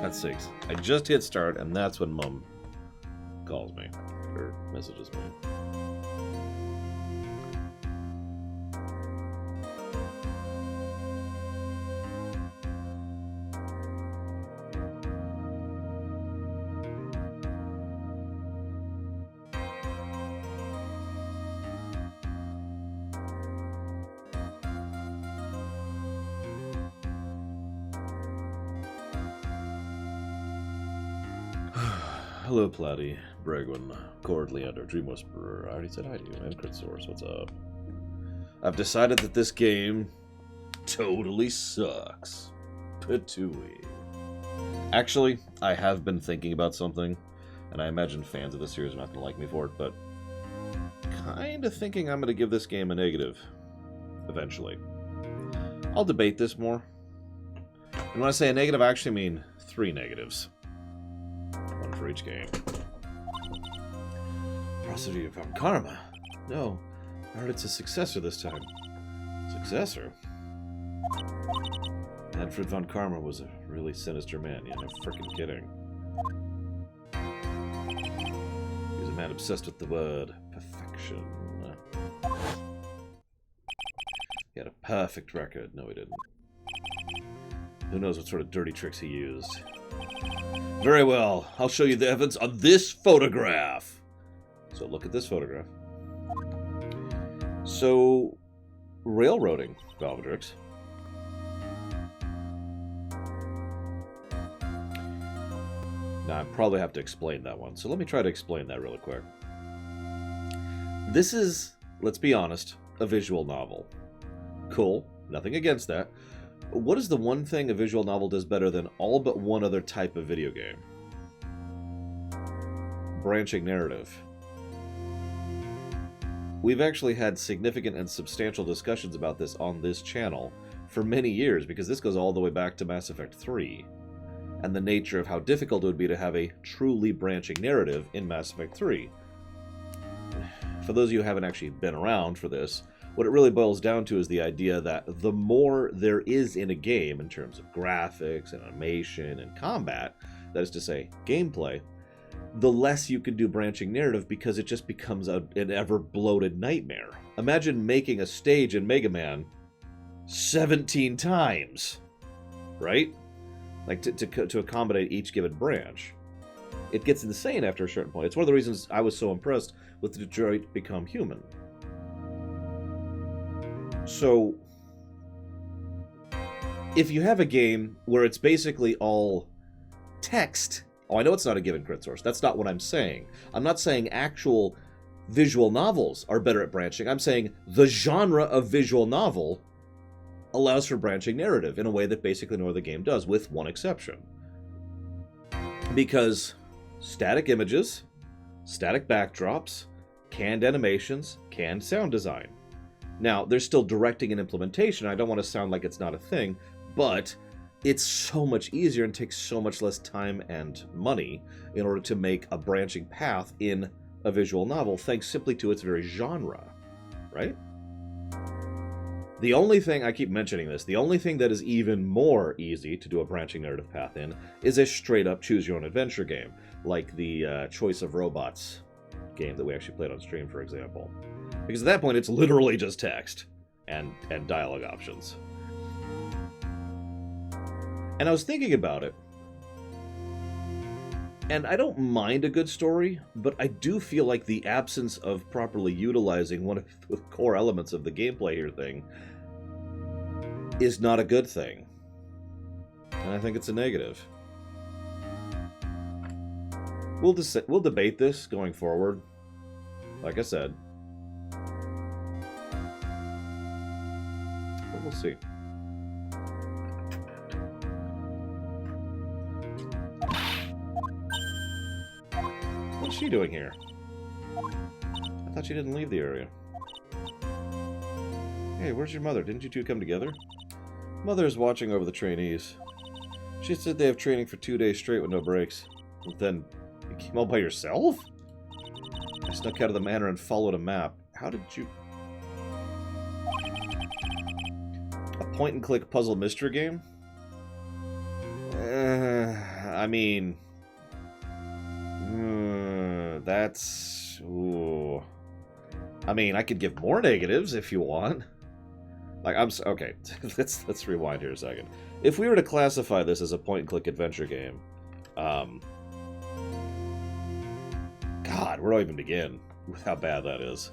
God's sakes. I just hit start, and that's when Mom calls me. Or messages me. Hello, Platy, Bregwin, Cord, Leander, Dream Whisperer. I already said hi to you, and Crit Source. What's up? I've decided that this game totally sucks. Patooey. Actually, I have been thinking about something, and I imagine fans of this series are not going to like me for it, but kind of thinking I'm going to give this game a negative. Eventually. I'll debate this more. And when I say a negative, I actually mean 3 negatives. One for each game. Prosody found Karma. No, I heard it's a successor this time. Successor? Manfred von Karma was a really sinister man. Yeah, no frickin' kidding. He was a man obsessed with the word perfection. He had a perfect record. No, he didn't. Who knows what sort of dirty tricks he used. Very well. I'll show you the evidence on this photograph. So look at this photograph. So, railroading, Valvedrix. Now, I probably have to explain that one. So let me try to explain that really quick. This is, let's be honest, a visual novel. Cool. Nothing against that. What is the one thing a visual novel does better than all but one other type of video game? Branching narrative. We've actually had significant and substantial discussions about this on this channel for many years, because this goes all the way back to Mass Effect 3, and the nature of how difficult it would be to have a truly branching narrative in Mass Effect 3. For those of you who haven't actually been around for this, what it really boils down to is the idea that the more there is in a game in terms of graphics and animation and combat, that is to say, gameplay, the less you can do branching narrative, because it just becomes an ever-bloated nightmare. Imagine making a stage in Mega Man 17 times, right? Like, to accommodate each given branch. It gets insane after a certain point. It's one of the reasons I was so impressed with Detroit Become Human. So, if you have a game where it's basically all text... Oh, I know it's not a given crit source. That's not what I'm saying. I'm not saying actual visual novels are better at branching. I'm saying the genre of visual novel allows for branching narrative in a way that basically no other game does, with one exception. Because static images, static backdrops, canned animations, canned sound design. Now, there's still directing and implementation. I don't want to sound like it's not a thing, but it's so much easier and takes so much less time and money in order to make a branching path in a visual novel, thanks simply to its very genre, right? The only thing, I keep mentioning this, the only thing that is even more easy to do a branching narrative path in is a straight-up choose-your-own-adventure game, like the Choice of Robots game that we actually played on stream, for example. Because at that point, it's literally just text and dialogue options. And I was thinking about it, and I don't mind a good story, but I do feel like the absence of properly utilizing one of the core elements of the gameplay here thing is not a good thing. And I think it's a negative. We'll debate this going forward, like I said. But we'll see. What's she doing here? I thought she didn't leave the area. Hey, where's your mother? Didn't you two come together? Mother's watching over the trainees. She said they have training for 2 days straight with no breaks. And then, you came all by yourself? I snuck out of the manor and followed a map. How did you... A point-and-click puzzle mystery game? I mean, that's... Ooh. I mean, I could give more negatives if you want. Like, okay, let's rewind here a second. If we were to classify this as a point-and-click adventure game, God, where do I even begin with how bad that is?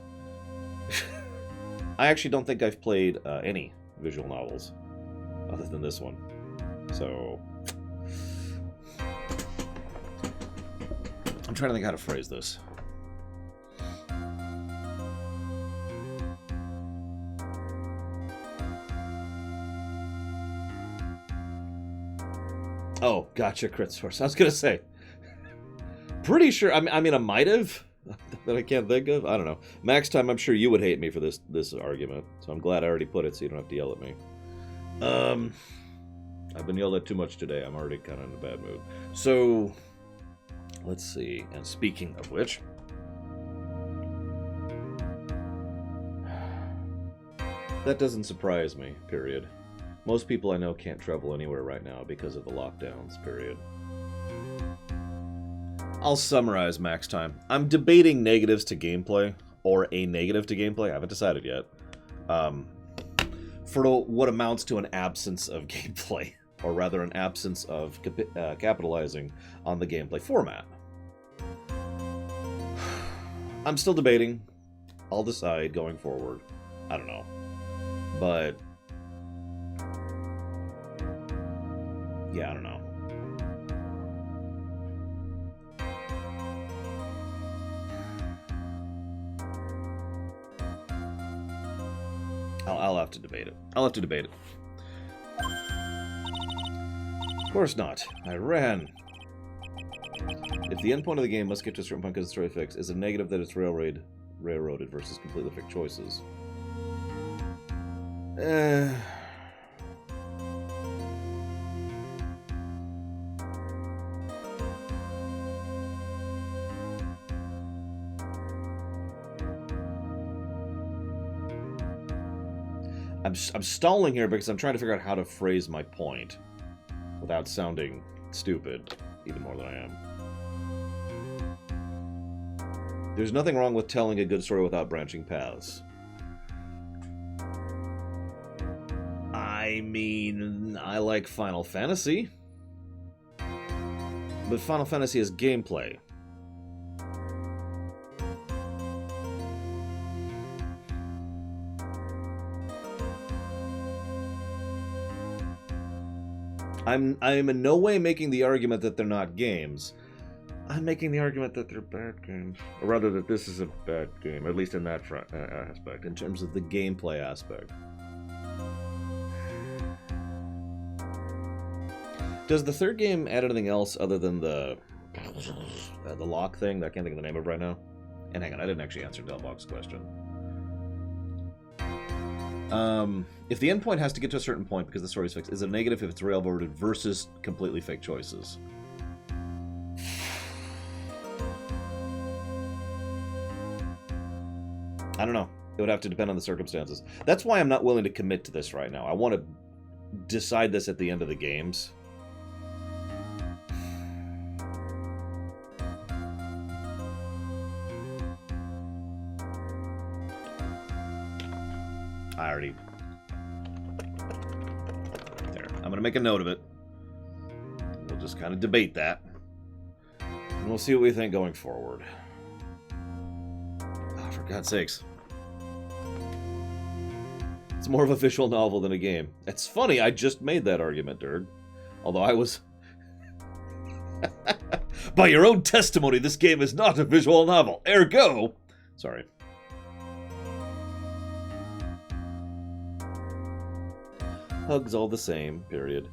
I actually don't think I've played any visual novels other than this one. So, I'm trying to think how to phrase this. Oh, gotcha, crit source. I was gonna say, pretty sure. I mean, I might have that I can't think of. I don't know. Max time. I'm sure you would hate me for this argument. So I'm glad I already put it, so you don't have to yell at me. I've been yelled at too much today. I'm already kind of in a bad mood. So let's see. And speaking of which, that doesn't surprise me. Period. Most people I know can't travel anywhere right now because of the lockdowns, period. I'll summarize Max time. I'm debating negatives to gameplay, or a negative to gameplay, I haven't decided yet, for what amounts to an absence of gameplay, or rather an absence of capitalizing on the gameplay format. I'm still debating. I'll decide going forward. I don't know. But yeah, I don't know. I'll have to debate it. I'll have to debate it. Of course not. I ran. If the endpoint of the game must get to a certain point because it's story fixed, is a negative that it's railroaded versus completely fixed choices. I'm stalling here because I'm trying to figure out how to phrase my point without sounding stupid, even more than I am. There's nothing wrong with telling a good story without branching paths. I mean, I like Final Fantasy, but Final Fantasy is gameplay. I'm in no way making the argument that they're not games. I'm making the argument that they're bad games. Or rather, that this is a bad game, at least in that aspect, in terms of the gameplay aspect. Does the third game add anything else other than the lock thing that I can't think of the name of right now? And hang on, I didn't actually answer Delbog's question. If the endpoint has to get to a certain point because the story is fixed, is it a negative if it's railroaded versus completely fake choices? I don't know. It would have to depend on the circumstances. That's why I'm not willing to commit to this right now. I want to decide this at the end of the games. I already... There. I'm going to make a note of it. We'll just kind of debate that. And we'll see what we think going forward. Oh, for God's sakes. It's more of a visual novel than a game. It's funny, I just made that argument, Dirk. Although I was... By your own testimony, this game is not a visual novel. Ergo... Sorry. Hugs all the same, period.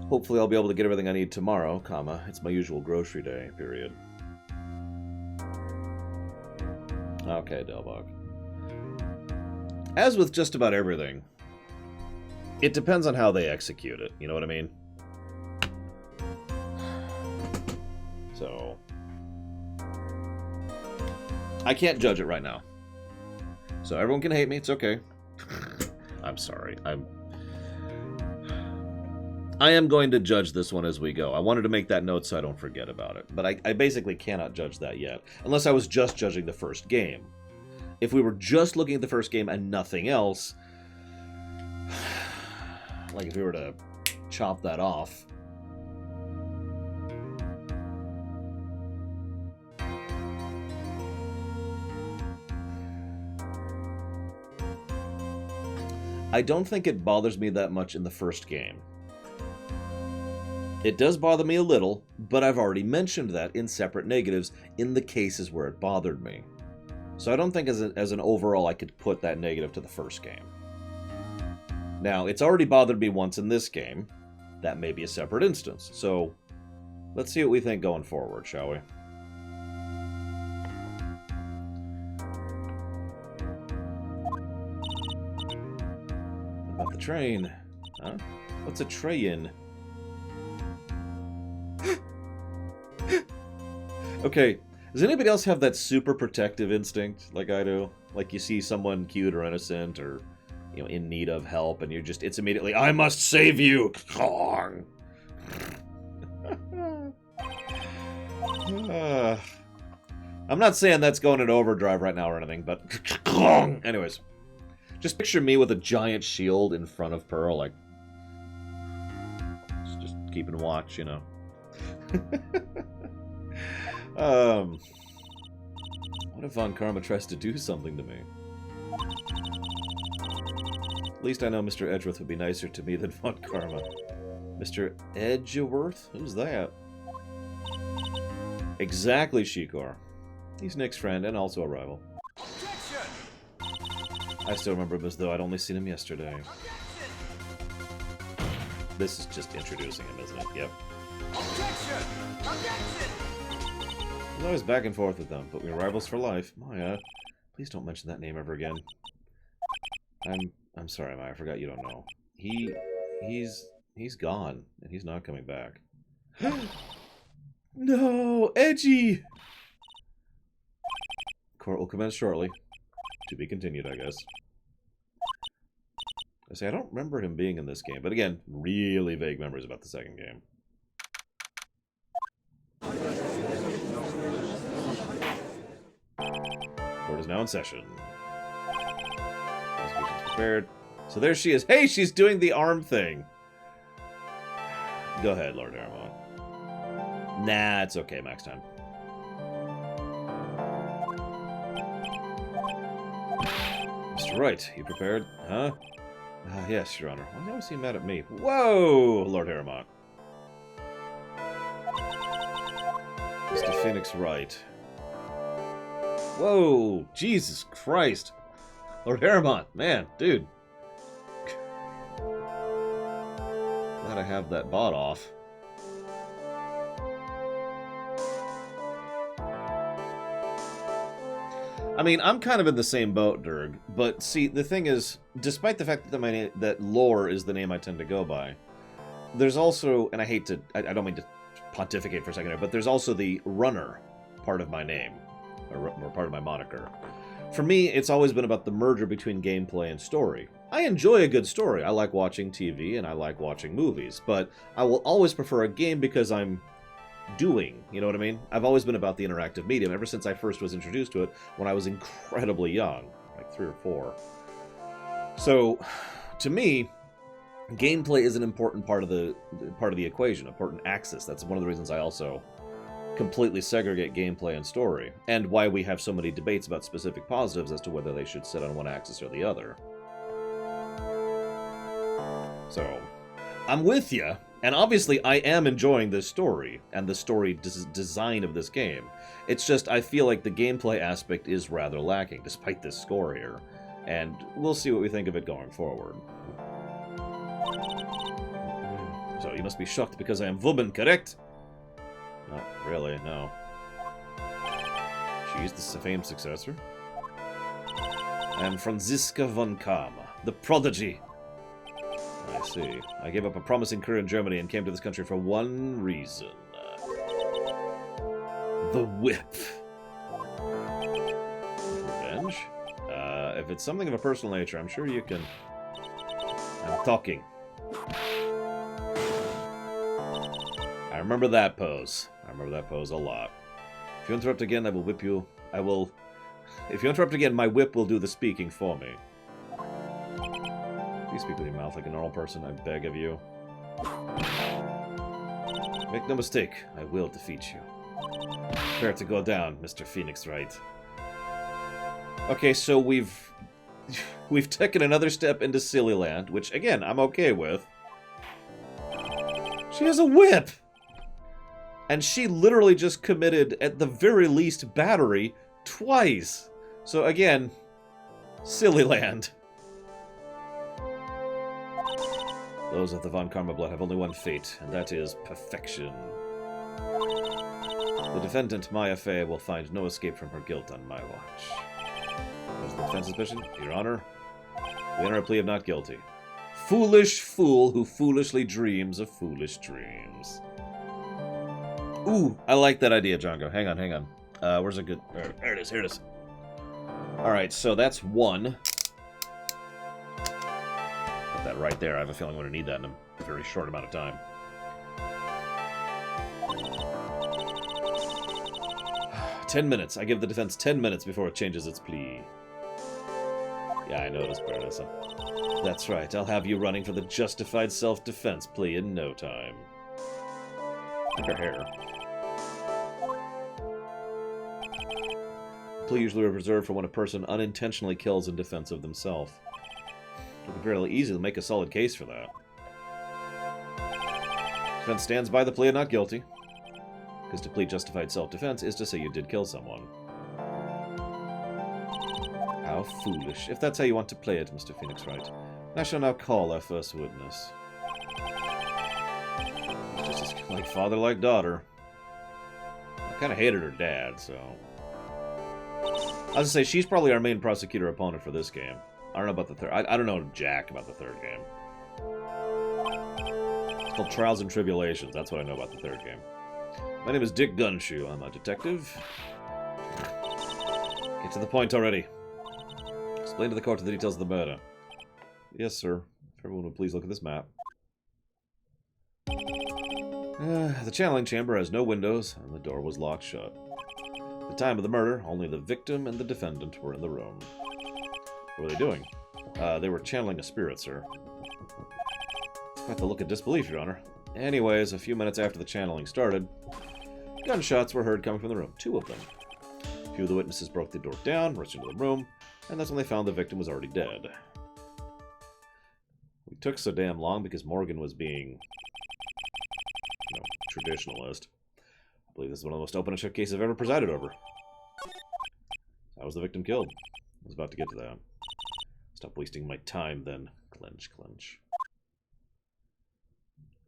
Hopefully I'll be able to get everything I need tomorrow, comma. It's my usual grocery day, period. Okay, Delbog. As with just about everything, it depends on how they execute it, you know what I mean? So... I can't judge it right now. So everyone can hate me, it's okay. I'm sorry, I am going to judge this one as we go. I wanted to make that note so I don't forget about it. But I basically cannot judge that yet. Unless I was just judging the first game. If we were just looking at the first game and nothing else... like if we were to chop that off... I don't think it bothers me that much in the first game. It does bother me a little, but I've already mentioned that in separate negatives in the cases where it bothered me. So I don't think as an overall I could put that negative to the first game. Now, it's already bothered me once in this game. That may be a separate instance. So let's see what we think going forward, shall we? About the train. Huh? What's a tray-in? Okay, does anybody else have that super protective instinct like I do? Like you see someone cute or innocent or, you know, in need of help and you're just, it's immediately, I must save you! I'm not saying that's going in overdrive right now or anything, but anyways. Just picture me with a giant shield in front of Pearl, like, just keeping watch, you know. What if Von Karma tries to do something to me? At least I know Mr. Edgeworth would be nicer to me than Von Karma. Mr. Edgeworth? Who's that? Exactly, Shikor. He's Nick's friend and also a rival. I still remember him as though I'd only seen him yesterday. This is just introducing him, isn't it? Yep. I was always back and forth with them, but we were rivals for life. Maya, please don't mention that name ever again. I'm sorry, Maya, I forgot you don't know. He's gone, and he's not coming back. No, Edgy! Court will commence shortly. To be continued, I guess. I say, I don't remember him being in this game, but again, really vague memories about the second game. Court is now in session. Prosecution's prepared. So there she is. Hey, she's doing the arm thing. Go ahead, Lord Aramon. Nah, it's okay, max time. Mr. Wright, you prepared? Huh? Yes, Your Honor. Why do you always seem mad at me? Whoa, Lord Aramon. Mr. Phoenix Wright. Whoa, Jesus Christ. Lord Aramon, man, dude. Glad I have that bot off. I mean, I'm kind of in the same boat, Durg, but see, the thing is, despite the fact that that Lore is the name I tend to go by, there's also, and I hate to, I don't mean to pontificate for a second here, but there's also the Runner part of my name, or part of my moniker. For me, it's always been about the merger between gameplay and story. I enjoy a good story. I like watching TV and I like watching movies, but I will always prefer a game because I'm doing, you know what I mean? I've always been about the interactive medium ever since I first was introduced to it when I was incredibly young, like 3 or 4. So, to me, gameplay is an important part of the equation, important axis. That's one of the reasons I also completely segregate gameplay and story, and why we have so many debates about specific positives as to whether they should sit on one axis or the other. So, I'm with you, and obviously I am enjoying this story, and the story design of this game. It's just, I feel like the gameplay aspect is rather lacking, despite this score here, and we'll see what we think of it going forward. So, you must be shocked because I am woman, correct? Not really, no. She's the famed successor. I am Franziska von Karma, the prodigy. I see. I gave up a promising career in Germany and came to this country for one reason. The whip. Revenge? If it's something of a personal nature, I'm sure you can... I'm talking. remember that pose. I remember that pose a lot. If you interrupt again, I will whip you. I will... If you interrupt again, my whip will do the speaking for me. Please speak with your mouth like a normal person, I beg of you. Make no mistake, I will defeat you. Prepare to go down, Mr. Phoenix Wright. Okay, so we've taken another step into Silly Land, which, again, I'm okay with. She has a whip! And she literally just committed, at the very least, battery twice. So, again, Silly Land. Those of the Von Karma blood have only one fate, and that is perfection. The defendant, Maya Fey, will find no escape from her guilt on my watch. As the defense suspicion, Your Honor, we enter a plea of not guilty. Foolish fool who foolishly dreams of foolish dreams. Ooh, I like that idea, Django. Hang on. Where's a good... There it is, here it is. Alright, so that's one. Put that right there. I have a feeling I'm going to need that in a very short amount of time. "10 minutes. I give the defense 10 minutes before it changes its plea." Yeah, I noticed, Baronessa. That's right. I'll have you running for the justified self-defense plea in no time. Look at her hair. The plea usually reserved for when a person unintentionally kills in defense of themselves. It would be fairly easy to make a solid case for that. Defense stands by the plea of not guilty. Because to plead justified self-defense is to say you did kill someone. How foolish. If that's how you want to play it, Mr. Phoenix Wright, I shall now call our first witness. Just as like father, like daughter. I kind of hated her dad, so... I was gonna say, she's probably our main prosecutor opponent for this game. I don't know about the third. I don't know jack about the third game. It's called Trials and Tribulations. That's what I know about the third game. My name is Dick Gunshoe. I'm a detective. Get to the point already. Explain to the court the details of the murder. Yes, sir. If everyone would please look at this map. The channeling chamber has no windows, and the door was locked shut. At the time of the murder, only the victim and the defendant were in the room. What were they doing? They were channeling a spirit, sir. Quite the look of disbelief, Your Honor. Anyways, a few minutes after the channeling started, gunshots were heard coming from the room. 2 of them. A few of the witnesses broke the door down, rushed into the room, and that's when they found the victim was already dead. We took so damn long because Morgan was being, traditionalist. I believe this is one of the most open and shut cases I've ever presided over. How was the victim killed? I was about to get to that. Stop wasting my time, then. Clench, clench.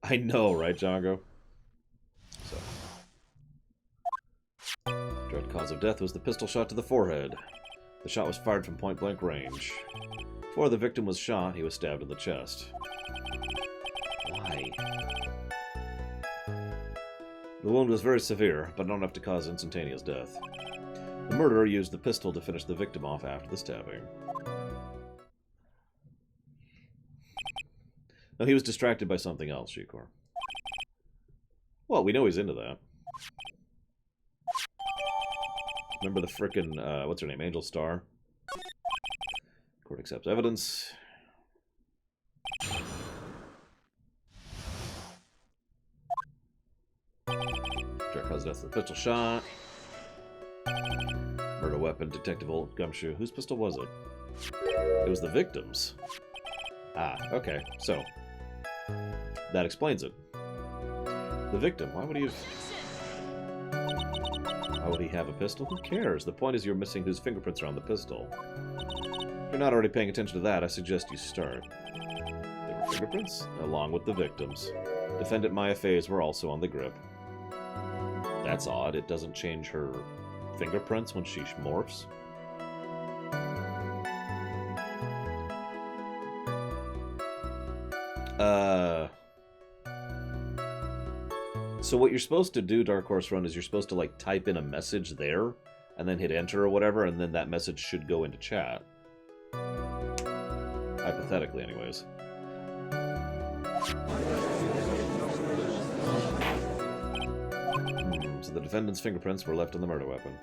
I know, right, Django? So. Direct cause of death was the pistol shot to the forehead. The shot was fired from point-blank range. Before the victim was shot, he was stabbed in the chest. Why? The wound was very severe, but not enough to cause instantaneous death. The murderer used the pistol to finish the victim off after the stabbing. No, he was distracted by something else, Shikor. Well, we know he's into that. Remember the frickin', what's her name, Angel Star? Court accepts evidence. Direct cause of death, the pistol shot. Murder weapon, Detective Old Gumshoe. Whose pistol was it? It was the victim's. Ah, okay, so... that explains it. The victim, why would he have... Why would he have a pistol? Who cares? The point is you're missing whose fingerprints are on the pistol. If you're not already paying attention to that, I suggest you start. There were fingerprints, along with the victims. Defendant Maya Fey's were also on the grip. That's odd. It doesn't change her fingerprints when she morphs. So what you're supposed to do, Dark Horse Run, is you're supposed to, like, type in a message there, and then hit enter or whatever, and then that message should go into chat. Hypothetically, anyways. So the defendant's fingerprints were left on the murder weapon.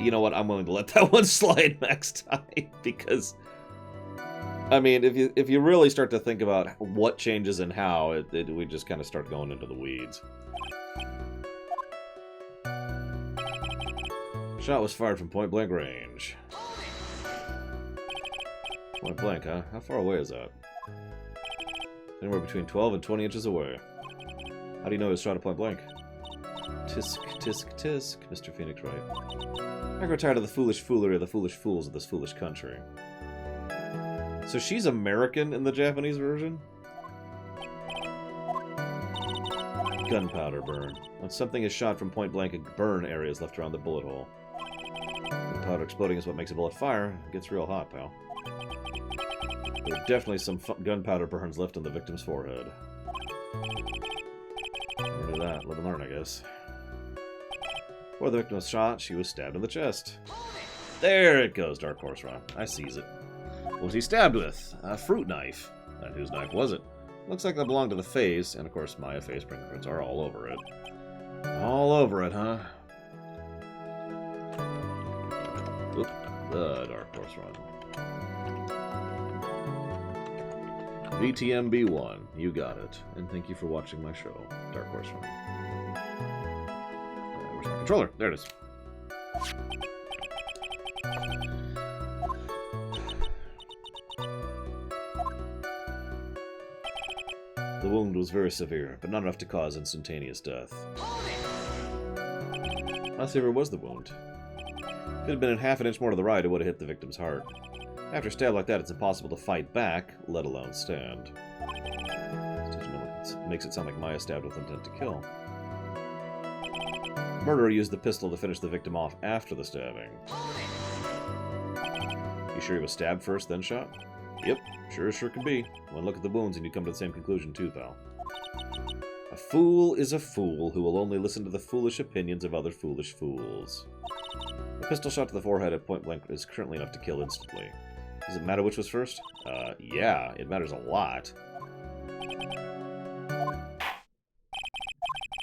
You know what? I'm willing to let that one slide next time, because I mean, if you really start to think about what changes and how, we just kind of start going into the weeds. Shot was fired from point-blank range. Point-blank, huh? How far away is that? Anywhere between 12 and 20 inches away. How do you know he was shot at point-blank? Tisk, tisk, tisk, Mr. Phoenix Wright. I grow tired of the foolish foolery of the foolish fools of this foolish country. So she's American in the Japanese version? Gunpowder burn. When something is shot from point-blank, a burn area is left around the bullet hole. Gunpowder exploding is what makes a bullet fire. It gets real hot, pal. There are definitely some gunpowder burns left on the victim's forehead. Never knew that. Live and learn, I guess. Before the victim was shot, she was stabbed in the chest. There it goes, Dark Horse Run. I seize it. What was he stabbed with? A fruit knife. And whose knife was it? Looks like that belonged to the face, and of course Maya face fingerprints are all over it. All over it, huh? Oop, the Dark Horse Run. VTMB1, you got it. And thank you for watching my show, Dark Horse Run. Where's my controller? There it is. The wound was very severe, but not enough to cause instantaneous death. How severe was the wound? If it had been in half an inch more to the right, it would have hit the victim's heart. After a stab like that, it's impossible to fight back, let alone stand. It makes it sound like Maya stabbed with intent to kill. The murderer used the pistol to finish the victim off after the stabbing. You sure he was stabbed first, then shot? Yep, sure could be. One look at the wounds and you come to the same conclusion too, pal. A fool is a fool who will only listen to the foolish opinions of other foolish fools. A pistol shot to the forehead at point blank is currently enough to kill instantly. Does it matter which was first? Yeah, it matters a lot.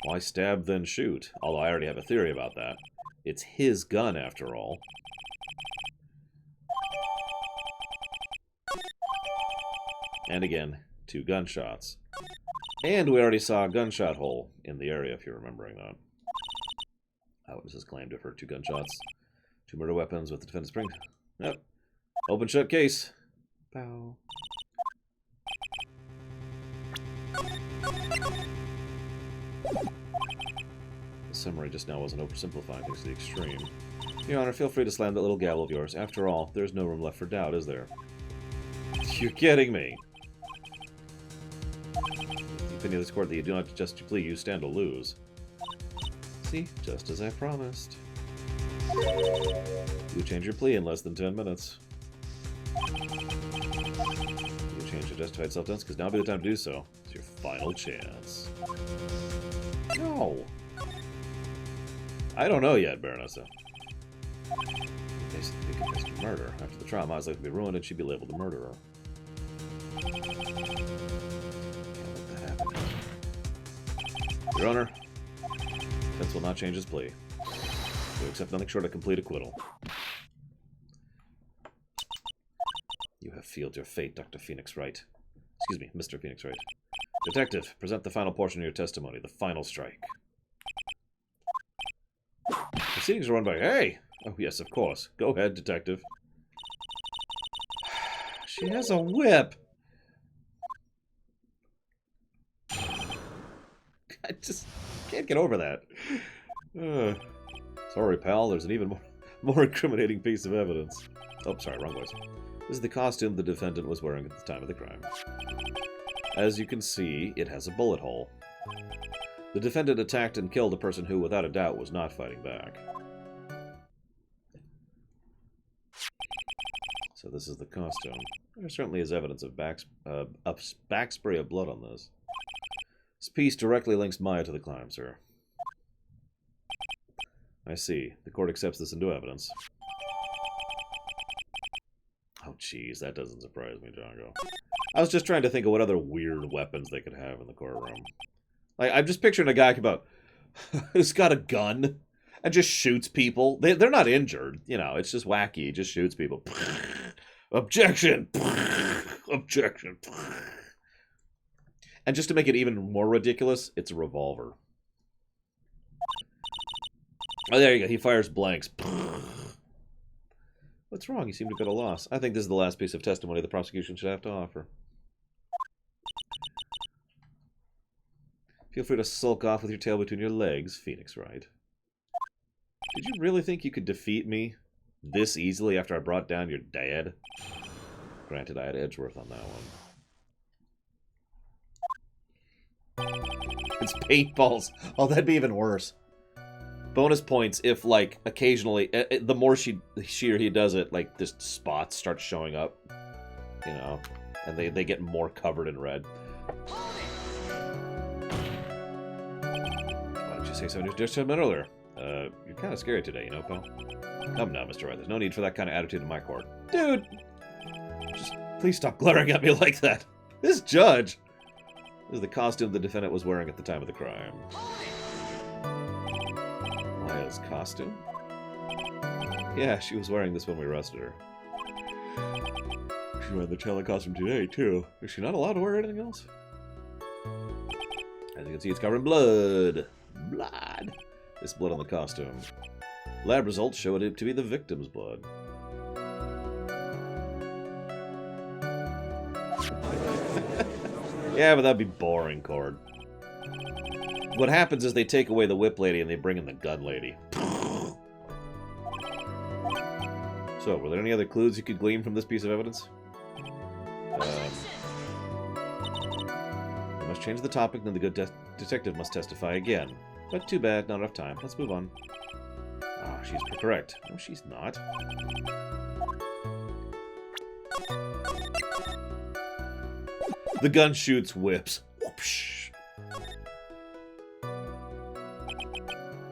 Why stab then shoot? Although I already have a theory about that. It's his gun after all. And again, 2 gunshots. And we already saw a gunshot hole in the area, if you're remembering that. Eyewitnesses claimed to have heard 2 gunshots. 2 murder weapons with the defendant's spring. Yep. Open shut case. Pow. The summary just now wasn't oversimplifying things to the extreme. Your Honor, feel free to slam that little gavel of yours. After all, there's no room left for doubt, is there? You're kidding me. The opinion of this court that you do not adjust your plea, you stand to lose. See? Just as I promised. You change your plea in less than 10 minutes. You change your justified self-defense, because now would be the time to do so. It's your final chance. No! I don't know yet, Baronessa. Basically, be confessed to murder. After the trial, Maya's life would be ruined and she'd be labeled the murderer. Can't let that happen. Your Honor, defense will not change his plea. We accept nothing short of complete acquittal. You have sealed your fate, Dr. Phoenix Wright. Excuse me, Mr. Phoenix Wright. Detective, present the final portion of your testimony, the final strike. Proceedings are run by... Hey! Oh, yes, of course. Go ahead, Detective. She has a whip! I just can't get over that. Sorry, pal. There's an even more incriminating piece of evidence. Oh, sorry, wrong voice. This is the costume the defendant was wearing at the time of the crime. As you can see, it has a bullet hole. The defendant attacked and killed a person who, without a doubt, was not fighting back. So this is the costume. There certainly is evidence of backspray of blood on this. This piece directly links Maya to the crime, sir. I see. The court accepts this into evidence. Oh, jeez, that doesn't surprise me, Django. I was just trying to think of what other weird weapons they could have in the courtroom. Like, I'm just picturing a guy who's got a gun and just shoots people. They're not injured, you know. It's just wacky. He just shoots people. Objection! Objection! And just to make it even more ridiculous, it's a revolver. Oh, there you go. He fires blanks. What's wrong? You seem to be at a loss. I think this is the last piece of testimony the prosecution should have to offer. Feel free to sulk off with your tail between your legs, Phoenix Wright. Did you really think you could defeat me this easily after I brought down your dad? Granted, I had Edgeworth on that one. It's paintballs. Oh, that'd be even worse. Bonus points if, like, occasionally, the more she or he does it, like, just spots start showing up, you know, and they get more covered in red. Why didn't you say something just a minute earlier? You're kind of scary today, you know, pal? Come now, Mr. Wright, there's no need for that kind of attitude in my court. Dude! Just please stop glaring at me like that. This judge! This is the costume the defendant was wearing at the time of the crime. Maya's costume? Yeah, she was wearing this when we arrested her. She's wearing the Taylor costume today, too. Is she not allowed to wear anything else? As you can see, it's covered in blood. Blood! There's blood on the costume. Lab results show it to be the victim's blood. Yeah, but that'd be boring, Cord. What happens is they take away the whip lady and they bring in the gun lady. So, were there any other clues you could glean from this piece of evidence? We must change the topic, then the good detective must testify again. But too bad, not enough time. Let's move on. Ah, she's correct. No, she's not. The gun shoots whips. Whoopsh.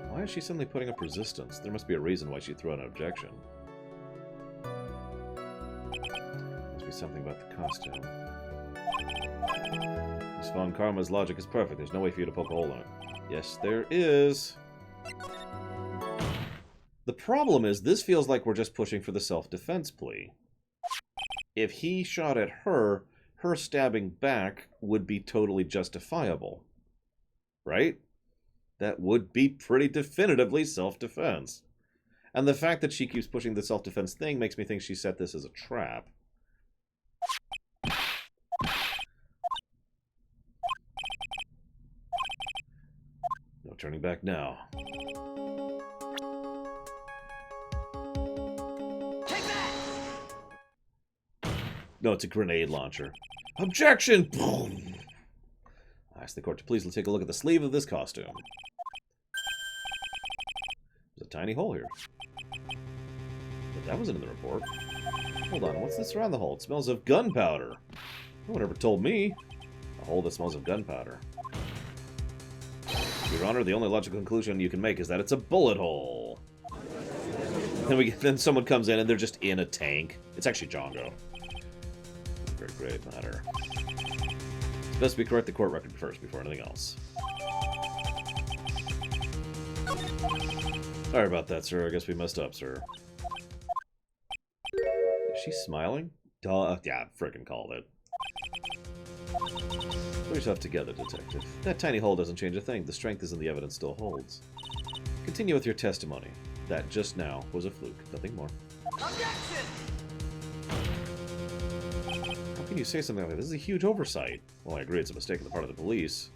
Why is she suddenly putting up resistance? There must be a reason why she'd throw an objection. Must be something about the costume. Miss Von Karma's logic is perfect. There's no way for you to poke a hole in it. Yes, there is. The problem is, this feels like we're just pushing for the self-defense plea. If he shot at her, her stabbing back would be totally justifiable. Right? That would be pretty definitively self-defense. And the fact that she keeps pushing the self-defense thing makes me think she set this as a trap. No turning back now. Take that! No, it's a grenade launcher. Objection! Boom! I ask the court to please take a look at the sleeve of this costume. There's a tiny hole here. But that wasn't in the report. Hold on, what's this around the hole? It smells of gunpowder. No one ever told me. A hole that smells of gunpowder. Your Honor, the only logical conclusion you can make is that it's a bullet hole. Then someone comes in and they're just in a tank. It's actually Django. Very grave matter. It's best we correct the court record first before anything else. Sorry about that, sir. I guess we messed up, sir. Is she smiling? Duh. Yeah, frickin' called it. Put yourself together, detective. That tiny hole doesn't change a thing. The strength is in the evidence still holds. Continue with your testimony. That just now was a fluke. Nothing more. Objection! How can you say something like that? This is a huge oversight. Well, I agree it's a mistake on the part of the police.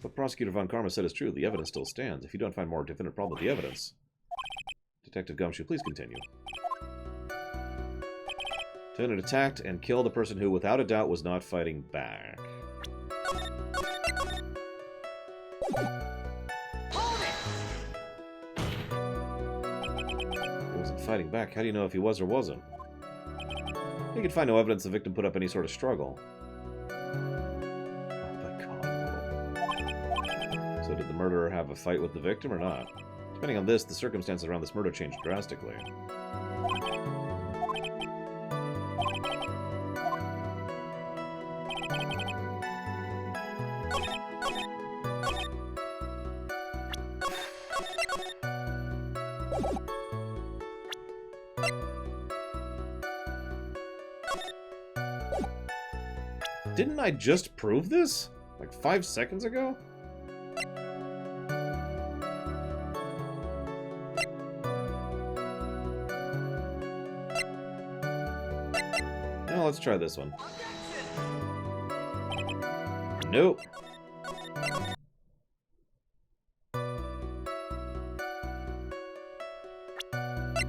What Prosecutor Von Karma said is true. The evidence still stands. If you don't find more definite problem with the evidence... Detective Gumshoe, please continue. Defendant attacked and killed a person who, without a doubt, was not fighting back. He wasn't fighting back. How do you know if he was or wasn't? You could find no evidence the victim put up any sort of struggle. Oh my God. So did the murderer have a fight with the victim or not? Depending on this, the circumstances around this murder changed drastically. Didn't I just prove this? Like 5 seconds ago? Now let's try this one. Nope.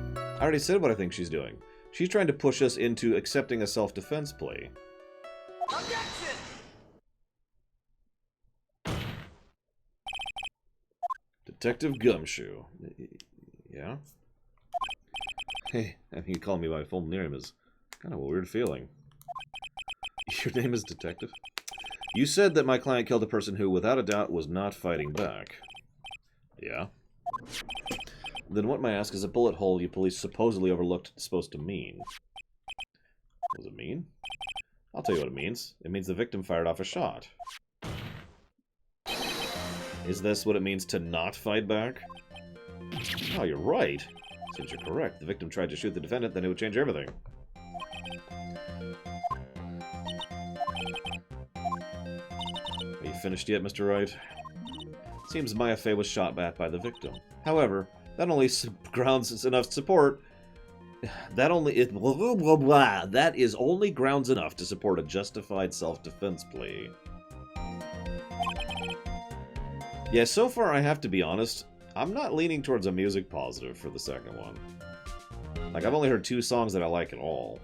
I already said what I think she's doing. She's trying to push us into accepting a self-defense plea. Objection! Detective Gumshoe. Yeah? Hey, having you call me by my full name is kind of a weird feeling. Your name is Detective? You said that my client killed a person who, without a doubt, was not fighting back. Yeah? Then what, may I ask, is a bullet hole you police supposedly overlooked supposed to mean? What does it mean? I'll tell you what it means. It means the victim fired off a shot. Is this what it means to not fight back? Oh, you're right. Since you're correct, the victim tried to shoot the defendant, then it would change everything. Are you finished yet, Mr. Wright? Seems Maya Fey was shot back by the victim. However, that only grounds enough support. That is only grounds enough to support a justified self-defense plea. Yeah, so far I have to be honest, I'm not leaning towards a music positive for the second one. Like, I've only heard 2 songs that I like at all.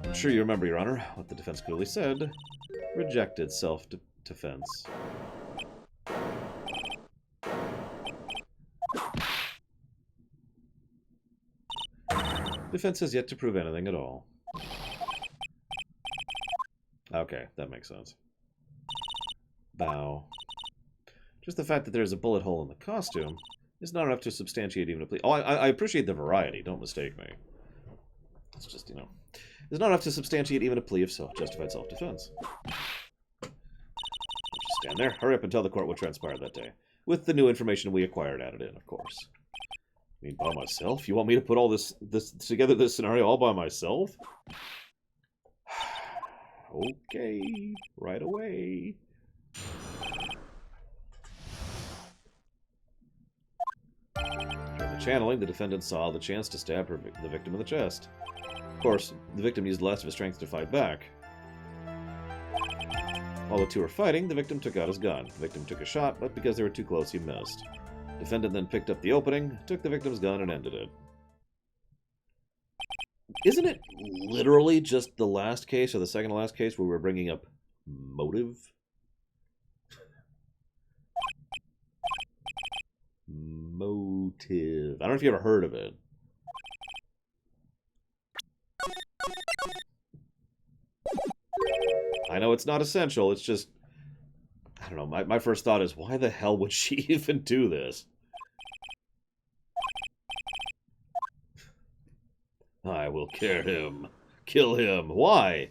I'm sure you remember, Your Honor, what the defense clearly said. Rejected self-defense. Defense has yet to prove anything at all. Okay, that makes sense. Bow. Just the fact that there's a bullet hole in the costume is not enough to substantiate even a plea. Oh, I appreciate the variety, don't mistake me. It's just, you know, it's not enough to substantiate even a plea of justified self-defense. Just stand there, hurry up and tell the court what transpired that day. With the new information we acquired added in, of course. I mean, by myself? You want me to put all this together, this scenario, all by myself? Okay, right away. During the channeling, the defendant saw the chance to stab the victim in the chest. Of course, the victim used less of his strength to fight back. While the 2 were fighting, the victim took out his gun. The victim took a shot, but because they were too close, he missed. The defendant then picked up the opening, took the victim's gun, and ended it. Isn't it literally just the last case, or the second to last case, where we're bringing up motive? Motive. I don't know if you ever heard of it. I know it's not essential, it's just... I don't know, my first thought is, why the hell would she even do this? I will kill him. Kill him. Why?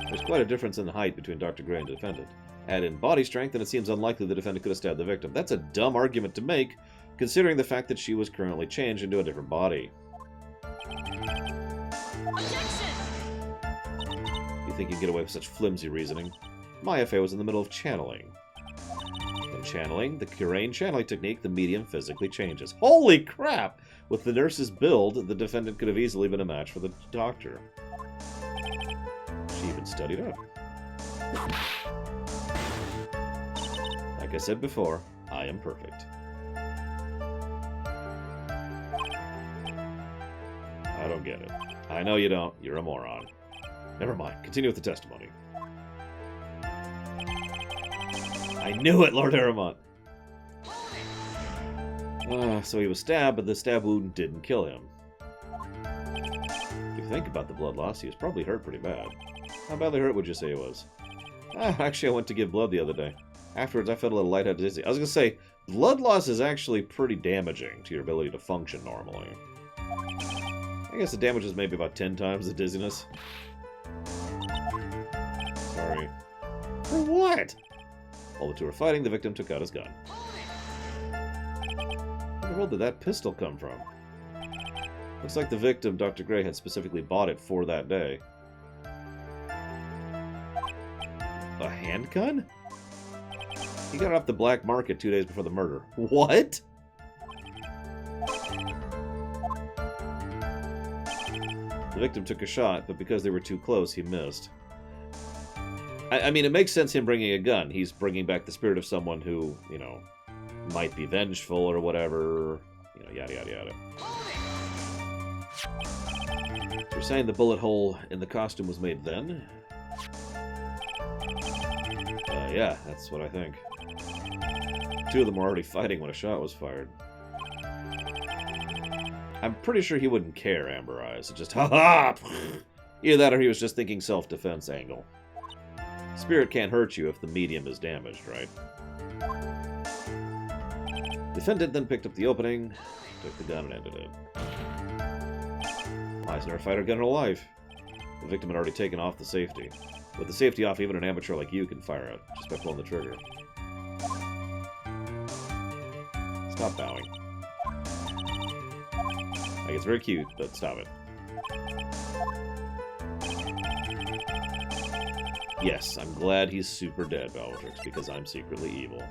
There's quite a difference in the height between Dr. Gray and the defendant. Add in body strength, and it seems unlikely the defendant could have stabbed the victim. That's a dumb argument to make, considering the fact that she was currently changed into a different body. Objection! You think you can get away with such flimsy reasoning? Maya Fey was in the middle of channeling. In channeling, the Kurain channeling technique, the medium physically changes. Holy crap! With the nurse's build, the defendant could have easily been a match for the doctor. She even studied up. Like I said before, I am perfect. I don't get it. I know you don't. You're a moron. Never mind. Continue with the testimony. I knew it, Lord Aramont! So he was stabbed, but the stab wound didn't kill him. If you think about the blood loss, he was probably hurt pretty bad. How badly hurt would you say he was? Actually, I went to give blood the other day. Afterwards, I felt a little lightheaded and dizzy. I was going to say, blood loss is actually pretty damaging to your ability to function normally. I guess the damage is maybe about 10 times the dizziness. Sorry. For what? While the 2 were fighting, the victim took out his gun. the world did that pistol come from? Looks like the victim, Dr. Gray, had specifically bought it for that day. A handgun? He got it off the black market 2 days before the murder. What? The victim took a shot, but because they were too close, he missed. I mean, it makes sense him bringing a gun. He's bringing back the spirit of someone who, you know, might be vengeful or whatever. You know, yada, yada, yada. So you're saying the bullet hole in the costume was made then? Yeah, that's what I think. Two of them were already fighting when a shot was fired. I'm pretty sure he wouldn't care, Amber Eyes. It just, ha-ha! Either that or he was just thinking self-defense angle. Spirit can't hurt you if the medium is damaged, right? Defendant then picked up the opening, took the gun, and ended it. He's never fired a gun in her life. The victim had already taken off the safety. With the safety off, even an amateur like you can fire it, just by pulling the trigger. Stop bowing. Like, it's very cute, but stop it. Yes, I'm glad he's super dead, Bellatrix, because I'm secretly evil.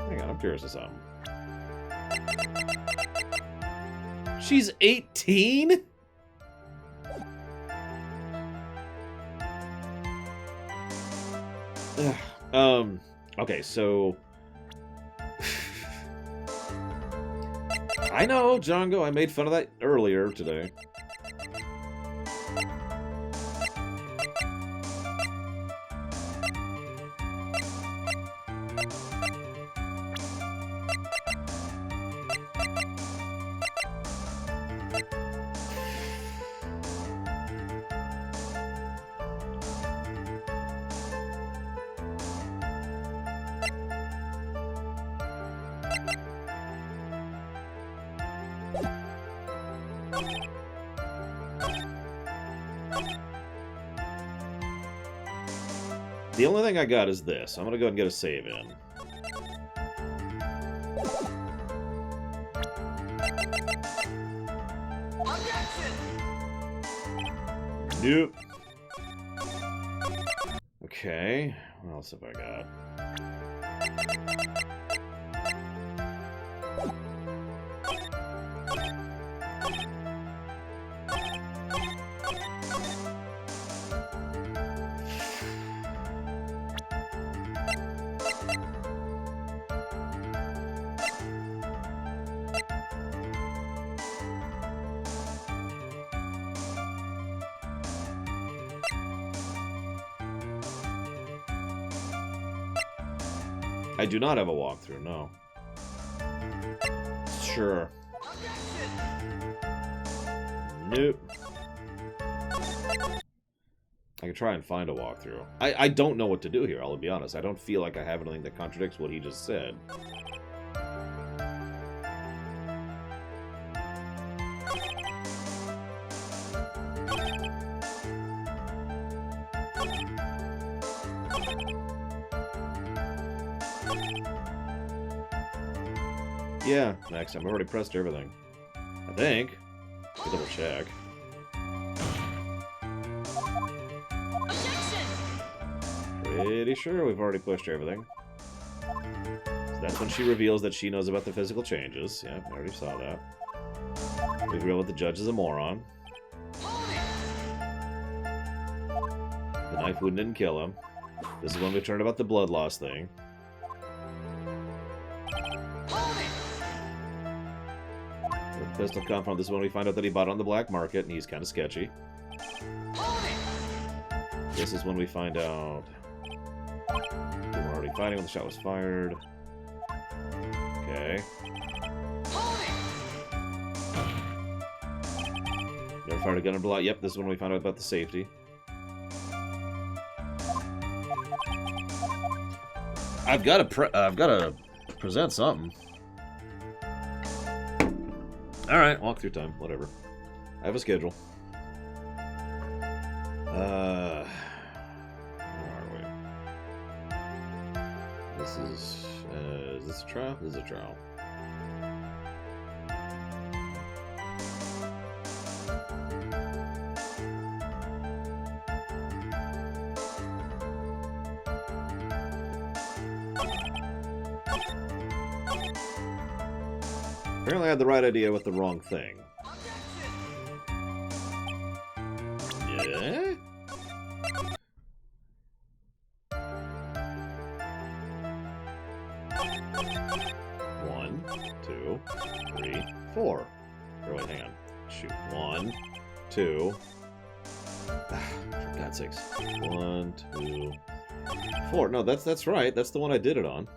Hang on, I'm curious of something. She's 18? Okay, so... I know, Django, I made fun of that earlier today. The only thing I got is this. I'm gonna go ahead and get a save in. Nope. Okay. What else have I got? I do not have a walkthrough, no. Sure. Nope. I can try and find a walkthrough. I don't know what to do here, I'll be honest. I don't feel like I have anything that contradicts what he just said. Yeah, next time. I've already pressed everything. I think. I'll double check. Pretty sure we've already pushed everything. So that's when she reveals that she knows about the physical changes. Yeah, I already saw that. We reveal that the judge is a moron. The knife wound didn't kill him. This is when we learned about the blood loss thing. Pistol come from. This is when we find out that he bought it on the black market, and he's kind of sketchy. This is when we find out they were already fighting when the shot was fired. Okay. Never fired a gun or blowout. Yep, this is when we found out about the safety. I've got to present something. Alright, walkthrough time, whatever. I have a schedule. Where are we? This is this a trial? This is a trial. Apparently I had the right idea with the wrong thing. Yeah? One, two, three, four. Or wait, hang on. Shoot. 1, 2. For God's sakes. 1, 2, 4. No, that's right. That's the one I did it on.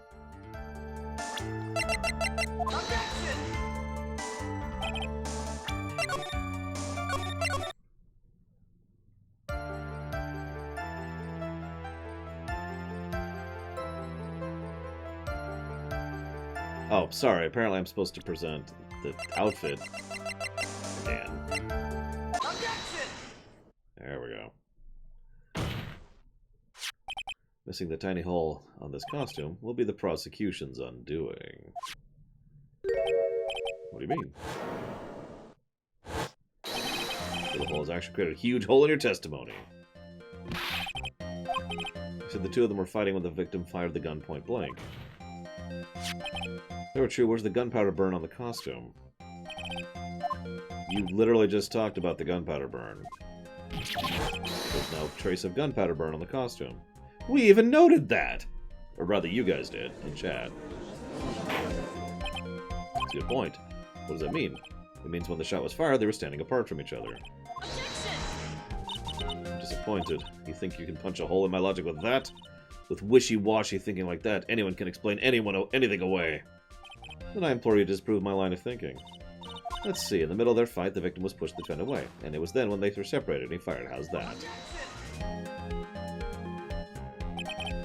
Oh, sorry. Apparently I'm supposed to present the outfit. And there we go. Missing the tiny hole on this costume will be the prosecution's undoing. What do you mean? The hole has actually created a huge hole in your testimony. You said the two of them were fighting when the victim fired the gun point blank. They were true. Where's the gunpowder burn on the costume? You literally just talked about the gunpowder burn. There's no trace of gunpowder burn on the costume. We even noted that! Or rather, you guys did, in chat. That's a good point. What does that mean? It means when the shot was fired, they were standing apart from each other. I'm disappointed. You think you can punch a hole in my logic with that? With wishy-washy thinking like that, anyone can explain anything away. Then I implore you to disprove my line of thinking. Let's see, in the middle of their fight, the victim was pushed the defendant away, and it was then when they were separated and he fired. How's that?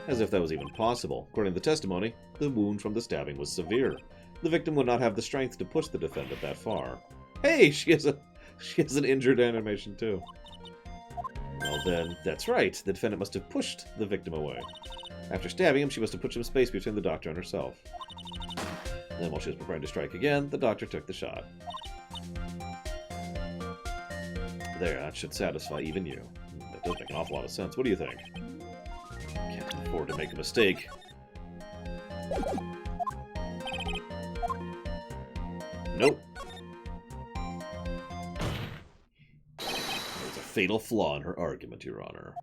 As if that was even possible. According to the testimony, the wound from the stabbing was severe. The victim would not have the strength to push the defendant that far. Hey, she has an injured animation too. Well then, that's right. The defendant must have pushed the victim away. After stabbing him, she must have put some space between the doctor and herself. Then while she was preparing to strike again, the doctor took the shot. There, that should satisfy even you. That does make an awful lot of sense. What do you think? Can't afford to make a mistake. Nope. There's a fatal flaw in her argument, Your Honor.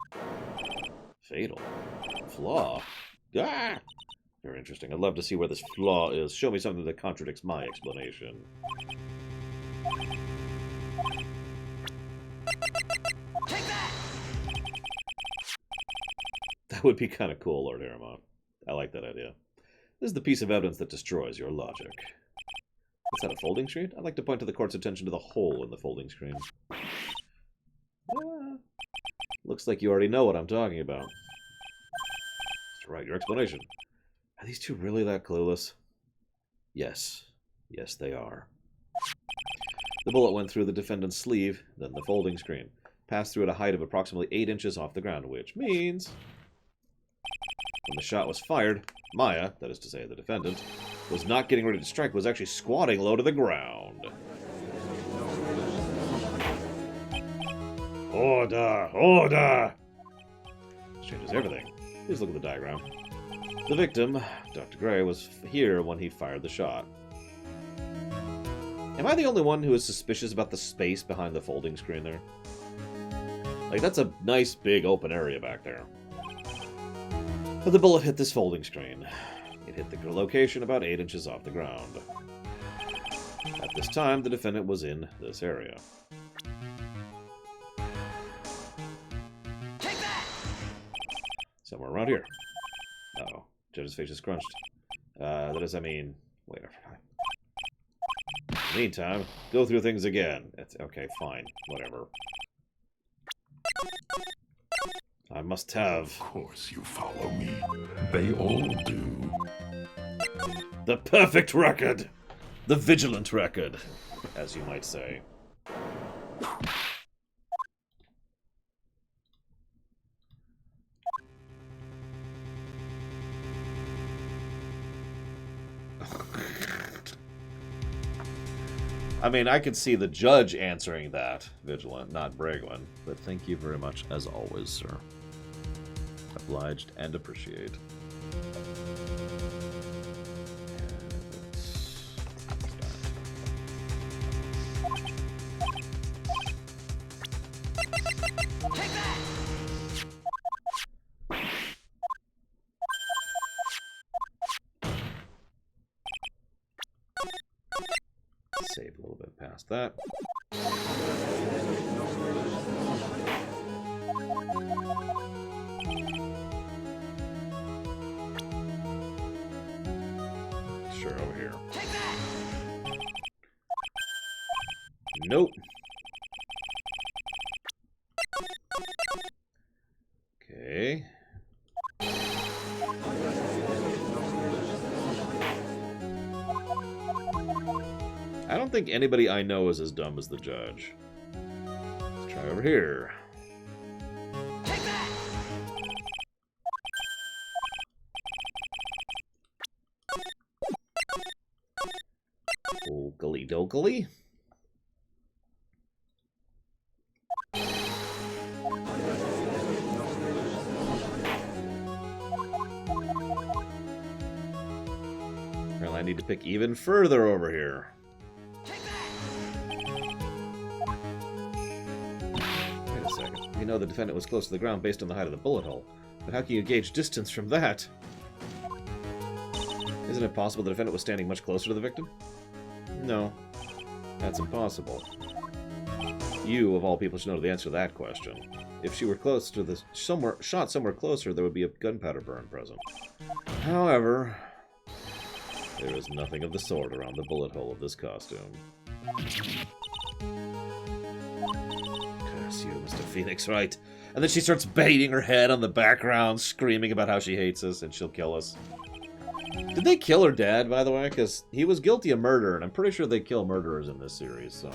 Fatal? Flaw? Ah! Very interesting. I'd love to see where this flaw is. Show me something that contradicts my explanation. Take that! That would be kind of cool, Lord Aramon. I like that idea. This is the piece of evidence that destroys your logic. Is that a folding screen? I'd like to point to the court's attention to the hole in the folding screen. Looks like you already know what I'm talking about. That's right, your explanation. Are these two really that clueless? Yes. Yes, they are. The bullet went through the defendant's sleeve, then the folding screen. Passed through at a height of approximately 8 inches off the ground, which means... when the shot was fired, Maya, that is to say the defendant, was not getting ready to strike, was actually squatting low to the ground. Order! Order! This changes everything. Please look at the diagram. The victim, Dr. Gray, was here when he fired the shot. Am I the only one who is suspicious about the space behind the folding screen there? Like, that's a nice big open area back there. But the bullet hit this folding screen. It hit the location about 8 inches off the ground. At this time, the defendant was in this area. Take that! Somewhere around here. Uh-oh. Judge's face is crunched. That is, I mean... Wait. In the meantime, go through things again. It's, okay, fine. Whatever. I must have... Of course you follow me. They all do. the perfect record! The vigilant record, as you might say. I mean, I could see the judge answering that, Vigilant, not Bragwin. But thank you very much, as always, sir. Obliged and appreciate. that. Sure, over here. Take that! Nope. Okay. I don't think anybody I know is as dumb as the judge. Let's try over here. Take that! Okily dokily. Well, I need to pick even further over here. Take that! Wait a second. You know the defendant was close to the ground based on the height of the bullet hole. But how can you gauge distance from that? Isn't it possible the defendant was standing much closer to the victim? No. That's impossible. You, of all people, should know the answer to that question. If she were close to the shot somewhere closer, there would be a gunpowder burn present. However, there is nothing of the sort around the bullet hole of this costume. Curse you, Mr. Phoenix, right? And then she starts banging her head on the background, screaming about how she hates us and she'll kill us. Did they kill her dad, by the way? Because he was guilty of murder, and I'm pretty sure they kill murderers in this series, so...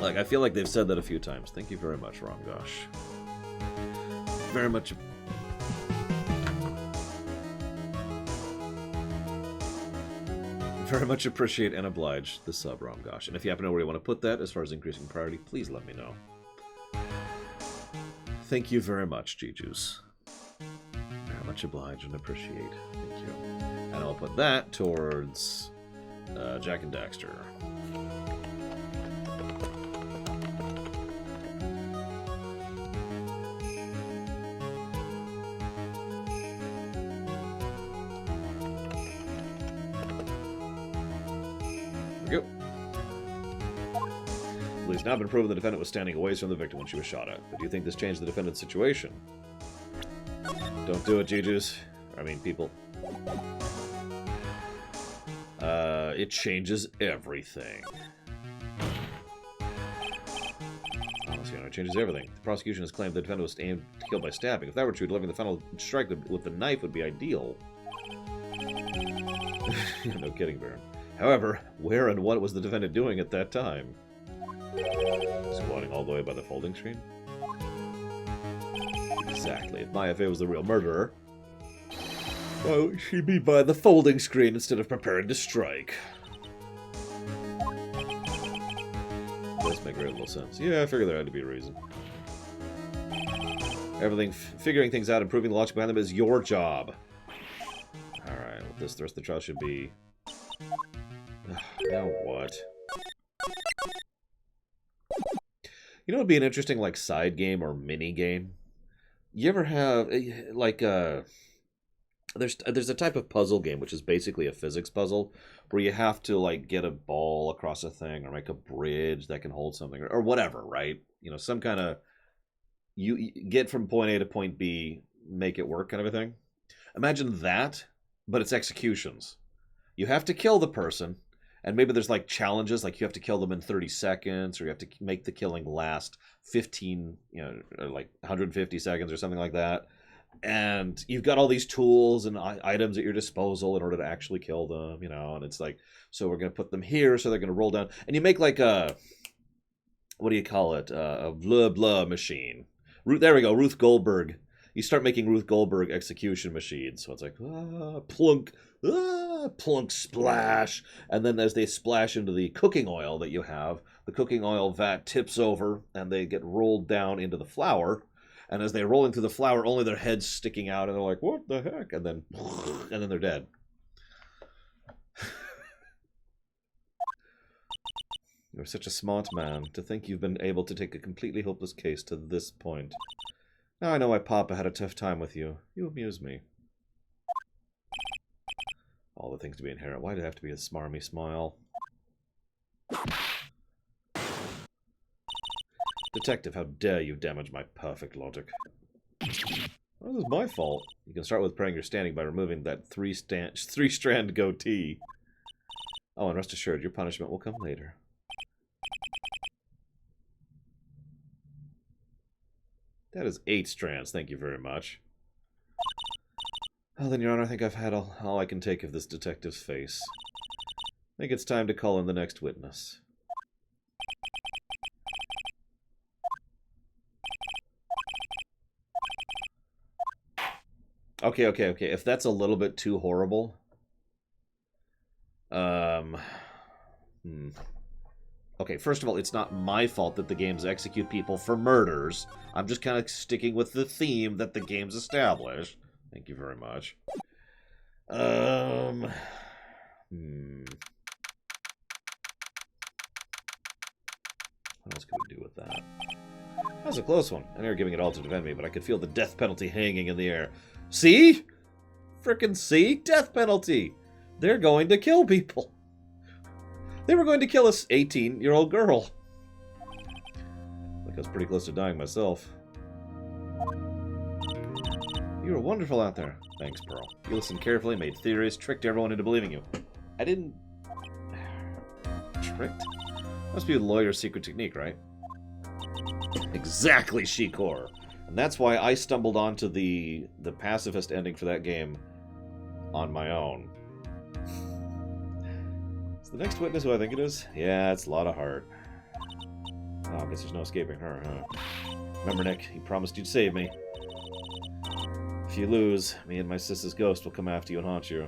Like, I feel like they've said that a few times. Thank you very much, Ramgosh. Very much... Very much appreciate and oblige the sub, Ramgosh. And if you happen to know where you want to put that, as far as increasing priority, please let me know. Thank you very much, G-Juice. Very much obliged and appreciate. Thank you. And I'll put that towards Jack and Daxter. There we go. It's now been proven the defendant was standing away from the victim when she was shot at. But do you think this changed the defendant's situation? Don't do it, G-Juice. I mean, people. It changes everything. Honestly, it changes everything. The prosecution has claimed the defendant was aimed to kill by stabbing. If that were true, delivering the final strike with the knife would be ideal. No kidding, Baron. However, where and what was the defendant doing at that time? Squatting all the way by the folding screen? Exactly. If Maya Fey was the real murderer, why would she be by the folding screen instead of preparing to strike? Does make very little sense. Yeah, I figured there had to be a reason. Figuring things out, improving the logic behind them is your job. Alright, well, this the rest of the trial should be... Now what? You know what would be an interesting, like, side game or mini game? You ever have, like, there's a type of puzzle game, which is basically a physics puzzle, where you have to, like, get a ball across a thing, or make a bridge that can hold something, or whatever, right? You know, some kind of, you get from point A to point B, make it work kind of a thing. Imagine that, but it's executions. You have to kill the person, and maybe there's like challenges, like you have to kill them in 30 seconds, or you have to make the killing last 15, you know, or like 150 seconds or something like that. And you've got all these tools and items at your disposal in order to actually kill them, you know, and it's like, so we're going to put them here, so they're going to roll down. And you make like a, what do you call it? A blah blah machine. There we go, Ruth Goldberg. You start making Ruth Goldberg execution machines. So it's like, plunk, plunk, splash. And then as they splash into the cooking oil that you have, the cooking oil vat tips over and they get rolled down into the flour. And as they roll into the flour, only their heads sticking out. And they're like, what the heck? And then they're dead. You're such a smart man to think you've been able to take a completely hopeless case to this point. Now I know why Papa had a tough time with you. You amuse me. All the things to be inherent. Why did it have to be a smarmy smile? Detective, how dare you damage my perfect logic? Well, this is my fault. You can start with praying you're standing by removing that three-strand goatee. Oh, and rest assured, your punishment will come later. That is 8 strands, thank you very much. Well then, Your Honor, I think I've had all I can take of this detective's face. I think it's time to call in the next witness. Okay. If that's a little bit too horrible... Okay, first of all, it's not my fault that the games execute people for murders. I'm just kind of sticking with the theme that the games establish. Thank you very much. What else can we do with that? That was a close one. I know you're giving it all to defend me, but I could feel the death penalty hanging in the air. See? Frickin' see? Death penalty! They're going to kill people. They were going to kill us 18-year-old girl. Like I was pretty close to dying myself. You were wonderful out there. Thanks, Pearl. You listened carefully, made theories, tricked everyone into believing you. I didn't... Tricked? Must be a lawyer's secret technique, right? Exactly, Shikor. And that's why I stumbled onto the pacifist ending for that game on my own. Is the next witness who I think it is? Yeah, it's a lot of heart. Oh, I guess there's no escaping her, huh? Remember, Nick, you promised you'd save me. If you lose, me and my sister's ghost will come after you and haunt you.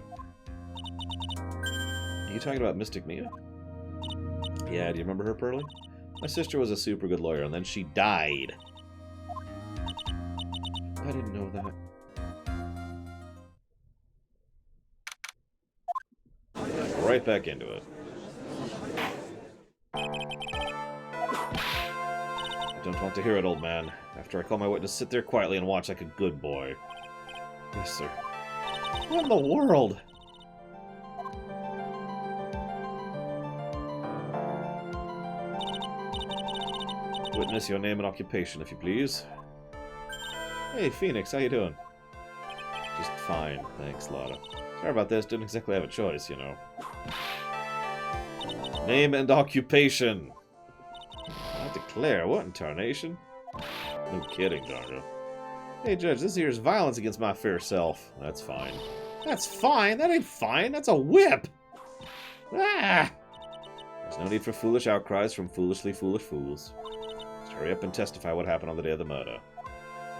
Are you talking about Mystic Mia? Yeah, do you remember her, Pearly? My sister was a super good lawyer, and then she died. I didn't know that. Right back into it. I don't want to hear it, old man. After I call my witness, sit there quietly and watch like a good boy. Yes, sir. What in the world? Witness, your name and occupation, if you please. Hey, Phoenix, how you doing? Just fine, thanks, Lotta. Sorry about this, didn't exactly have a choice, you know. Name and occupation. I declare, what in tarnation? No kidding, Dargo. Hey, Judge, this here's violence against my fair self. That's fine. That's fine? That ain't fine. That's a whip! Ah! There's no need for foolish outcries from foolishly foolish fools. Just hurry up and testify what happened on the day of the murder.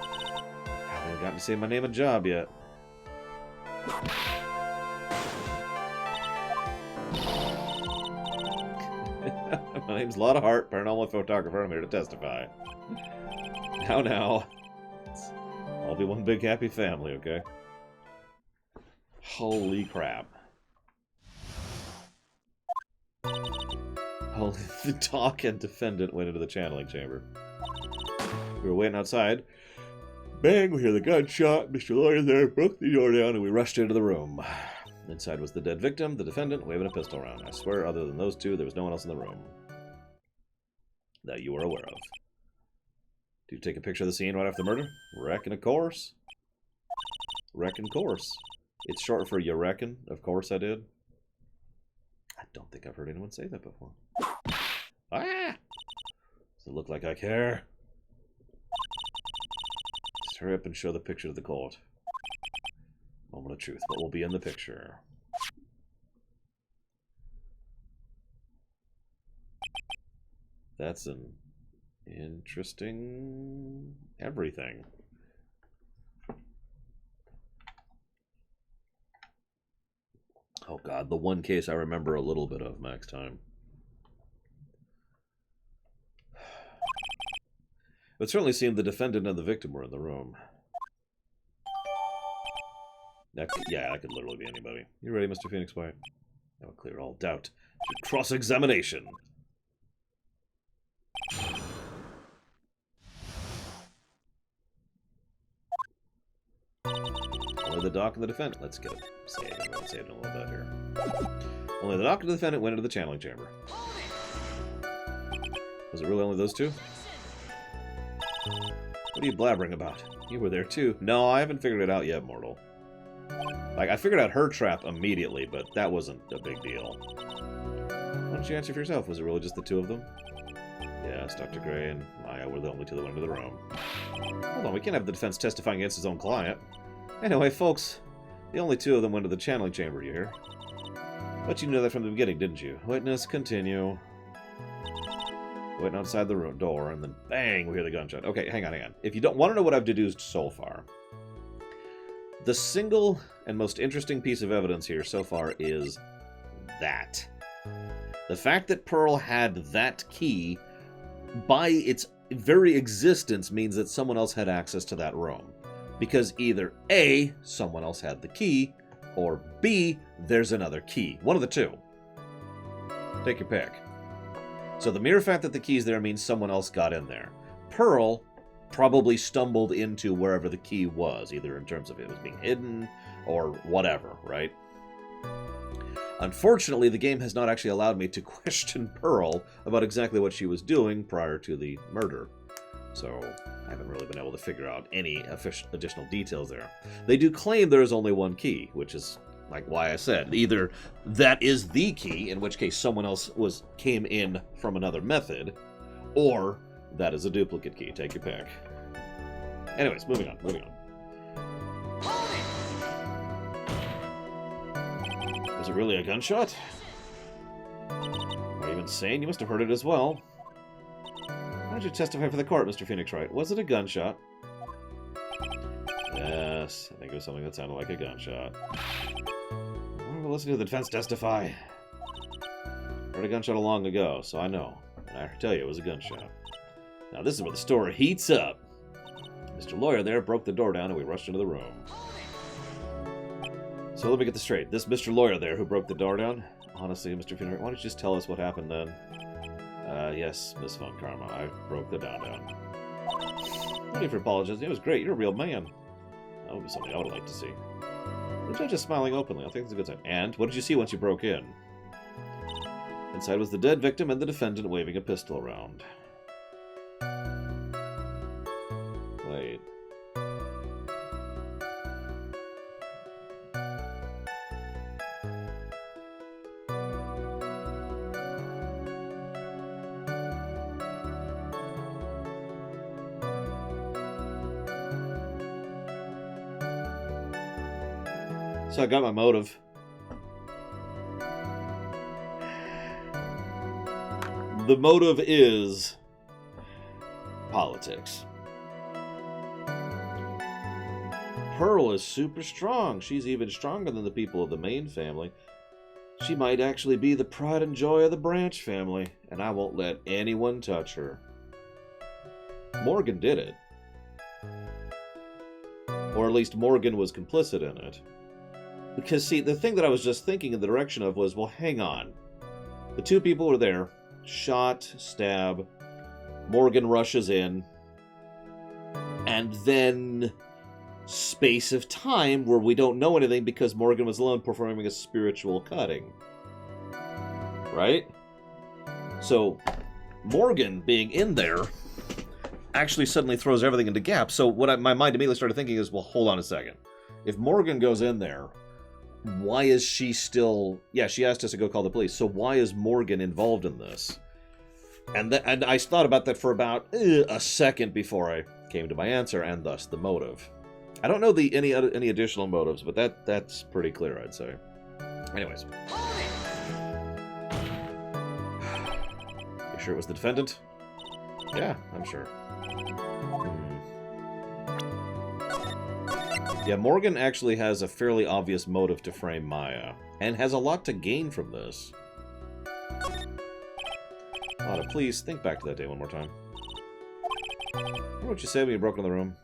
I haven't gotten to say my name and job yet. My name's Lotta Hart, paranormal photographer. I'm here to testify. Now. I'll be one big happy family, okay? Holy crap. Holy, the doc and defendant went into the channeling chamber. We were waiting outside. Bang, we hear the gunshot. Mr. Lawyer there broke the door down and we rushed into the room. Inside was the dead victim, the defendant, waving a pistol around. I swear, other than those two, there was no one else in the room that you were aware of. Did you take a picture of the scene right after the murder? Reckon, of course. Reckon, course. It's short for you reckon. Of course I did. I don't think I've heard anyone say that before. Ah! Does it look like I care? Just hurry up and show the picture to the court. Moment of truth. What will be in the picture? That's an interesting everything. Oh god, the one case I remember a little bit of max time. It certainly seemed the defendant and the victim were in the room. Yeah, that could literally be anybody. You ready, Mr. Phoenix White? That will clear all doubt. Cross-examination. Only the doc and the defendant. Let's get it saved. I'm going to save it a little bit here. Only the doc and the defendant went into the channeling chamber. Was it really only those two? What are you blabbering about? You were there too. No, I haven't figured it out yet, mortal. Like, I figured out her trap immediately, but that wasn't a big deal. Why don't you answer for yourself? Was it really just the two of them? Yes, Dr. Gray and Maya were the only two that went into the room. Hold on, we can't have the defense testifying against his own client. Anyway, folks, the only two of them went to the channeling chamber, you hear? But you knew that from the beginning, didn't you? Witness, continue. Waiting outside the room door, and then bang, we hear the gunshot. Okay, hang on. If you don't want to know what I've deduced so far, the single and most interesting piece of evidence here so far is that. The fact that Pearl had that key, by its very existence, means that someone else had access to that room. Because either A, someone else had the key, or B, there's another key. One of the two. Take your pick. So the mere fact that the key's there means someone else got in there. Pearl probably stumbled into wherever the key was, either in terms of it was being hidden or whatever, right? Unfortunately, the game has not actually allowed me to question Pearl about exactly what she was doing prior to the murder. So I haven't really been able to figure out any additional details there. They do claim there is only one key, which is like why I said either that is the key, in which case someone else came in from another method, or that is a duplicate key. Take your pick. Anyways, moving on. Was it really a gunshot? Are you insane? You must have heard it as well. Why don't you testify for the court, Mr. Phoenix Wright? Was it a gunshot? Yes, I think it was something that sounded like a gunshot. We'll listen to the defense testify. Heard a gunshot long ago, so I know. And I tell you, it was a gunshot. Now this is where the story heats up. Mr. Lawyer there broke the door down and we rushed into the room. So let me get this straight. This Mr. Lawyer there who broke the door down? Honestly, Mr. Phoenix, why don't you just tell us what happened then? Yes, Miss Von Karma, I broke the door down. No need for apologizing. It was great. You're a real man. That would be something I would like to see. The judge is smiling openly. I think it's a good sign. And what did you see once you broke in? Inside was the dead victim and the defendant waving a pistol around. Wait. So I got my motive. The motive is politics. Pearl is super strong. She's even stronger than the people of the main family. She might actually be the pride and joy of the Branch family, and I won't let anyone touch her. Morgan did it. Or at least Morgan was complicit in it. Because, see, the thing that I was just thinking in the direction of was, well, hang on. The two people were there. Shot, stab. Morgan rushes in. And then space of time where we don't know anything because Morgan was alone performing a spiritual cutting. Right? So, Morgan being in there actually suddenly throws everything into gaps. So what my mind immediately started thinking is, well, hold on a second. If Morgan goes in there, why is she still... Yeah, she asked us to go call the police. So why is Morgan involved in this? And I thought about that for about a second before I came to my answer, and thus the motive. I don't know any additional motives, but that's pretty clear, I'd say. Anyways. You sure it was the defendant? Yeah, I'm sure. Yeah, Morgan actually has a fairly obvious motive to frame Maya, and has a lot to gain from this. Lana, please think back to that day one more time. Remember what you said when you broke into the room?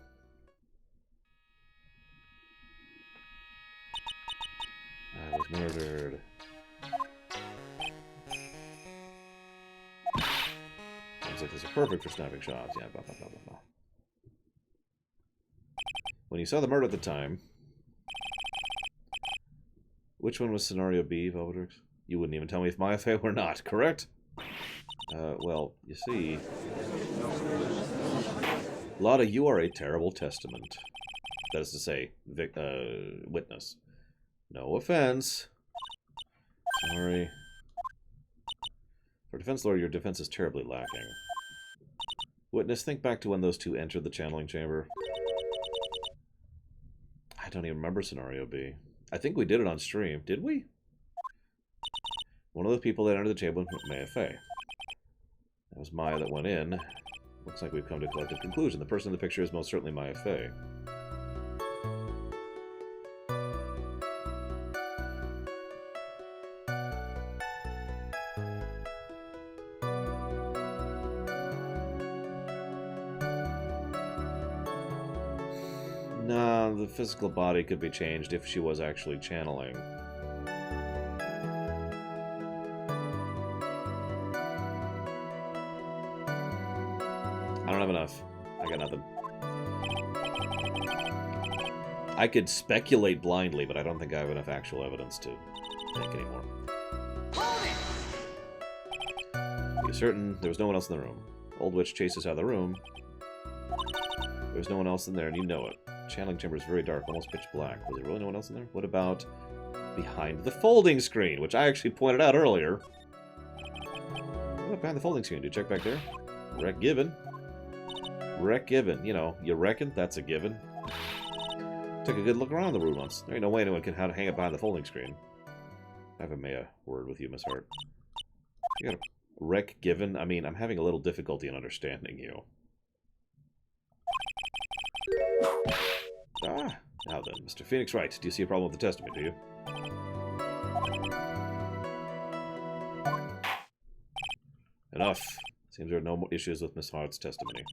I was murdered. Sounds like this is perfect for snapping shots. Yeah, blah, blah, blah, blah, blah. When you saw the murder at the time, Which one was scenario B, Velvetrix? You wouldn't even tell me if Maya Fey were not, correct? Well, you see... Lotta, you are a terrible testament. That is to say, witness. No offense. Sorry. For defense lawyer, your defense is terribly lacking. Witness, think back to when those two entered the channeling chamber. I don't even remember scenario B. I think we did it on stream. Did we? One of the people that entered the chamber was Maya Fey. That was Maya that went in. Looks like we've come to a collective conclusion. The person in the picture is most certainly Maya Fey. Nah, the physical body could be changed if she was actually channeling. I don't have enough. I got nothing. I could speculate blindly, but I don't think I have enough actual evidence to think anymore. Be certain there was no one else in the room. Old witch chases out of the room. There's no one else in there, and you know it. Channeling chamber is very dark, almost pitch black. Was there really no one else in there? What about behind the folding screen, which I actually pointed out earlier? What about behind the folding screen? Do you check back there? Rec given. Rec given. You know, you reckon? That's a given. Took a good look around the room once. There ain't no way anyone can hang it behind the folding screen. I haven't made a word with you, Miss Hart. You got a rec given? I mean, I'm having a little difficulty in understanding you. Ah, now then, Mr. Phoenix Wright, do you see a problem with the testimony, do you? Enough. Seems there are no more issues with Miss Hart's testimony. At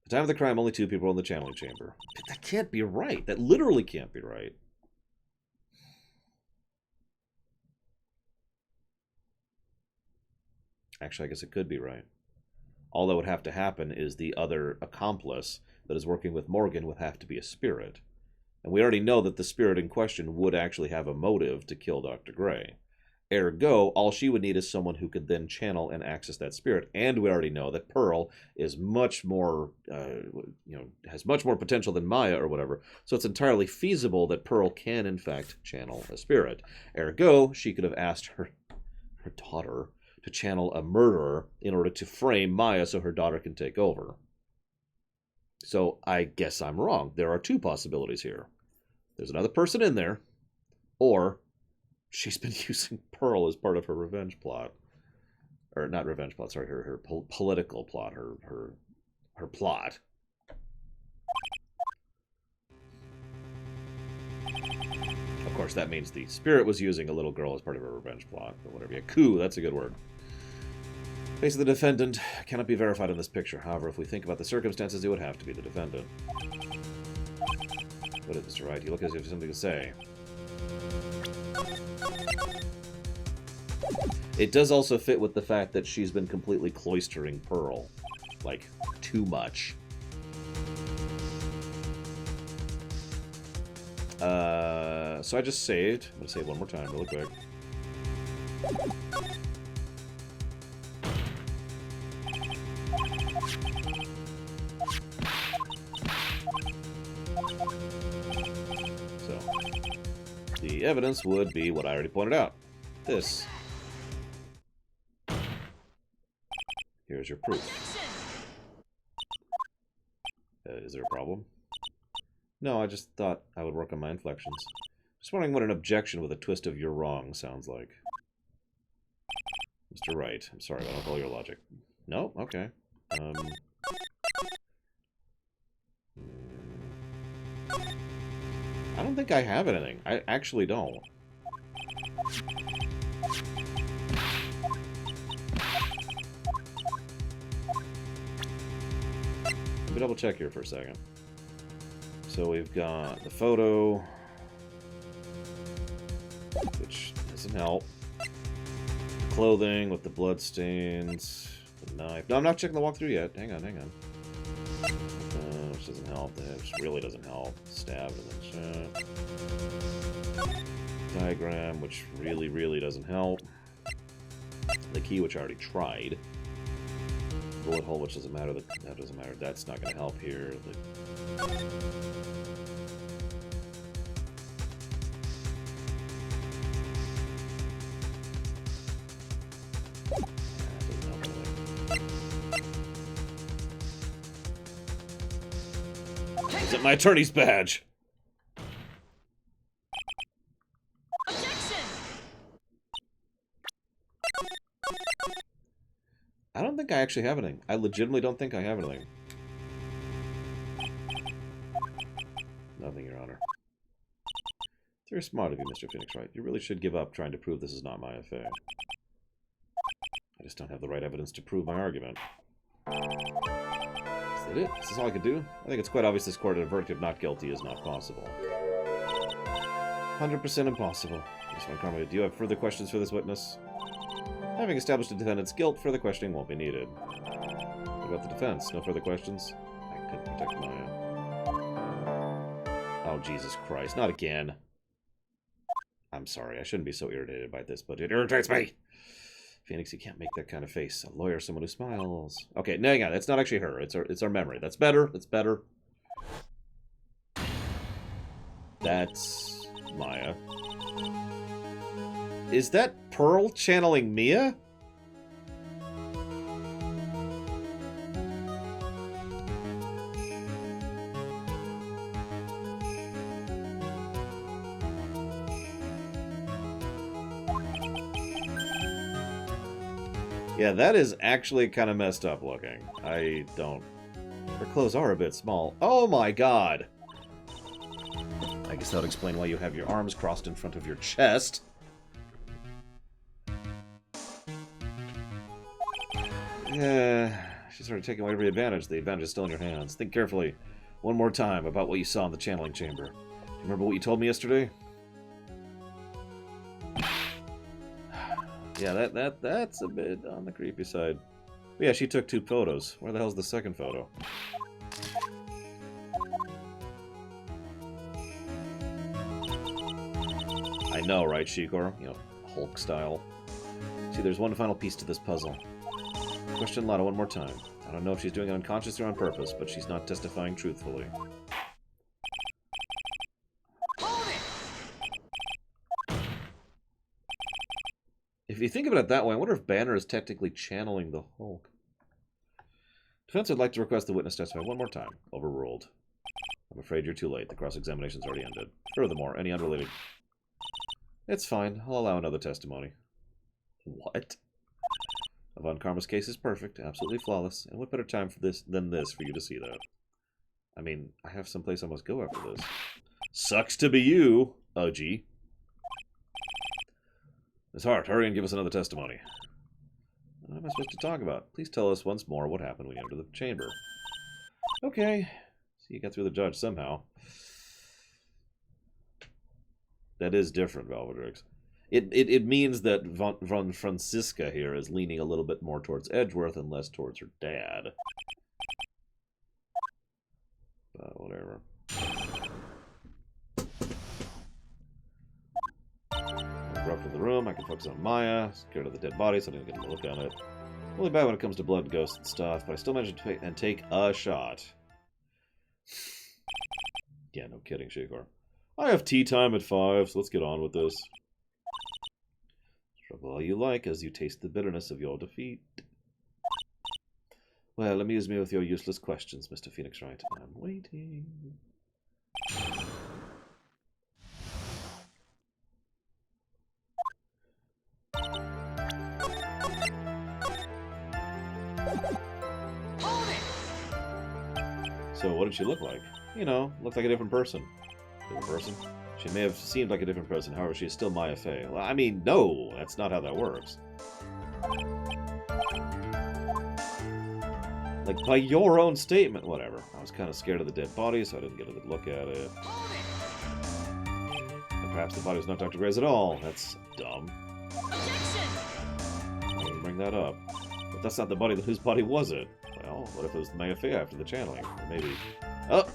the time of the crime, only 2 people were in the channeling chamber. That can't be right. That literally can't be right. Actually, I guess it could be right. All that would have to happen is the other accomplice that is working with Morgan would have to be a spirit. And we already know that the spirit in question would actually have a motive to kill Dr. Gray. Ergo, all she would need is someone who could then channel and access that spirit. And we already know that Pearl is much more, has much more potential than Maya or whatever. So it's entirely feasible that Pearl can, in fact, channel a spirit. Ergo, she could have asked her daughter to channel a murderer in order to frame Maya so her daughter can take over. So I guess I'm wrong. There are 2 possibilities here. There's another person in there, or she's been using Pearl as part of her revenge plot. Or not revenge plot, sorry, her political plot, her plot. Of course, that means the spirit was using a little girl as part of her revenge plot, or whatever. Yeah, coup, that's a good word. Face of the defendant cannot be verified in this picture. However, if we think about the circumstances, it would have to be the defendant. What is Mr. Wright? You look as if you have something to say. It does also fit with the fact that she's been completely cloistering Pearl. Like, too much. So I just saved. I'm going to save one more time really quick. So, the evidence would be what I already pointed out. This. Here's your proof. Is there a problem? No, I just thought I would work on my inflections. Just wondering what an objection with a twist of "you're wrong" sounds like. Mr. Wright, I'm sorry, I don't follow your logic. No? Okay. I don't think I have anything. I actually don't. Let me double check here for a second. So we've got the photo, which doesn't help. Clothing with the blood stains, the knife. No, I'm not checking the walkthrough yet. Hang on, hang on. Which doesn't help. Which really doesn't help. Stabbed and then Diagram, which really, really doesn't help. The key, which I already tried. Bullet hole, which doesn't matter. That doesn't matter. That's not going to help here. Is it my attorney's badge? Objection! I don't think I actually have anything. I legitimately don't think I have anything. Nothing, Your Honor. It's very smart of you, Mr. Phoenix Wright. You really should give up trying to prove this is not my affair. I just don't have the right evidence to prove my argument. Is that it? Is this all I could do? I think it's quite obvious this court that a verdict of not guilty is not possible. 100% impossible. Ms. Von Karma, do you have further questions for this witness? Having established the defendant's guilt, further questioning won't be needed. What about the defense? No further questions? I couldn't protect Maya. Oh, Jesus Christ. Not again. I'm sorry. I shouldn't be so irritated by this, but it irritates me. Phoenix, you can't make that kind of face. A lawyer, someone who smiles. Okay, no, yeah, that's not actually her. It's our memory. That's better. That's better. That's Maya. Is that Pearl channeling Mia? Yeah, that is actually kind of messed up looking. I don't... Her clothes are a bit small. Oh my god! I guess that would explain why you have your arms crossed in front of your chest. Yeah, she started taking away every advantage. The advantage is still in your hands. Think carefully, one more time, about what you saw in the channeling chamber. Do you remember what you told me yesterday? Yeah, that's a bit on the creepy side. But yeah, she took 2 photos. Where the hell's the second photo? I know, right, Shikor? You know, Hulk style. See, there's one final piece to this puzzle. Question Lotto one more time. I don't know if she's doing it unconsciously or on purpose, but she's not testifying truthfully. If you think about it that way, I wonder if Banner is technically channeling the Hulk. Defense would like to request the witness testify one more time. Overruled. I'm afraid you're too late. The cross-examination's already ended. Furthermore, any unrelated... It's fine. I'll allow another testimony. What? Von Karma's case is perfect, absolutely flawless, and what better time for this than this for you to see that? I mean, I have someplace I must go after this. Sucks to be you, OG. Miss Hart, hurry and give us another testimony. What am I supposed to talk about? Please tell us once more what happened when you entered the chamber. Okay. So you got through the judge somehow. That is different, Valvedrix. It means that Von Francisca here is leaning a little bit more towards Edgeworth and less towards her dad. But whatever. I broke into the room. I can focus on Maya. Scared of the dead body, so I didn't get a look on it. Really bad when it comes to blood, ghosts, and stuff, but I still managed to take a shot. Yeah, no kidding, Shakor. I have tea time at 5, so let's get on with this. Struggle all you like as you taste the bitterness of your defeat. Well, amuse me with your useless questions, Mr. Phoenix Wright. I'm waiting. So what did she look like? You know, looked like a different person. Different person? She may have seemed like a different person, however, she is still Maya Fey. Well, I mean, no, that's not how that works. Like, by your own statement, whatever. I was kind of scared of the dead body, so I didn't get a good look at it. And perhaps the body was not Dr. Gray's at all. That's dumb. I didn't bring that up. But that's not the body. Whose body was it? Well, what if it was Maya Fey after the channeling? Or maybe... Oh.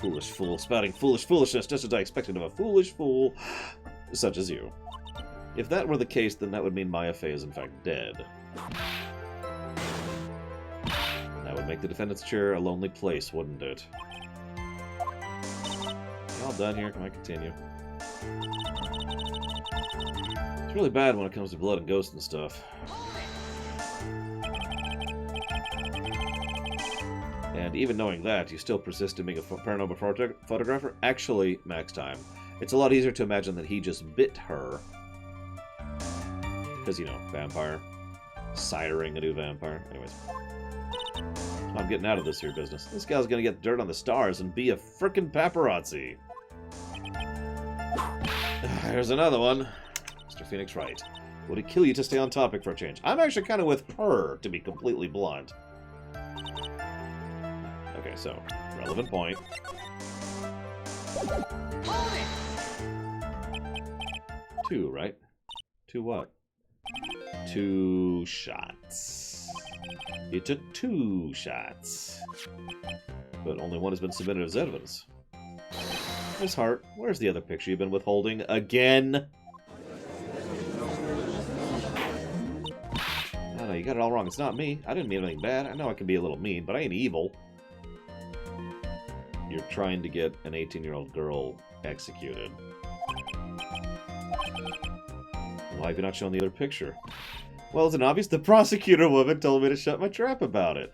Foolish fool, spouting foolish foolishness just as I expected of a foolish fool such as you. If that were the case, then that would mean Maya Fey is in fact dead. That would make the defendant's chair a lonely place, wouldn't it? All done here, can I continue? It's really bad when it comes to blood and ghosts and stuff. And even knowing that, you still persist in being a paranormal photographer? Actually, Max Time, it's a lot easier to imagine that he just bit her. Because, you know, vampire. Siring a new vampire. Anyways. I'm getting out of this here business. This guy's gonna get dirt on the stars and be a frickin' paparazzi. Here's another one. Mr. Phoenix right. Would it kill you to stay on topic for a change? I'm actually kind of with her, to be completely blunt. Okay, so, relevant point. Two, right? Two what? 2 shots. You took 2 shots. But only one has been submitted as evidence. Miss Hart, where's the other picture you've been withholding again? Oh no, you got it all wrong. It's not me. I didn't mean anything bad. I know I can be a little mean, but I ain't evil. You're trying to get an 18-year-old girl executed. Why have you not shown the other picture? Well, it's obvious the prosecutor woman told me to shut my trap about it.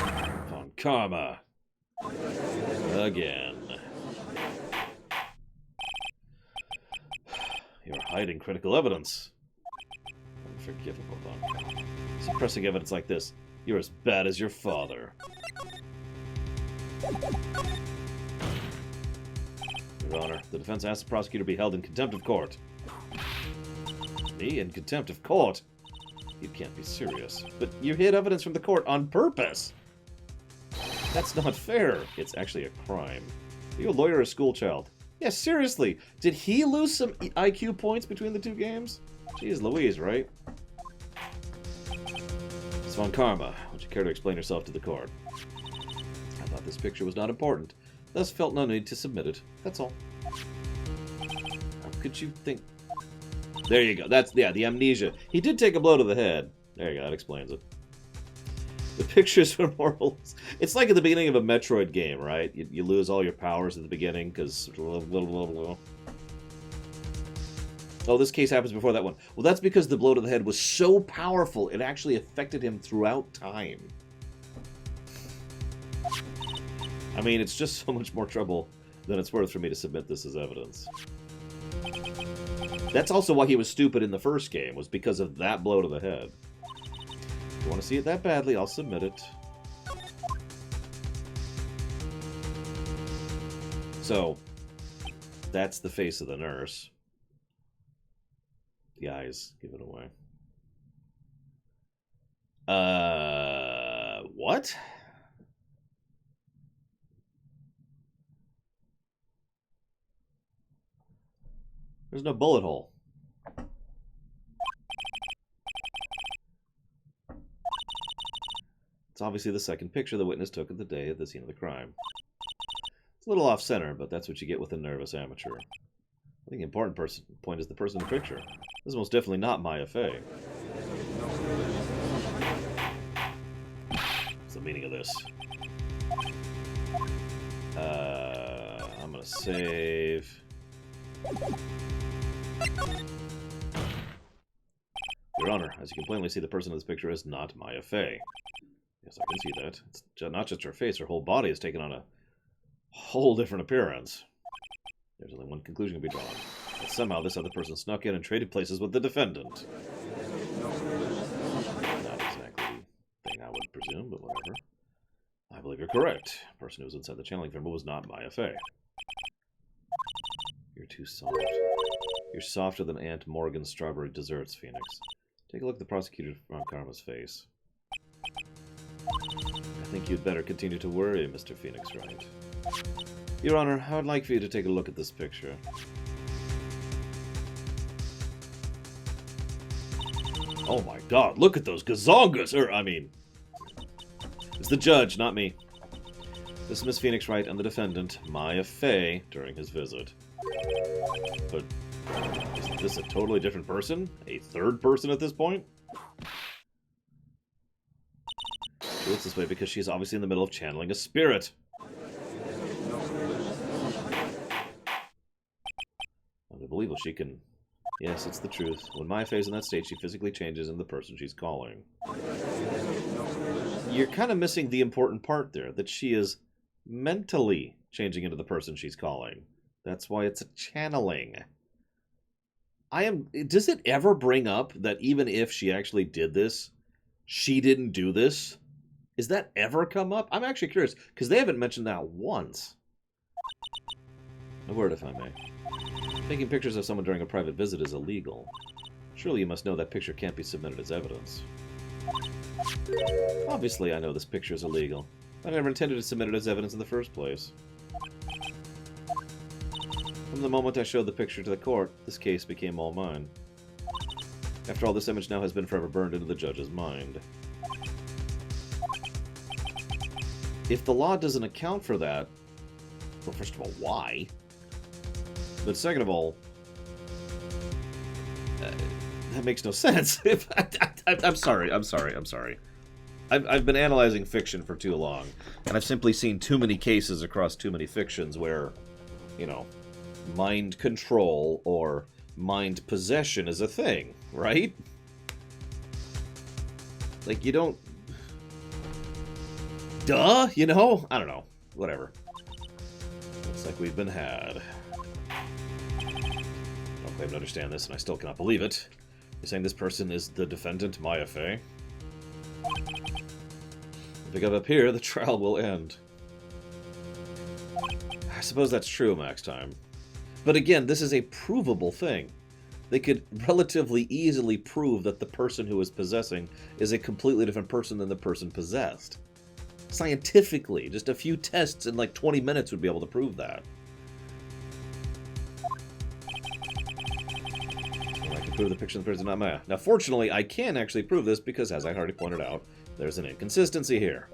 On karma. Again. You're hiding critical evidence. Unforgivable, though. Suppressing evidence like this. You're as bad as your father. Your Honor, the defense asked the prosecutor to be held in contempt of court. Me in contempt of court? You can't be serious. But you hid evidence from the court on purpose! That's not fair. It's actually a crime. Are you a lawyer or a schoolchild? Yeah, seriously! Did he lose some IQ points between the two games? Jeez Louise, right? Svan Karma, would you care to explain yourself to the court? I thought this picture was not important, thus felt no need to submit it. That's all. How could you think... There you go. That's, yeah, the amnesia. He did take a blow to the head. There you go, that explains it. The pictures were more... It's like at the beginning of a Metroid game, right? You lose all your powers at the beginning, because... Oh, this case happens before that one. Well, that's because the blow to the head was so powerful, it actually affected him throughout time. I mean, it's just so much more trouble than it's worth for me to submit this as evidence. That's also why he was stupid in the first game, was because of that blow to the head. If you want to see it that badly, I'll submit it. So, that's the face of the nurse. The eyes give it away. What? There's no bullet hole. It's obviously the second picture the witness took of the day at the scene of the crime. It's a little off-center, but that's what you get with a nervous amateur. I think the important point is the person in the picture. This is most definitely not Maya Fey. What's the meaning of this? I'm gonna save... Your Honor, as you can plainly see, the person in this picture is not Maya Fey. Yes, I can see that. It's not just her face, her whole body has taken on a whole different appearance. There's only one conclusion to be drawn. That somehow this other person snuck in and traded places with the defendant. Not exactly the thing I would presume, but whatever. I believe you're correct. The person who was inside the channeling thermal was not Maya Fey. You're too soft. You're softer than Aunt Morgan's strawberry desserts, Phoenix. Take a look at the prosecutor on Karma's face. I think you'd better continue to worry, Mr. Phoenix Wright. Your Honor, I would like for you to take a look at this picture. Oh my god, look at those gazongas! It's the judge, not me. This is Miss Phoenix Wright and the defendant, Maya Fey, during his visit. But isn't this a totally different person? A third person at this point? She looks this way because she's obviously in the middle of channeling a spirit. Unbelievable, she can... Yes, it's the truth. When Maya Fey's in that state, she physically changes into the person she's calling. You're kind of missing the important part there, that she is mentally changing into the person she's calling. That's why it's a channeling. Does it ever bring up that even if she actually did this, she didn't do this? Is that ever come up? I'm actually curious, because they haven't mentioned that once. A word, if I may. Taking pictures of someone during a private visit is illegal. Surely you must know that picture can't be submitted as evidence. Obviously I know this picture is illegal. I never intended to submit it as evidence in the first place. From the moment I showed the picture to the court, this case became all mine. After all, this image now has been forever burned into the judge's mind. If the law doesn't account for that, well, first of all, why? But second of all, that makes no sense. I'm sorry. I've been analyzing fiction for too long, and I've simply seen too many cases across too many fictions where, you know, mind control or mind possession is a thing, right? Like, you don't... Duh, you know? I don't know. Whatever. Looks like we've been had. I don't claim to understand this, and I still cannot believe it. You're saying this person is the defendant, Maya Fey? If we get up here, the trial will end. I suppose that's true, Max Time. But again, this is a provable thing. They could relatively easily prove that the person who is possessing is a completely different person than the person possessed. Scientifically, just a few tests in like 20 minutes would be able to prove that. I can prove the picture of the person, not Maya. Now, fortunately, I can actually prove this because, as I already pointed out, there's an inconsistency here.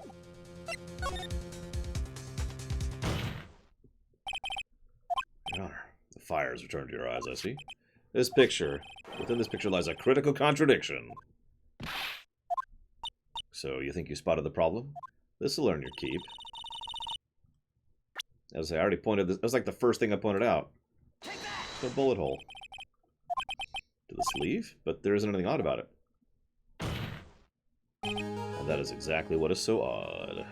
Your Honor, the fire has returned to your eyes, I see. Within this picture lies a critical contradiction. So, you think you spotted the problem? This'll earn your keep. As I already pointed this, that was like the first thing I pointed out. The bullet hole. To the sleeve, but there isn't anything odd about it. And that is exactly what is so odd.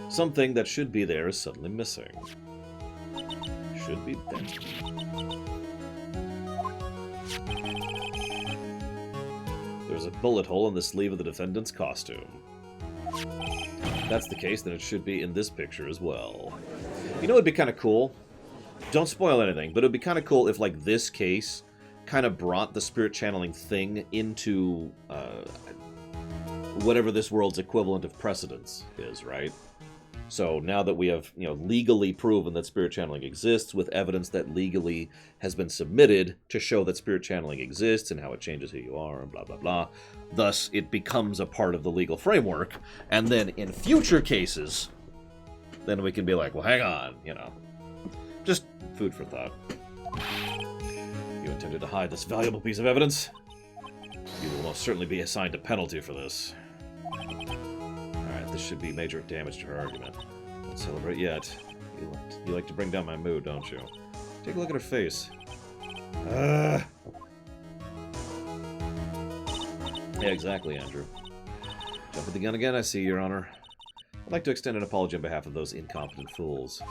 Something that should be there is suddenly missing. Should be there. There's a bullet hole in the sleeve of the defendant's costume. If that's the case, then it should be in this picture as well. You know what would be kind of cool? Don't spoil anything, but it would be kind of cool if, like, this case kind of brought the spirit channeling thing into whatever this world's equivalent of precedence is, right? So now that we have, you know, legally proven that spirit channeling exists with evidence that legally has been submitted to show that spirit channeling exists and how it changes who you are and blah, blah, blah. Thus, it becomes a part of the legal framework. And then in future cases, then we can be like, well, hang on, you know. Just food for thought. You intended to hide this valuable piece of evidence? You will most certainly be assigned a penalty for this. Alright, this should be major damage to her argument. Don't celebrate yet. You like to bring down my mood, don't you? Take a look at her face. Yeah, exactly, Andrew. Jumping the gun again, I see, Your Honor. I'd like to extend an apology on behalf of those incompetent fools.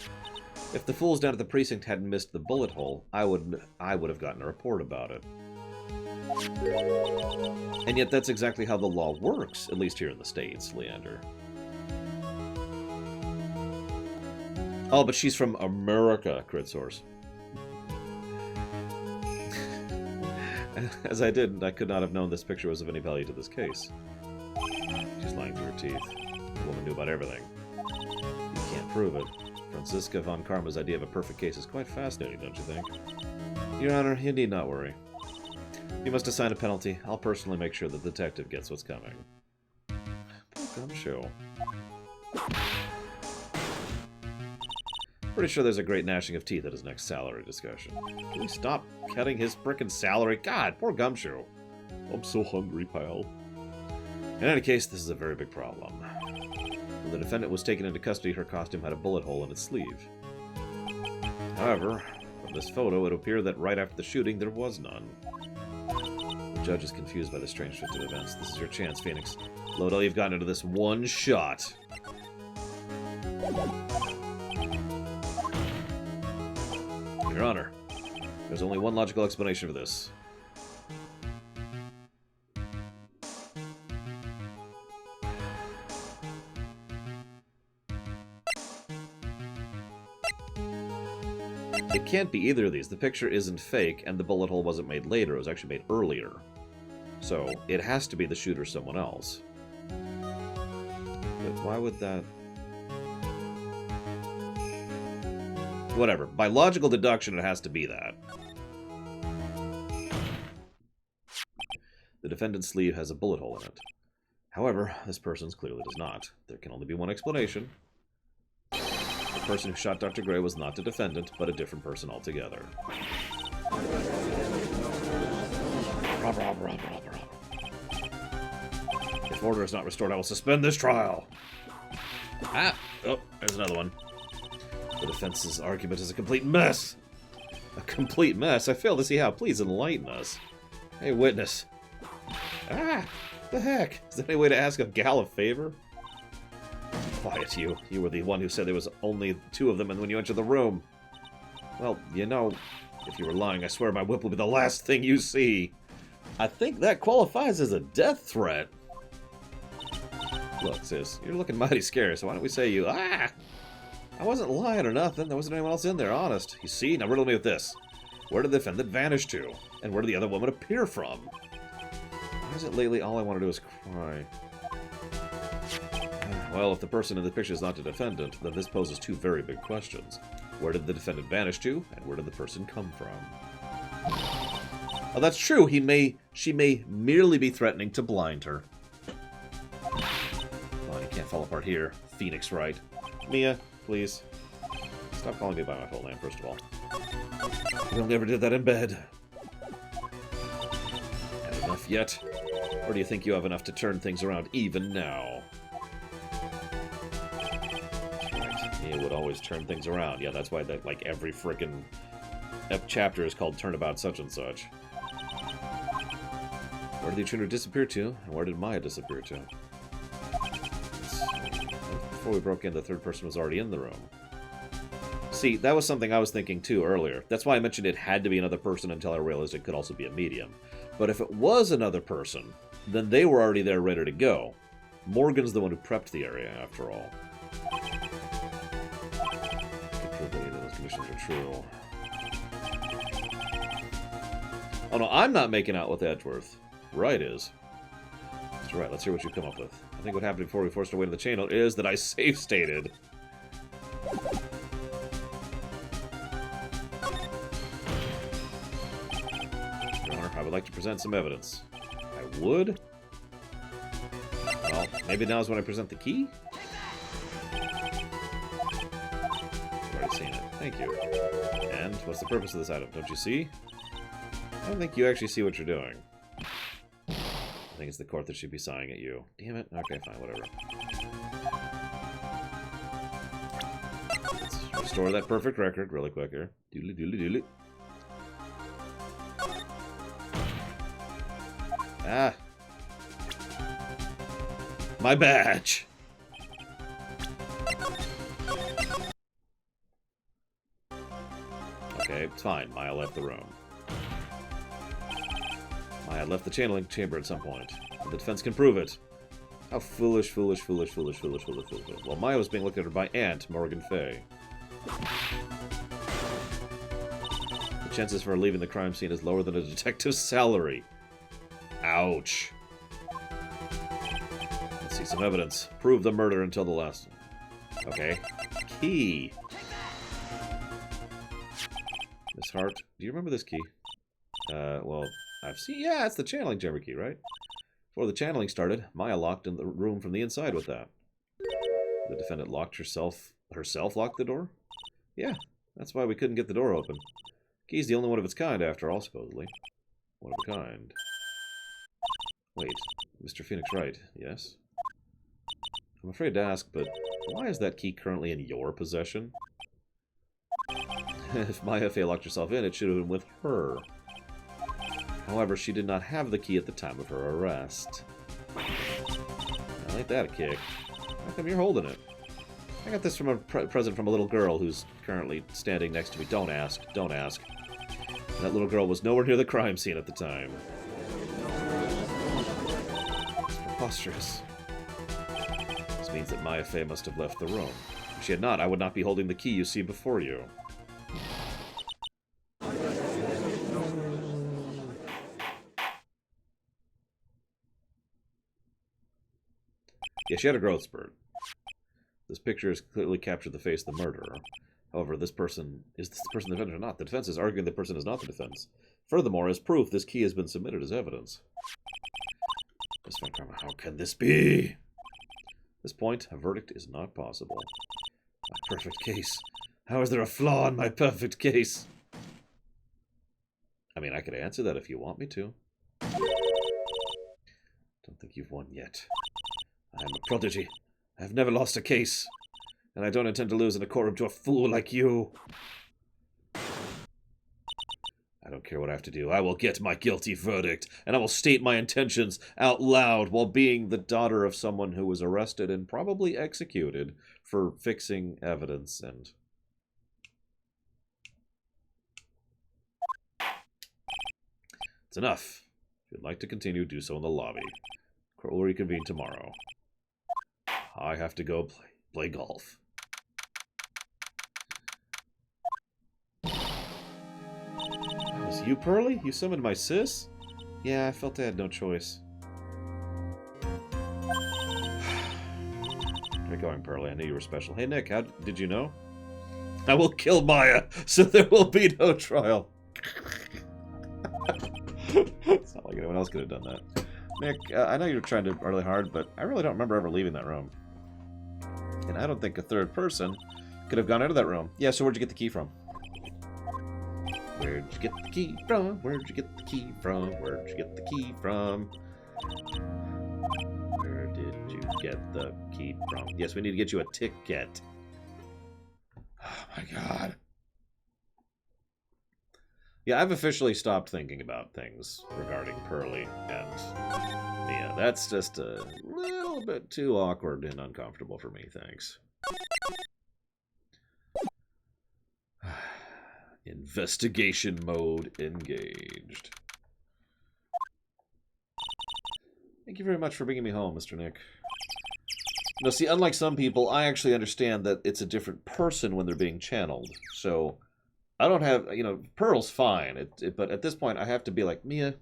If the fools down at the precinct hadn't missed the bullet hole, I would have gotten a report about it. And yet that's exactly how the law works, at least here in the States, Leander. Oh, but she's from America, Crit Source. As I could not have known this picture was of any value to this case. She's lying through her teeth. The woman knew about everything. You can't prove it. Franziska von Karma's idea of a perfect case is quite fascinating, don't you think? Your Honor, you need not worry. You must assign a penalty. I'll personally make sure the detective gets what's coming. Gumshoe. Pretty sure there's a great gnashing of teeth at his next salary discussion. Can we stop cutting his frickin' salary? God, poor Gumshoe. I'm so hungry, pal. In any case, this is a very big problem. When the defendant was taken into custody, her costume had a bullet hole in its sleeve. However, from this photo, it appeared that right after the shooting, there was none. The judge is confused by the strange twist of events. This is your chance, Phoenix. Load all you've gotten into this one shot. Your Honor, there's only one logical explanation for this. It can't be either of these. The picture isn't fake, and the bullet hole wasn't made later. It was actually made earlier. So, it has to be the shooter someone else. But why would that... Whatever. By logical deduction, it has to be that. The defendant's sleeve has a bullet hole in it. However, this person's clearly does not. There can only be one explanation. The person who shot Dr. Gray was not the defendant, but a different person altogether. If order is not restored, I will suspend this trial. Ah! Oh, there's another one. The defense's argument is a complete mess. A complete mess? I fail to see how. Please enlighten us. Hey, witness. Ah! The heck? Is there any way to ask a gal a favor? Quiet, you. You were the one who said there was only two of them and when you entered the room. Well, you know, if you were lying, I swear my whip will be the last thing you see. I think that qualifies as a death threat. Look, sis, you're looking mighty scared, so why don't we say you... Ah! I wasn't lying or nothing. There wasn't anyone else in there, honest. You see? Now riddle me with this. Where did the defendant vanish to? And where did the other woman appear from? Why is it lately all I want to do is cry? Well, if the person in the picture is not the defendant, then this poses two very big questions. Where did the defendant vanish to, and where did the person come from? Oh, that's true. She may merely be threatening to blind her. Oh, you can't fall apart here. Phoenix, right? Mia, please. Stop calling me by my full name, first of all. You only ever did that in bed. Have enough yet? Or do you think you have enough to turn things around even now? Mia would always turn things around. Yeah, that's why that, like, every frickin' chapter is called Turnabout Such and Such. Where did the intruder disappear to? And where did Maya disappear to? Before we broke in, the third person was already in the room. See, that was something I was thinking too earlier. That's why I mentioned it had to be another person until I realized it could also be a medium. But if it was another person, then they were already there ready to go. Morgan's the one who prepped the area, after all. Those conditions are true. Oh no, I'm not making out with Edgeworth. Right is. That's right, let's hear what you come up with. I think what happened before we forced our way to the channel is that I save stated. Your Honor, I would like to present some evidence. I would? Well, maybe now is when I present the key? I've already seen it. Thank you. And what's the purpose of this item? Don't you see? I don't think you actually see what you're doing. I think it's the court that should be sighing at you. Damn it. Okay, fine, whatever. Let's restore that perfect record really quick here. Doodly doodly doodly. Ah. My badge! Okay, it's fine. Maya left the room. Maya left the channeling chamber at some point. The defense can prove it. How foolish, foolish, foolish, foolish, foolish, foolish, foolish. Well, Maya was being looked at by Aunt Morgan Fay. The chances for her leaving the crime scene is lower than a detective's salary. Ouch. Let's see some evidence. Prove the murder until the last... Okay. Key. Miss Hart, do you remember this key? Well, I've seen... Yeah, it's the channeling gem key, right? Before the channeling started, Maya locked in the room from the inside with that. The defendant locked herself locked the door? Yeah, that's why we couldn't get the door open. Key's the only one of its kind, after all, supposedly. One of a kind. Wait, Mr. Phoenix right, yes? I'm afraid to ask, but why is that key currently in your possession? If Maya Fey locked herself in, it should have been with her. However, she did not have the key at the time of her arrest. Well, ain't that a kick? How come you're holding it? I got this from a present from a little girl who's currently standing next to me. Don't ask. Don't ask. That little girl was nowhere near the crime scene at the time. It's preposterous. This means that Maya Fey must have left the room. If she had not, I would not be holding the key you see before you. Yeah, she had a growth spurt. This picture has clearly captured the face of the murderer. However, is this person the defense or not? The defense is arguing the person is not the defense. Furthermore, as proof, this key has been submitted as evidence. Miss Van Karma, how can this be? At this point, a verdict is not possible. My perfect case. How is there a flaw in my perfect case? I mean, I could answer that if you want me to. Don't think you've won yet. I am a prodigy. I have never lost a case. And I don't intend to lose in a courtroom to a fool like you. I don't care what I have to do. I will get my guilty verdict, and I will state my intentions out loud while being the daughter of someone who was arrested and probably executed for fixing evidence and... It's enough. If you'd like to continue, do so in the lobby. Court will reconvene tomorrow. I have to go play golf. That was you, Pearly? You summoned my sis? Yeah, I felt I had no choice. Good going, Pearly. I knew you were special. Hey, Nick, how did you know? I will kill Maya, so there will be no trial. It's not like anyone else could have done that. Nick, I know you're trying to really hard, but I really don't remember ever leaving that room. And I don't think a third person could have gone out of that room. Yeah, so where'd you get the key from? Where'd you get the key from? Where'd you get the key from? Where'd you get the key from? Where did you get the key from? Yes, we need to get you a ticket. Oh my god. Yeah, I've officially stopped thinking about things regarding Pearly and Mia. That's just a little bit too awkward and uncomfortable for me, thanks. Investigation mode engaged. Thank you very much for bringing me home, Mr. Nick. No, see, unlike some people, I actually understand that it's a different person when they're being channeled. So, I don't have, you know, Pearl's fine. But at this point, I have to be like, Mia,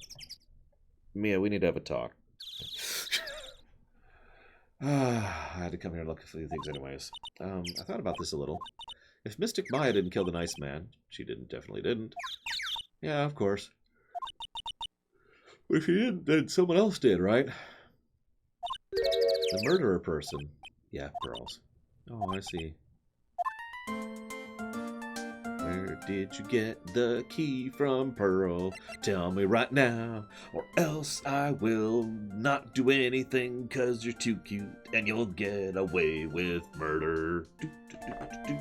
we need to have a talk. I had to come here and look for these things anyways. I thought about this a little. If Mystic Maya didn't kill the nice man, she definitely didn't. Yeah, of course. But if she didn't, then someone else did, right? The murderer person. Yeah, Pearls. Oh, I see. Where did you get the key from, Pearl? Tell me right now, or else I will not do anything 'cause you're too cute and you'll get away with murder. Do, do, do, do, do.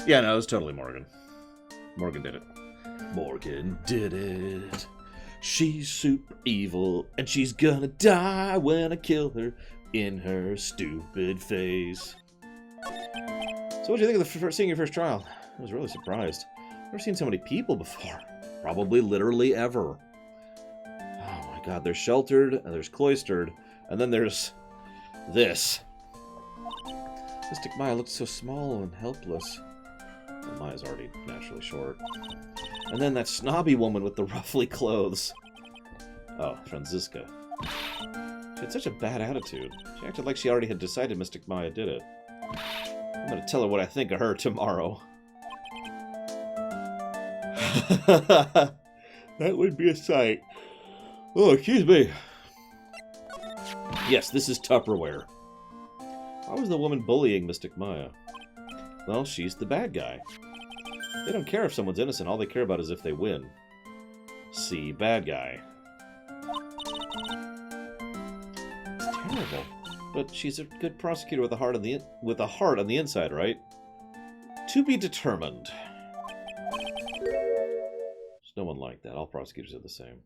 Yeah, no, it was totally Morgan. Morgan did it. Morgan did it. She's super evil, and she's gonna die when I kill her in her stupid face. So what do you think of seeing your first trial? I was really surprised. I've never seen so many people before. Probably literally ever. Oh my god, there's sheltered, and there's cloistered, and then there's this. Mystic Maya looked so small and helpless. Well, Maya's already naturally short. And then that snobby woman with the ruffly clothes. Oh, Franziska. She had such a bad attitude. She acted like she already had decided Mystic Maya did it. I'm gonna tell her what I think of her tomorrow. That would be a sight. Oh, excuse me. Yes, this is Tupperware. Why was the woman bullying Mystic Maya? Well, she's the bad guy. They don't care if someone's innocent. All they care about is if they win. See, bad guy. It's terrible. But she's a good prosecutor with a heart on the inside, right? To be determined. There's no one like that. All prosecutors are the same.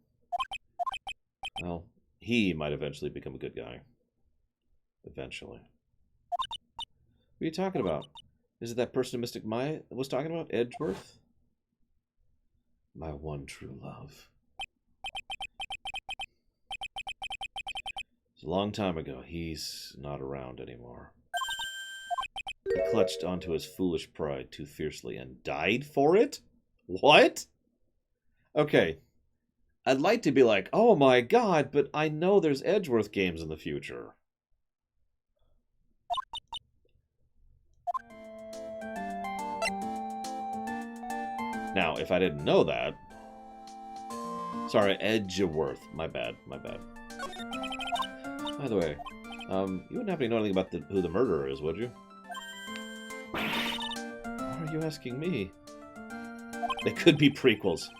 Well, he might eventually become a good guy. Eventually. What are you talking about? Is it that person Mystic Maya was talking about? Edgeworth? My one true love. It's a long time ago. He's not around anymore. He clutched onto his foolish pride too fiercely and died for it? What? Okay. I'd like to be like, oh my god, but I know there's Edgeworth games in the future. Now, if I didn't know that... Sorry, Edgeworth. My bad, my bad. By the way, you wouldn't happen to know anything about who the murderer is, would you? Why are you asking me? They could be prequels.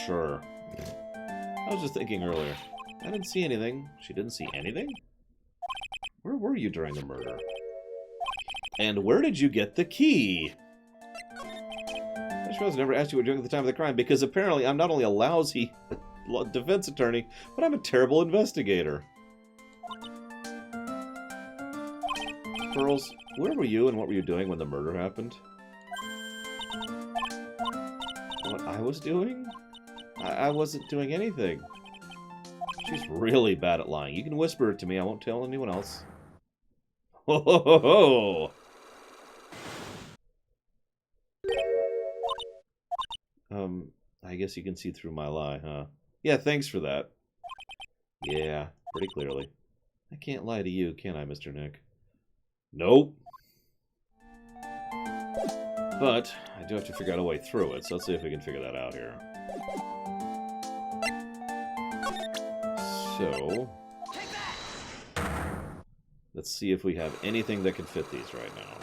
Sure. I was just thinking earlier. I didn't see anything. She didn't see anything? Where were you during the murder? And where did you get the key? I just realized I never asked you what you were doing at the time of the crime, because apparently I'm not only a lousy defense attorney, but I'm a terrible investigator. Pearls, where were you and what were you doing when the murder happened? What I was doing? I wasn't doing anything. She's really bad at lying. You can whisper it to me. I won't tell anyone else. Ho ho ho ho! I guess you can see through my lie, huh? Yeah, thanks for that. Yeah, pretty clearly. I can't lie to you, can I, Mr. Nick? Nope. But I do have to figure out a way through it, so let's see if we can figure that out here. So, let's see if we have anything that can fit these right now.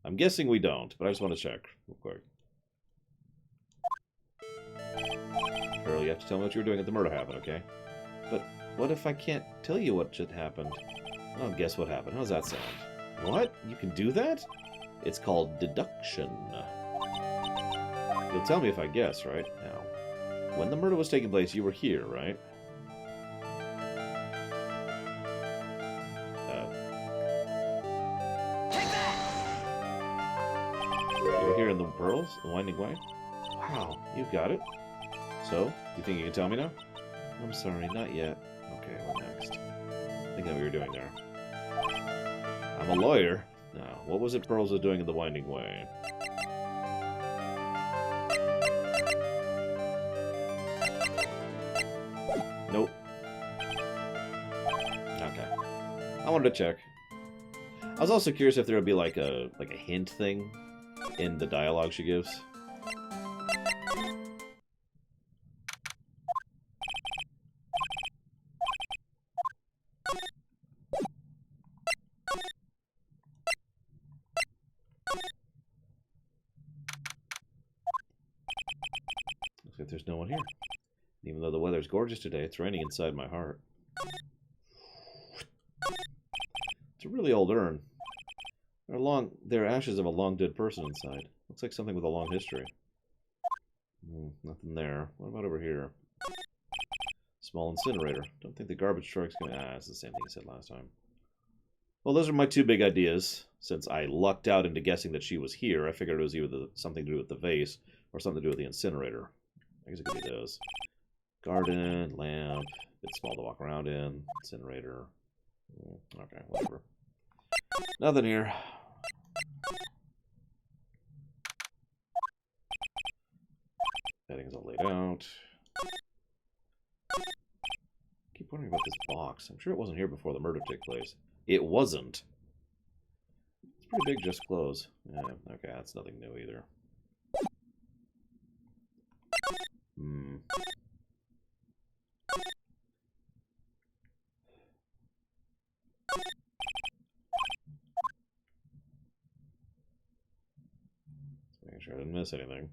I'm guessing we don't, but I just want to check real quick. Earl, you have to tell me what you were doing at the murder happened, okay? But what if I can't tell you what should happen? Well, guess what happened. How's that sound? What? You can do that? It's called deduction. You'll tell me if I guess, right? Now, when the murder was taking place, you were here, right? You were here in the Pearls? The Winding Way? Wow, you got it. So, you think you can tell me now? I'm sorry, not yet. Okay, what next? I think I know what you're doing there. I'm a lawyer. Now, what was it Pearls was doing in the Winding Way? Nope. Okay. I wanted to check. I was also curious if there would be like a hint thing in the dialogue she gives. Looks like there's no one here. Even though the weather's gorgeous today, it's raining inside my heart. It's a really old urn. There are ashes of a long dead person inside. Looks like something with a long history. Nothing there. What about over here? Small incinerator. Don't think the garbage truck's gonna... Ah, it's the same thing I said last time. Well, those are my two big ideas. Since I lucked out into guessing that she was here, I figured it was either something to do with the vase or something to do with the incinerator. I guess it could be those. Garden, lamp, bit small to walk around in, incinerator. Okay, whatever. Nothing here. Bedding's all laid out. I keep wondering about this box. I'm sure it wasn't here before the murder took place. It wasn't. It's pretty big, just clothes. Yeah, okay, that's nothing new either. Making sure I didn't miss anything.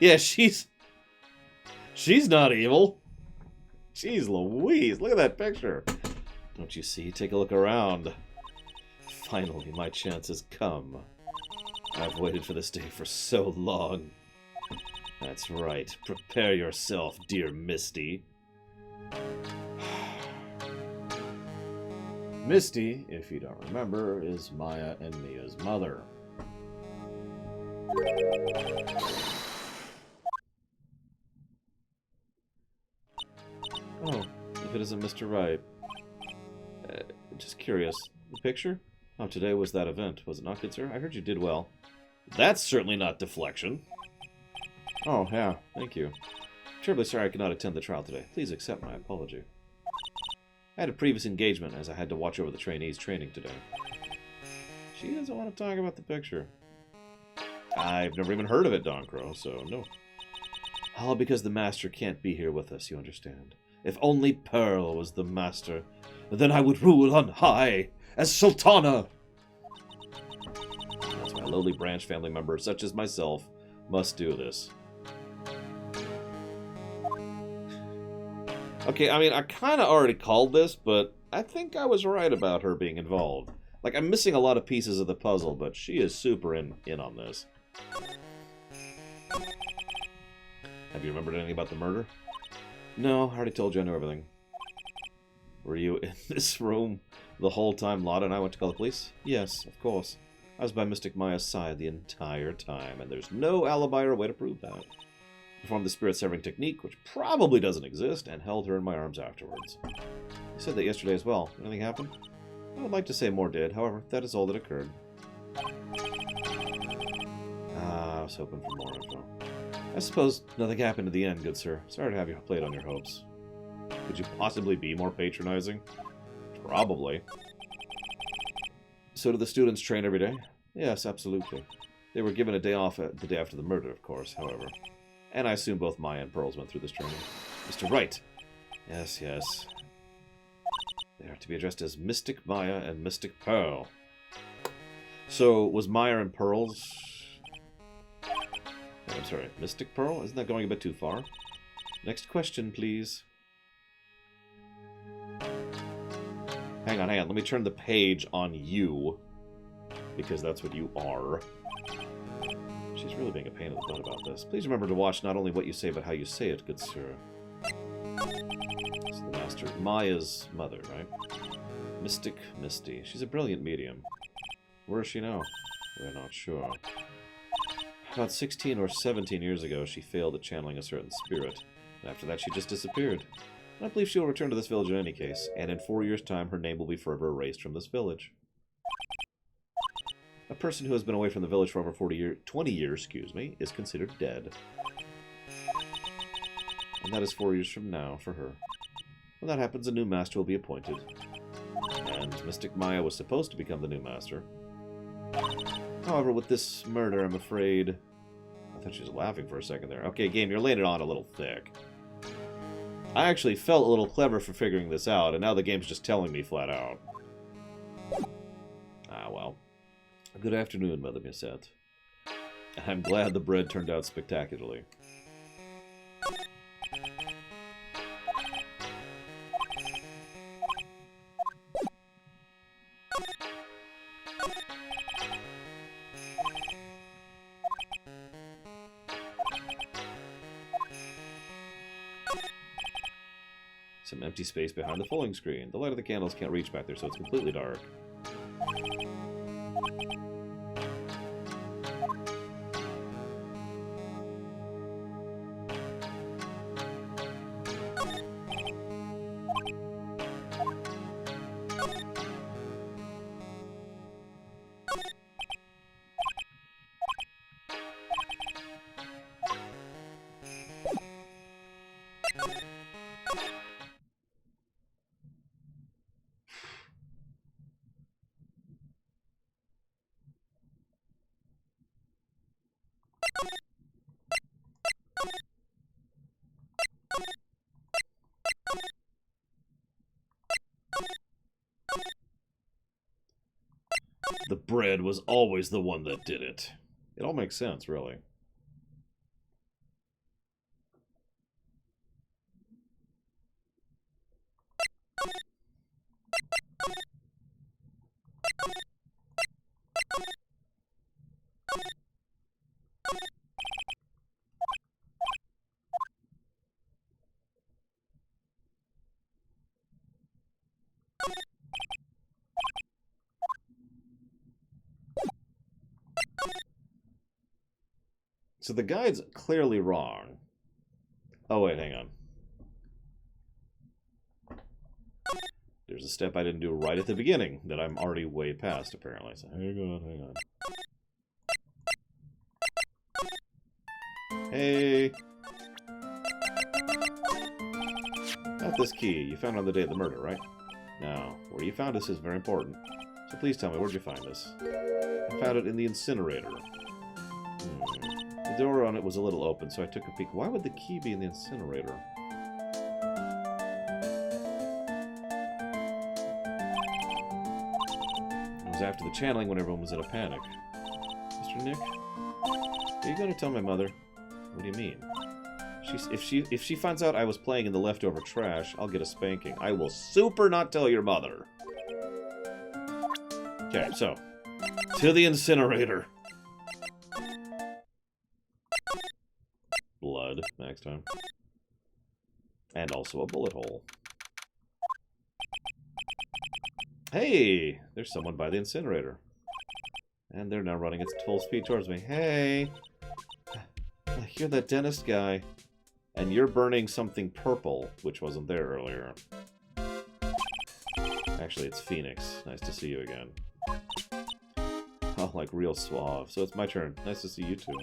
Yeah, she's not evil. Jeez Louise, look at that picture. Don't you see? Take a look around. Finally, my chance has come. I've waited for this day for so long. That's right. Prepare yourself, dear Misty. Misty, if you don't remember, is Maya and Mia's mother. Oh, if it isn't Mr. Wright. Just curious. The picture? Oh, today was that event, was it not, good sir? I heard you did well. That's certainly not deflection. Oh, yeah, thank you. Terribly sorry I could not attend the trial today. Please accept my apology. I had a previous engagement as I had to watch over the trainees' training today. She doesn't want to talk about the picture. I've never even heard of it, Don Crow, so no. All because the master can't be here with us, you understand. If only Pearl was the master, then I would rule on high as Sultana. That's why a lowly branch family member such as myself must do this. Okay, I mean, I kind of already called this, but I think I was right about her being involved. Like, I'm missing a lot of pieces of the puzzle, but she is super in on this. Have you remembered anything about the murder? No, I already told you I knew everything. Were you in this room the whole time Lotta and I went to call the police? Yes, of course. I was by Mystic Maya's side the entire time, and there's no alibi or way to prove that. Performed the spirit-severing technique, which probably doesn't exist, and held her in my arms afterwards. You said that yesterday as well. Anything happened? I would like to say more did, however, that is all that occurred. I was hoping for more info. I suppose nothing happened at the end, good sir. Sorry to have you played on your hopes. Could you possibly be more patronizing? Probably. So do the students train every day? Yes, absolutely. They were given a day off the day after the murder, of course, however. And I assume both Maya and Pearls went through this training. Mr. Wright! Yes, yes. They are to be addressed as Mystic Maya and Mystic Pearl. So, was Maya and Pearls... I'm sorry, Mystic Pearl? Isn't that going a bit too far? Next question, please. Hang on, let me turn the page on you. Because that's what you are. She's really being a pain in the butt about this. Please remember to watch not only what you say, but how you say it, good sir. It's the master. Maya's mother, right? Mystic Misty. She's a brilliant medium. Where is she now? We're not sure. About 16 or 17 years ago, she failed at channeling a certain spirit. And after that, she just disappeared. I believe she will return to this village in any case, and in 4 years' time, her name will be forever erased from this village. A person who has been away from the village for over 20 years, excuse me, is considered dead. And that is 4 years from now for her. When that happens, a new master will be appointed. And Mystic Maya was supposed to become the new master. However, with this murder, I'm afraid... I thought she was laughing for a second there. Okay, game, you're laying it on a little thick. I actually felt a little clever for figuring this out, and now the game's just telling me flat out. Ah, well. Good afternoon, Mother Musette. I'm glad the bread turned out spectacularly. Some empty space behind the fulling screen. The light of the candles can't reach back there, so it's completely dark. The bread was always the one that did it. It all makes sense, really. So the guide's clearly wrong. Oh, wait, hang on. There's a step I didn't do right at the beginning that I'm already way past, apparently. So hang on. Hey! Not this key. You found it on the day of the murder, right? No. Where you found this is very important. So please tell me, where'd you find this? I found it in the incinerator. The door on it was a little open, so I took a peek. Why would the key be in the incinerator? It was after the channeling when everyone was in a panic. Mr. Nick? Are you going to tell my mother? What do you mean? If she finds out I was playing in the leftover trash, I'll get a spanking. I will super not tell your mother. Okay, so. To the incinerator. Blood, next time. And also a bullet hole. Hey! There's someone by the incinerator. And they're now running at full speed towards me. Hey! You're that dentist guy. And you're burning something purple, which wasn't there earlier. Actually, it's Phoenix. Nice to see you again. Oh, like real suave. So it's my turn. Nice to see you too.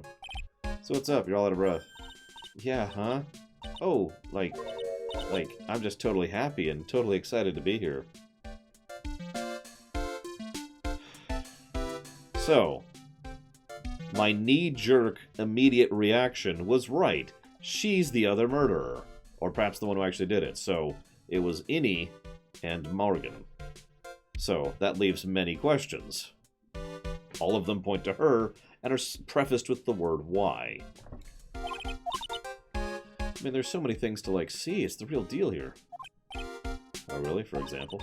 So what's up? You're all out of breath. Yeah, huh? Oh, like, I'm just totally happy and totally excited to be here. So, my knee-jerk immediate reaction was right. She's the other murderer. Or perhaps the one who actually did it. So, it was Innie and Morgan. So, that leaves many questions. All of them point to her and are prefaced with the word why. I mean, there's so many things to, like, see. It's the real deal here. Oh, really? For example?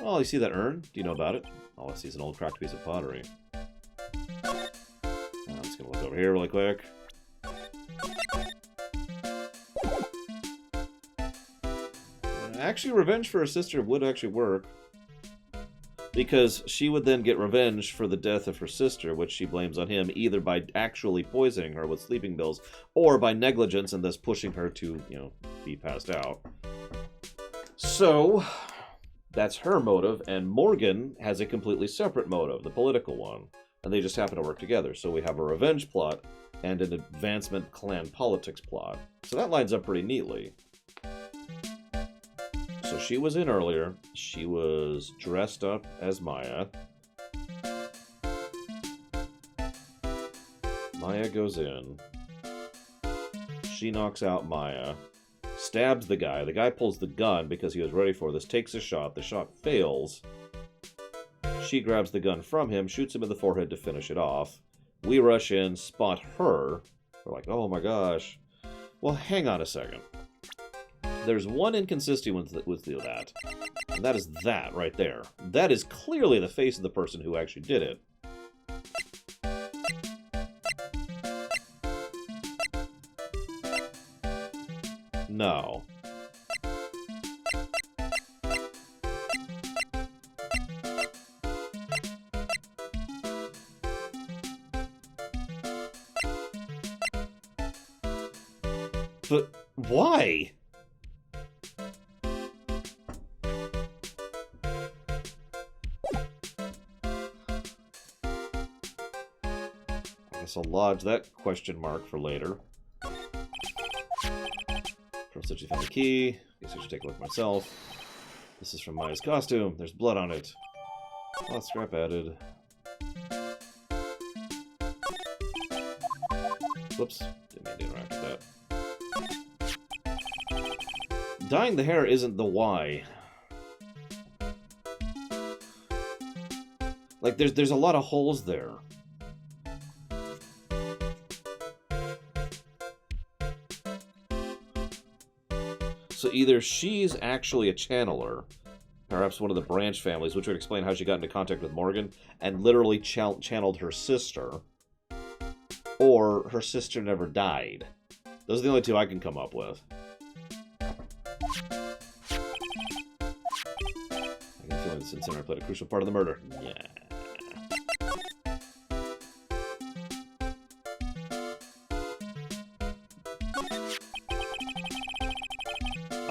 Oh, you see that urn? Do you know about it? All I see is an old cracked piece of pottery. I'm just gonna look over here really quick. Actually, revenge for her sister would actually work. Because she would then get revenge for the death of her sister, which she blames on him, either by actually poisoning her with sleeping pills, or by negligence and thus pushing her to, you know, be passed out. So, that's her motive, and Morgan has a completely separate motive, the political one. And they just happen to work together. So we have a revenge plot and an advancement clan politics plot. So that lines up pretty neatly. So she was in earlier. She was dressed up as Maya. Maya goes in. She knocks out Maya. stabs the guy. The guy pulls the gun because he was ready for this, takes a shot. The shot fails. She grabs the gun from him, shoots him in the forehead to finish it off. We rush in, spot her. We're like, oh my gosh. Well, hang on a second. There's one inconsistency with that, and that is that right there. That is clearly the face of the person who actually did it. No. But why? I guess I'll lodge that question mark for later. First, I just found the key. Guess I should take a look myself. This is from Maya's costume. There's blood on it. A lot of scrap added. Whoops. Didn't mean to interact with that. Dyeing the hair isn't the why. Like, there's a lot of holes there. So either she's actually a channeler, perhaps one of the branch families, which would explain how she got into contact with Morgan, and literally channeled her sister, or her sister never died. Those are the only two I can come up with. I can feel this incinerator played a crucial part of the murder. Yeah.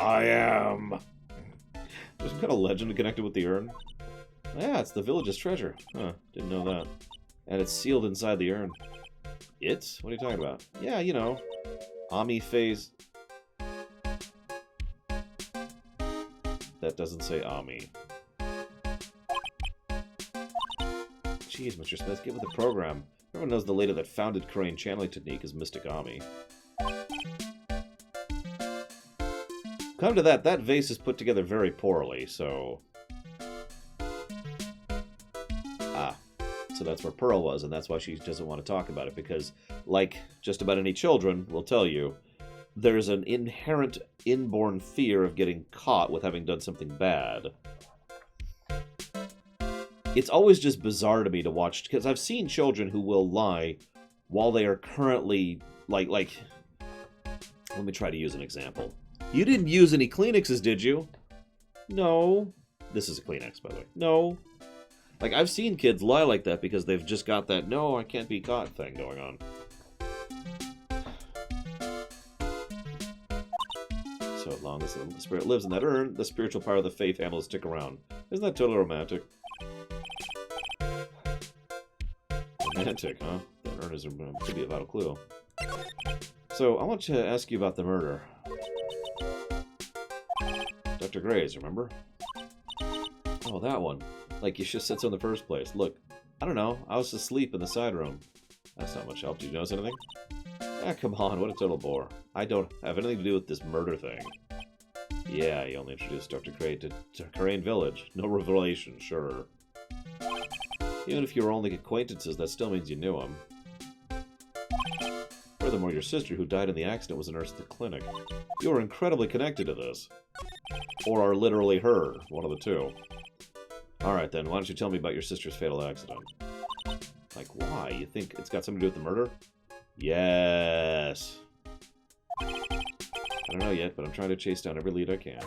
I am. There's some kind of legend connected with the urn. Yeah, it's the village's treasure. Huh, didn't know that. And it's sealed inside the urn. It's? What are you talking about? Yeah, you know. Ami phase. That doesn't say Ami. Jeez, Mr. Smith, get with the program. Everyone knows the lady that founded Crane channeling technique is Mystic Ami. Come to that, that vase is put together very poorly, so... Ah. So that's where Pearl was, and that's why she doesn't want to talk about it, because, like just about any children will tell you, there's an inherent inborn fear of getting caught with having done something bad. It's always just bizarre to me to watch, because I've seen children who will lie while they are currently, like... Let me try to use an example. You didn't use any Kleenexes, did you? No. This is a Kleenex, by the way. No. Like, I've seen kids lie like that because they've just got that, no, I can't be caught thing going on. So long as the spirit lives in that urn, the spiritual power of the Fae family will stick around. Isn't that totally romantic? Romantic, huh? That urn could be a vital clue. So, I want to ask you about the murder. Dr. Gray's, remember? Oh, that one. Like, you should have said so in the first place. Look, I don't know. I was asleep in the side room. That's not much help. Did you notice anything? Ah, come on. What a total bore. I don't have anything to do with this murder thing. Yeah, you only introduced Dr. Gray to Crane Village. No revelation, sure. Even if you were only acquaintances, that still means you knew him. Furthermore, your sister, who died in the accident, was a nurse at the clinic. You are incredibly connected to this. Or are literally her. One of the two. Alright then, why don't you tell me about your sister's fatal accident? Like, why? You think it's got something to do with the murder? Yes! I don't know yet, but I'm trying to chase down every lead I can.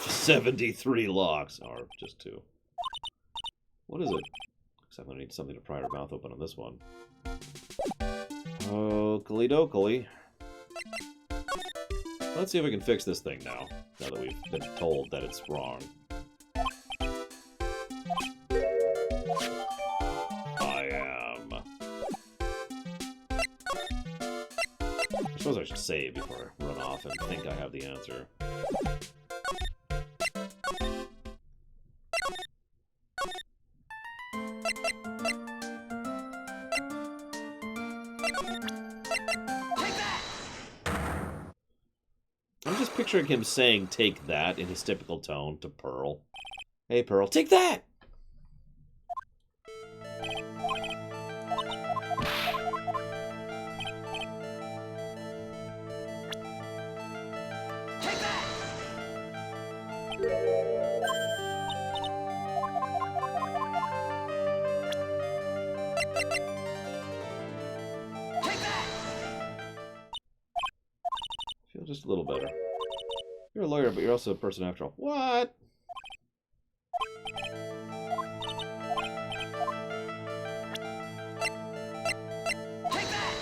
73 locks! Or just 2. What is it? I'm gonna need something to pry her mouth open on this one. Oakley dokley. Let's see if we can fix this thing now that we've been told that it's wrong. I am. I suppose I should save before I run off and think I have the answer. picturing him saying "take that" in his typical tone to Pearl. Hey, Pearl, take that! Take that! Take that! Feel just a little better. You're a lawyer, but you're also a person after all. What? Take that!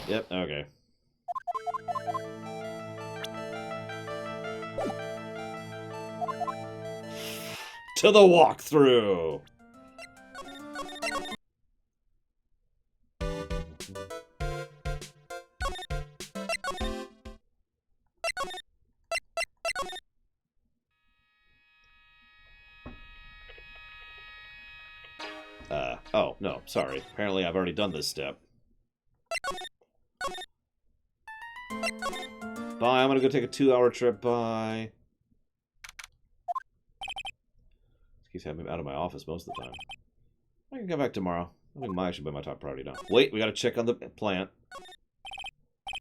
Yep, okay. To the walkthrough! Oh, no, sorry. Apparently I've already done this step. Bye, I'm gonna go take a 2-hour trip, bye. Keeps having me out of my office most of the time. I can come back tomorrow. I think Maya should be my top priority now. Wait, we gotta check on the plant.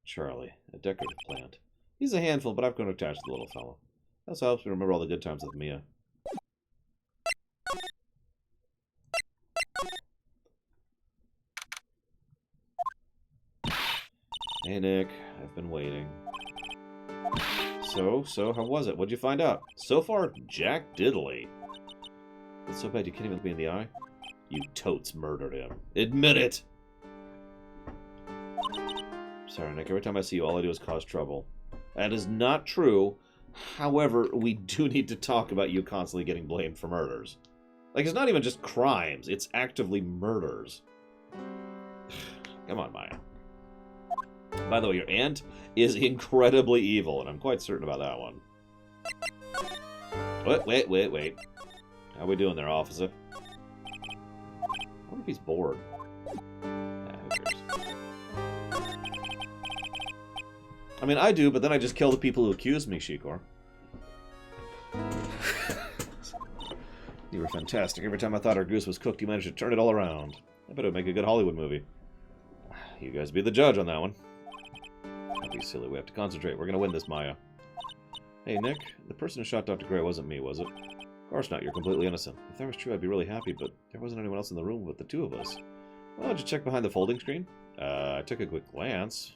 Charlie, a decorative plant. He's a handful, but I've grown attached to the little fellow. That also helps me remember all the good times with Mia. Hey, Nick. I've been waiting. So, how was it? What'd you find out? So far, Jack Diddley. It's so bad you can't even look me in the eye? You totes murdered him. Admit it! Sorry, Nick. Every time I see you, all I do is cause trouble. That is not true. However, we do need to talk about you constantly getting blamed for murders. Like, it's not even just crimes. It's actively murders. Come on, Maya. By the way, your aunt is incredibly evil, and I'm quite certain about that one. Wait. How we doing there, officer? I wonder if he's bored. Nah, who cares? I mean, I do, but then I just kill the people who accuse me, Shikor. You were fantastic. Every time I thought our goose was cooked, you managed to turn it all around. I bet it would make a good Hollywood movie. You guys be the judge on that one. Don't be silly. We have to concentrate. We're going to win this, Maya. Hey, Nick. The person who shot Dr. Gray wasn't me, was it? Of course not. You're completely innocent. If that was true, I'd be really happy, but there wasn't anyone else in the room but the two of us. Well, did you check behind the folding screen? I took a quick glance.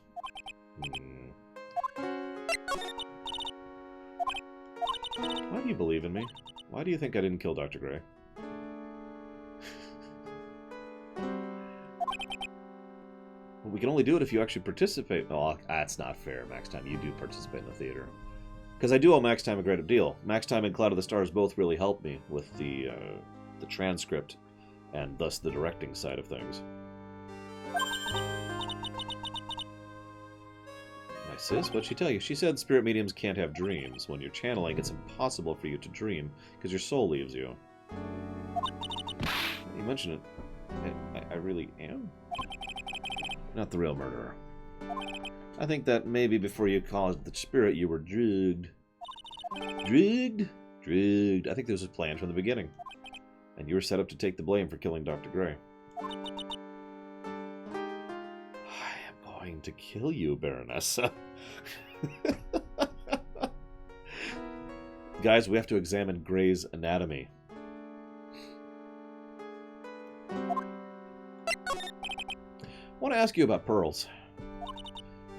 Why do you believe in me? Why do you think I didn't kill Dr. Gray? Well, we can only do it if you actually participate. Oh, that's not fair, Max Time. You do participate in the theater. Because I do owe Max Time a great deal. Max Time and Cloud of the Stars both really helped me with the transcript and thus the directing side of things. My sis, what'd she tell you? She said spirit mediums can't have dreams. When you're channeling, it's impossible for you to dream because your soul leaves you. You mentioned it. I really am? Not the real murderer. I think that maybe before you caused the spirit, you were drugged. Drugged? Drugged. I think this was planned from the beginning. And you were set up to take the blame for killing Dr. Gray. I am going to kill you, Baronessa. Guys, we have to examine Gray's anatomy. I want to ask you about Pearls.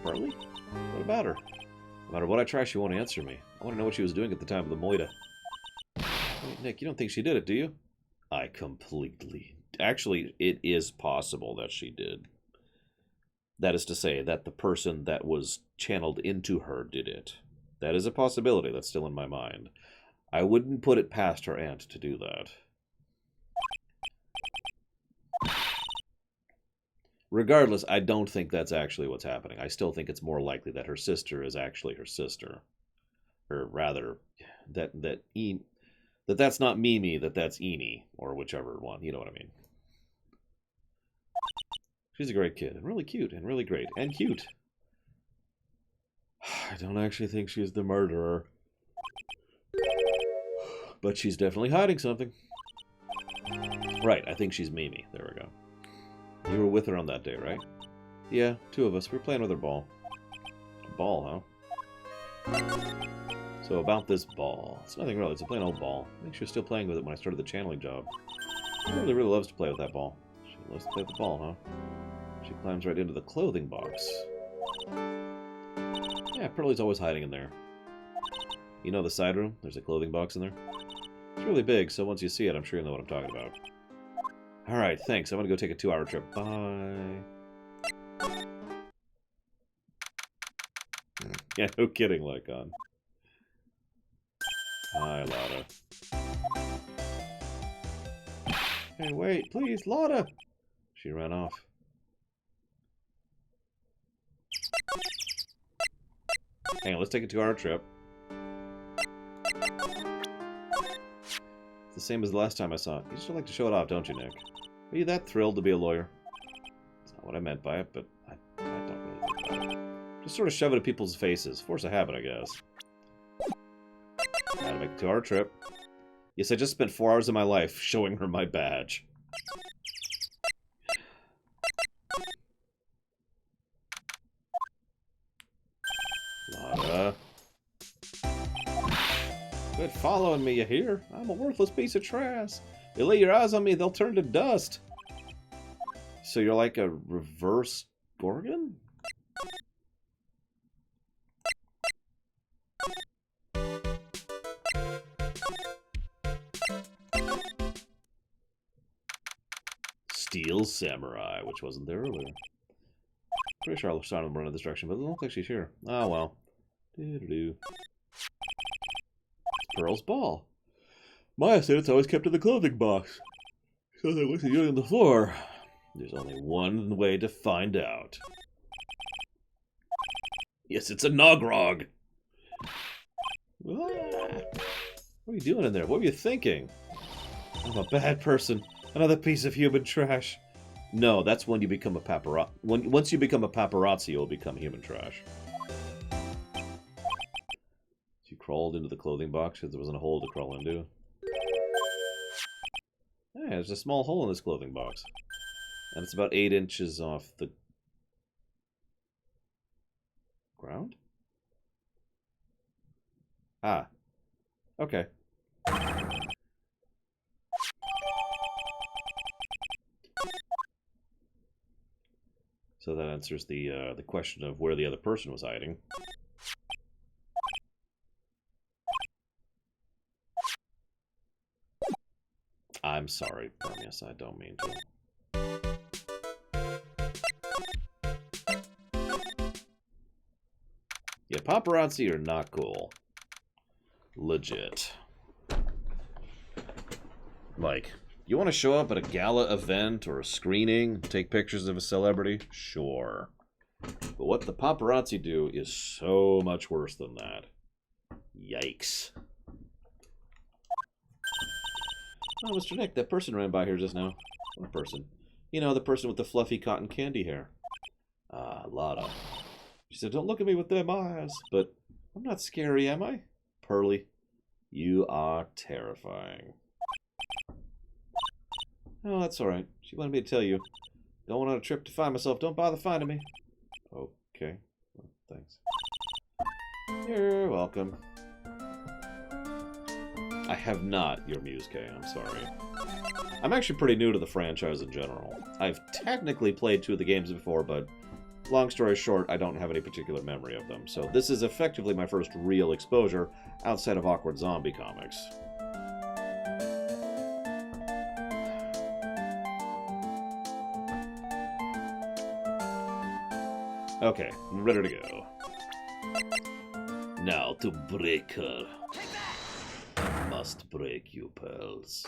Pearly? What about her? No matter what I try, she won't answer me. I want to know what she was doing at the time of the Moida. Wait, Nick, you don't think she did it, do you? I completely... Actually, it is possible that she did. That is to say, that the person that was channeled into her did it. That is a possibility that's still in my mind. I wouldn't put it past her aunt to do that. Regardless, I don't think that's actually what's happening. I still think it's more likely that her sister is actually her sister. Or rather, that's not Mimi, that's Eenie, or whichever one. You know what I mean. She's a great kid, and really cute, and really great, and cute. I don't actually think she's the murderer. But she's definitely hiding something. Right, I think she's Mimi. There we go. You were with her on that day, right? Yeah, 2 of us. We were playing with her ball. Ball, huh? So about this ball. It's nothing really. It's a plain old ball. I think she was still playing with it when I started the channeling job. She really loves to play with that ball. She loves to play with the ball, huh? She climbs right into the clothing box. Yeah, Pearlie's always hiding in there. You know the side room? There's a clothing box in there. It's really big, so once you see it, I'm sure you know what I'm talking about. Alright, thanks. I'm gonna go take a 2-hour trip. Bye. Yeah, no kidding, Lycon. Hi, Lotta. Hey, wait, please, Lotta! She ran off. Hang on, let's take a 2-hour trip. It's the same as the last time I saw it. You just like to show it off, don't you, Nick? Are you that thrilled to be a lawyer? That's not what I meant by it, but I don't really think about it. Just sort of shove it in people's faces. Force a habit, I guess. Now to make a 2-hour trip. Yes, I just spent 4 hours of my life showing her my badge. Lotta. Quit following me, you hear? I'm a worthless piece of trash. They lay your eyes on me, they'll turn to dust. So you're like a reverse Gorgon? Steel Samurai, which wasn't there earlier. Pretty sure I'll start to run in this direction, but it doesn't look like she's here. Oh well. Doo-doo-doo. Pearl's ball. Maya said it's always kept in the clothing box. So they looked at you on the floor. There's only one way to find out. Yes, it's a Nogrog. What are you doing in there? What were you thinking? I'm a bad person. Another piece of human trash. No, that's when you become a paparazzi. Once you become a paparazzi, you'll become human trash. You crawled into the clothing box because there wasn't a hole to crawl into. Yeah, there's a small hole in this clothing box. And it's about 8 inches off the ground? Ah. Okay. So that answers the question of where the other person was hiding. I'm sorry, Permius, I don't mean to. Yeah, paparazzi are not cool. Legit. Like, you want to show up at a gala event or a screening, take pictures of a celebrity? Sure. But what the paparazzi do is so much worse than that. Yikes. Oh, Mr. Nick, that person ran by here just now. What person? You know, the person with the fluffy cotton candy hair. Ah, Lotta. She said, don't look at me with them eyes. But I'm not scary, am I? Pearlie, you are terrifying. Oh, that's all right. She wanted me to tell you. Going on a trip to find myself. Don't bother finding me. Okay. Well, thanks. You're welcome. I have not your Muse K, I'm sorry. I'm actually pretty new to the franchise in general. I've technically played 2 of the games before, but long story short, I don't have any particular memory of them. So this is effectively my first real exposure outside of Awkward Zombie comics. Okay, I'm ready to go. Now to break her. Must break you, pearls.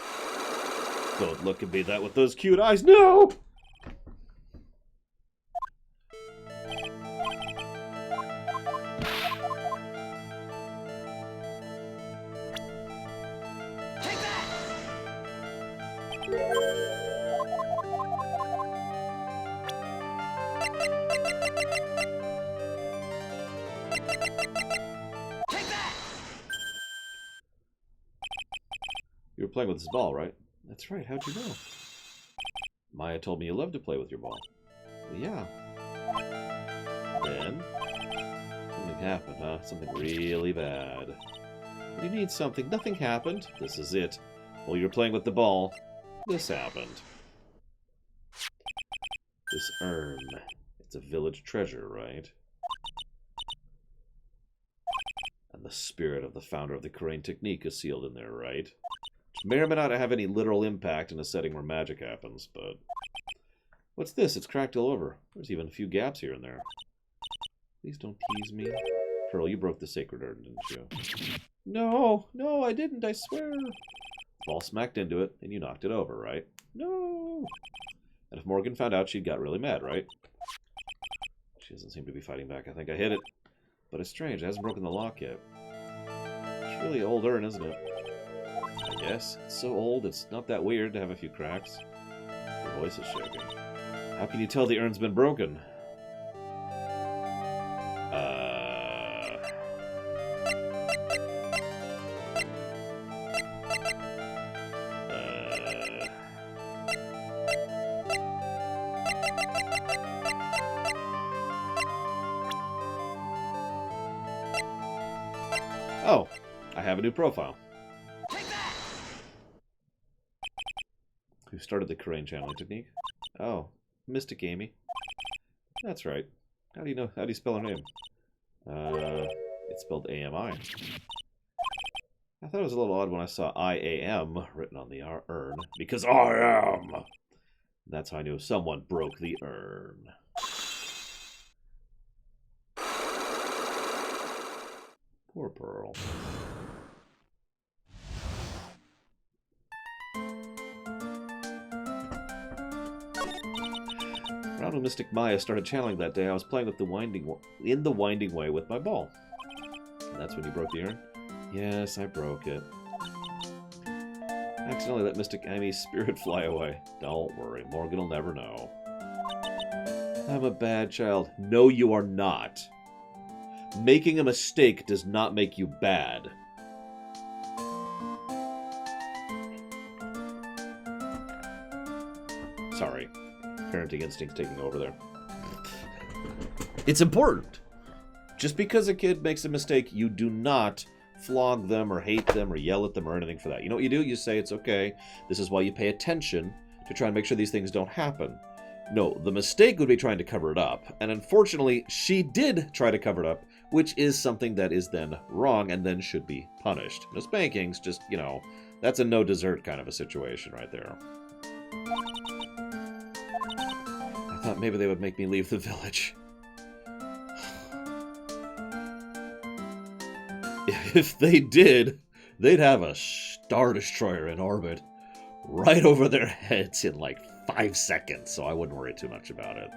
Don't look at me that with those cute eyes. No! Take that! You were playing with this ball, right? That's right. How'd you know? Maya told me you love to play with your ball. Well, yeah. Then, something happened, huh? Something really bad. What do you mean something? Nothing happened. This is it. While you were playing with the ball, this happened. This urn. It's a village treasure, right? And the spirit of the founder of the Crane technique is sealed in there, right? Which may or may not have any literal impact in a setting where magic happens, but... What's this? It's cracked all over. There's even a few gaps here and there. Please don't tease me. Pearl, you broke the sacred urn, didn't you? No, I didn't, I swear. The ball smacked into it, and you knocked it over, right? No! And if Morgan found out, she'd got really mad, right? She doesn't seem to be fighting back. I think I hit it. But it's strange, it hasn't broken the lock yet. It's really old urn, isn't it? I guess. It's so old, it's not that weird to have a few cracks. Her voice is shaking. How can you tell the urn's been broken? Oh, I have a new profile. Take that! Who started the Crane channeling technique? Oh, Mystic Amy. That's right. How do you know? How do you spell her name? It's spelled A-M-I. I thought it was a little odd when I saw I-A-M written on the urn, because I am! That's how I knew someone broke the urn. Poor Pearl. Around when Mystic Maya started channeling that day, I was playing with the winding way with my ball. And that's when you broke the urn? Yes, I broke it. I accidentally let Mystic Amy's spirit fly away. Don't worry, Morgan will never know. I'm a bad child. No, you are not. Making a mistake does not make you bad. Sorry. Parenting instinct's taking over there. It's important. Just because a kid makes a mistake, you do not flog them or hate them or yell at them or anything for that. You know what you do? You say it's okay. This is why you pay attention to try and make sure these things don't happen. No, the mistake would be trying to cover it up. And unfortunately, she did try to cover it up, which is something that is then wrong and then should be punished. No spankings, just, you know, that's a no dessert kind of a situation right there. I thought maybe they would make me leave the village. If they did, they'd have a Star Destroyer in orbit right over their heads in like 5 seconds, so I wouldn't worry too much about it.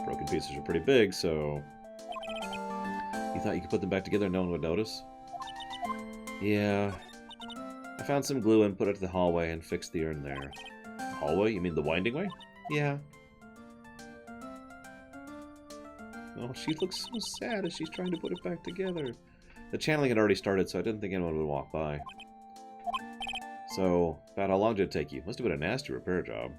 Broken pieces are pretty big, so... You thought you could put them back together and no one would notice? Yeah. I found some glue and put it to the hallway and fixed the urn there. The hallway? You mean the winding way? Yeah. Oh, she looks so sad as she's trying to put it back together. The channeling had already started, so I didn't think anyone would walk by. So, about how long did it take you? Must have been a nasty repair job.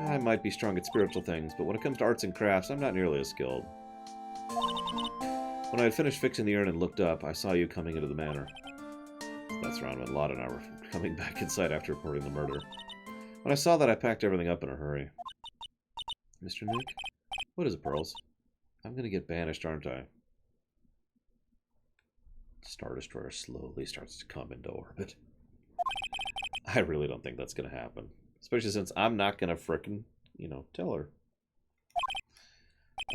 I might be strong at spiritual things, but when it comes to arts and crafts, I'm not nearly as skilled. When I had finished fixing the urn and looked up, I saw you coming into the manor. That's around when Lotte and I were coming back inside after reporting the murder. When I saw that, I packed everything up in a hurry. Mr. Nick? What is it, Pearls? I'm gonna get banished, aren't I? Star Destroyer slowly starts to come into orbit. I really don't think that's gonna happen. Especially since I'm not gonna frickin', you know, tell her.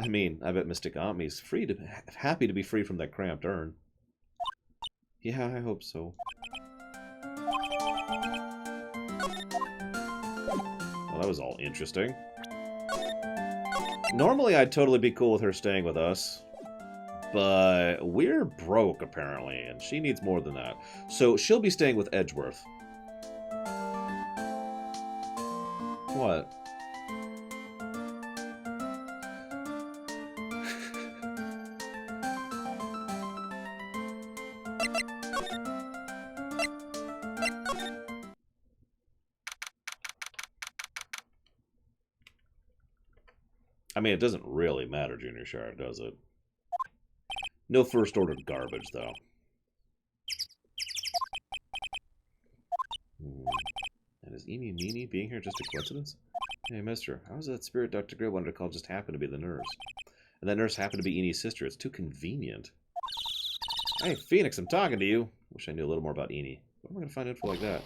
I mean, I bet Mystic Amy's happy to be free from that cramped urn. Yeah, I hope so. Well, that was all interesting. Normally, I'd totally be cool with her staying with us. But we're broke, apparently, and she needs more than that. So she'll be staying with Edgeworth. What? mean, it doesn't really matter, Junior Shard, does it? No first order garbage, though. And is Eenie Meenie being here just a coincidence? Hey, mister, how is that spirit Dr. Gray wanted to call just happened to be the nurse? And that nurse happened to be Enie's sister. It's too convenient. Hey, Phoenix, I'm talking to you. Wish I knew a little more about Eenie. Where am I going to find info like that?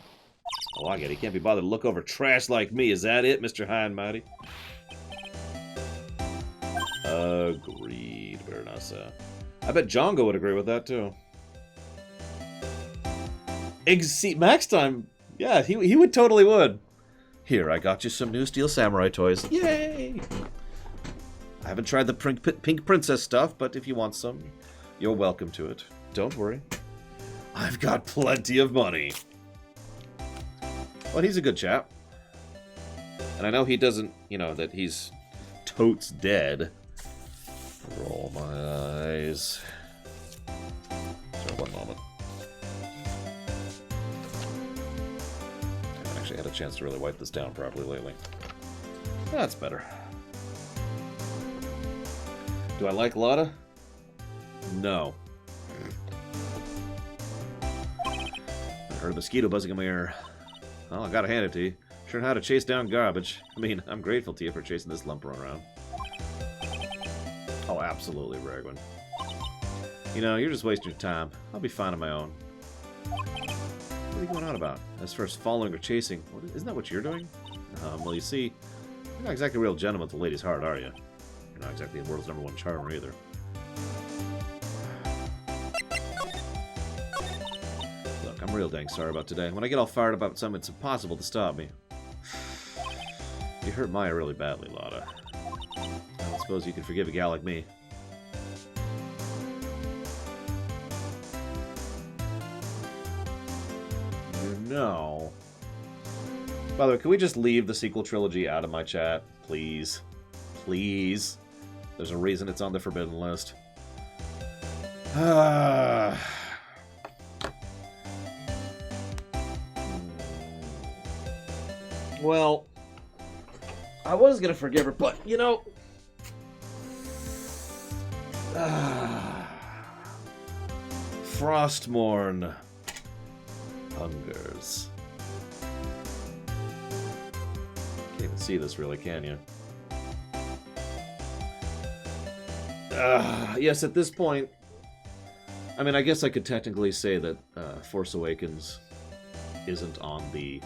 Oh, I get it. He can't be bothered to look over trash like me. Is that it, Mr. High and Mighty? Agreed, Baronessa. I bet Django would agree with that, too. See, Max Time, yeah, he would totally would. Here, I got you some new Steel Samurai toys. Yay! I haven't tried the Pink Princess stuff, but if you want some, you're welcome to it. Don't worry. I've got plenty of money. Well, he's a good chap. And I know he doesn't, you know, that he's totes dead. Roll my eyes. Sorry, one moment. I haven't actually had a chance to really wipe this down properly lately. That's better. Do I like Lotta? No. I heard a mosquito buzzing in my ear. Well, I gotta hand it to you. Sure know how to chase down garbage. I mean, I'm grateful to you for chasing this lumper around. Oh, absolutely, Raglan. You know, you're just wasting your time. I'll be fine on my own. What are you going on about? As far as following or chasing, isn't that what you're doing? Well, you see, you're not exactly a real gentleman with the lady's heart, are you? You're not exactly the world's #1 charmer either. Look, I'm real dang sorry about today. When I get all fired about something, it's impossible to stop me. You hurt Maya really badly, Lotta. I don't suppose you can forgive a gal like me. No. By the way, can we just leave the sequel trilogy out of my chat? Please. Please. There's a reason it's on the forbidden list. Well, I was gonna forgive her, but, you know... Frostmourne hungers. Can't even see this, really, can you? Yes, at this point... I mean, I guess I could technically say that Force Awakens isn't on the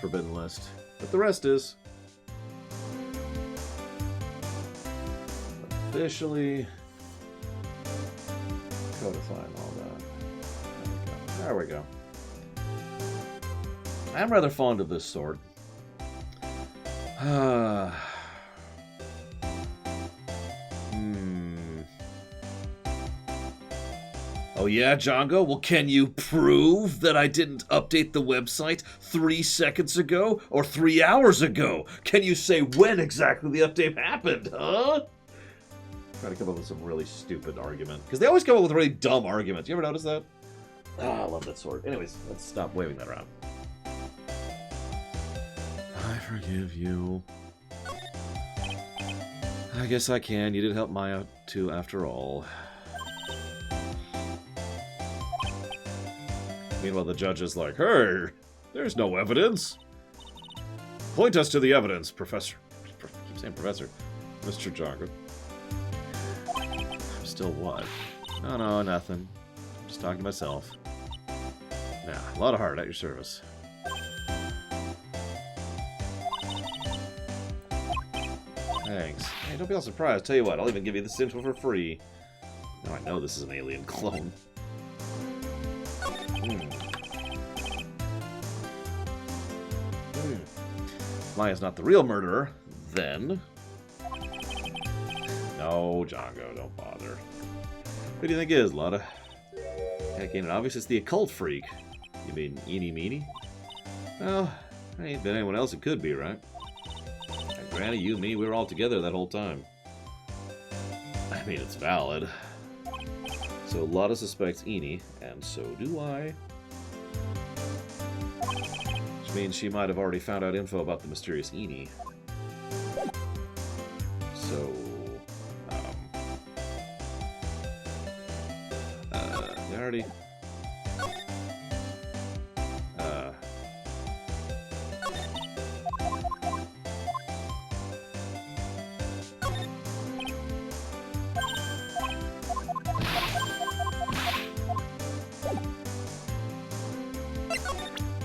forbidden list, but the rest is. Officially codifying all that. There we go. I'm rather fond of this sword. Oh yeah, Django? Well, can you prove that I didn't update the website 3 seconds ago or 3 hours ago? Can you say when exactly the update happened, huh? Try to come up with some really stupid argument. Because they always come up with really dumb arguments. You ever notice that? I love that sword. Anyways, let's stop waving that around. I forgive you. I guess I can. You did help Maya too, after all. Meanwhile, the judge is like, hey, there's no evidence. Point us to the evidence, Professor. I keep saying Professor. Mr. Django. Still what? No, nothing. I'm just talking to myself. Nah, a lot of heart at your service. Thanks. Hey, don't be all surprised. Tell you what, I'll even give you this info for free. Now I know this is an alien clone. Maya's not the real murderer, then. No, Django, don't bother. Who do you think it is, Lotta? Heck, ain't it obvious it's the occult freak? You mean Eenie Meenie? Well, there ain't been anyone else it could be, right? And Granny, you and me, we were all together that whole time. I mean, it's valid. So Lotta suspects Eenie, and so do I. Which means she might have already found out info about the mysterious Eenie. So So, they already.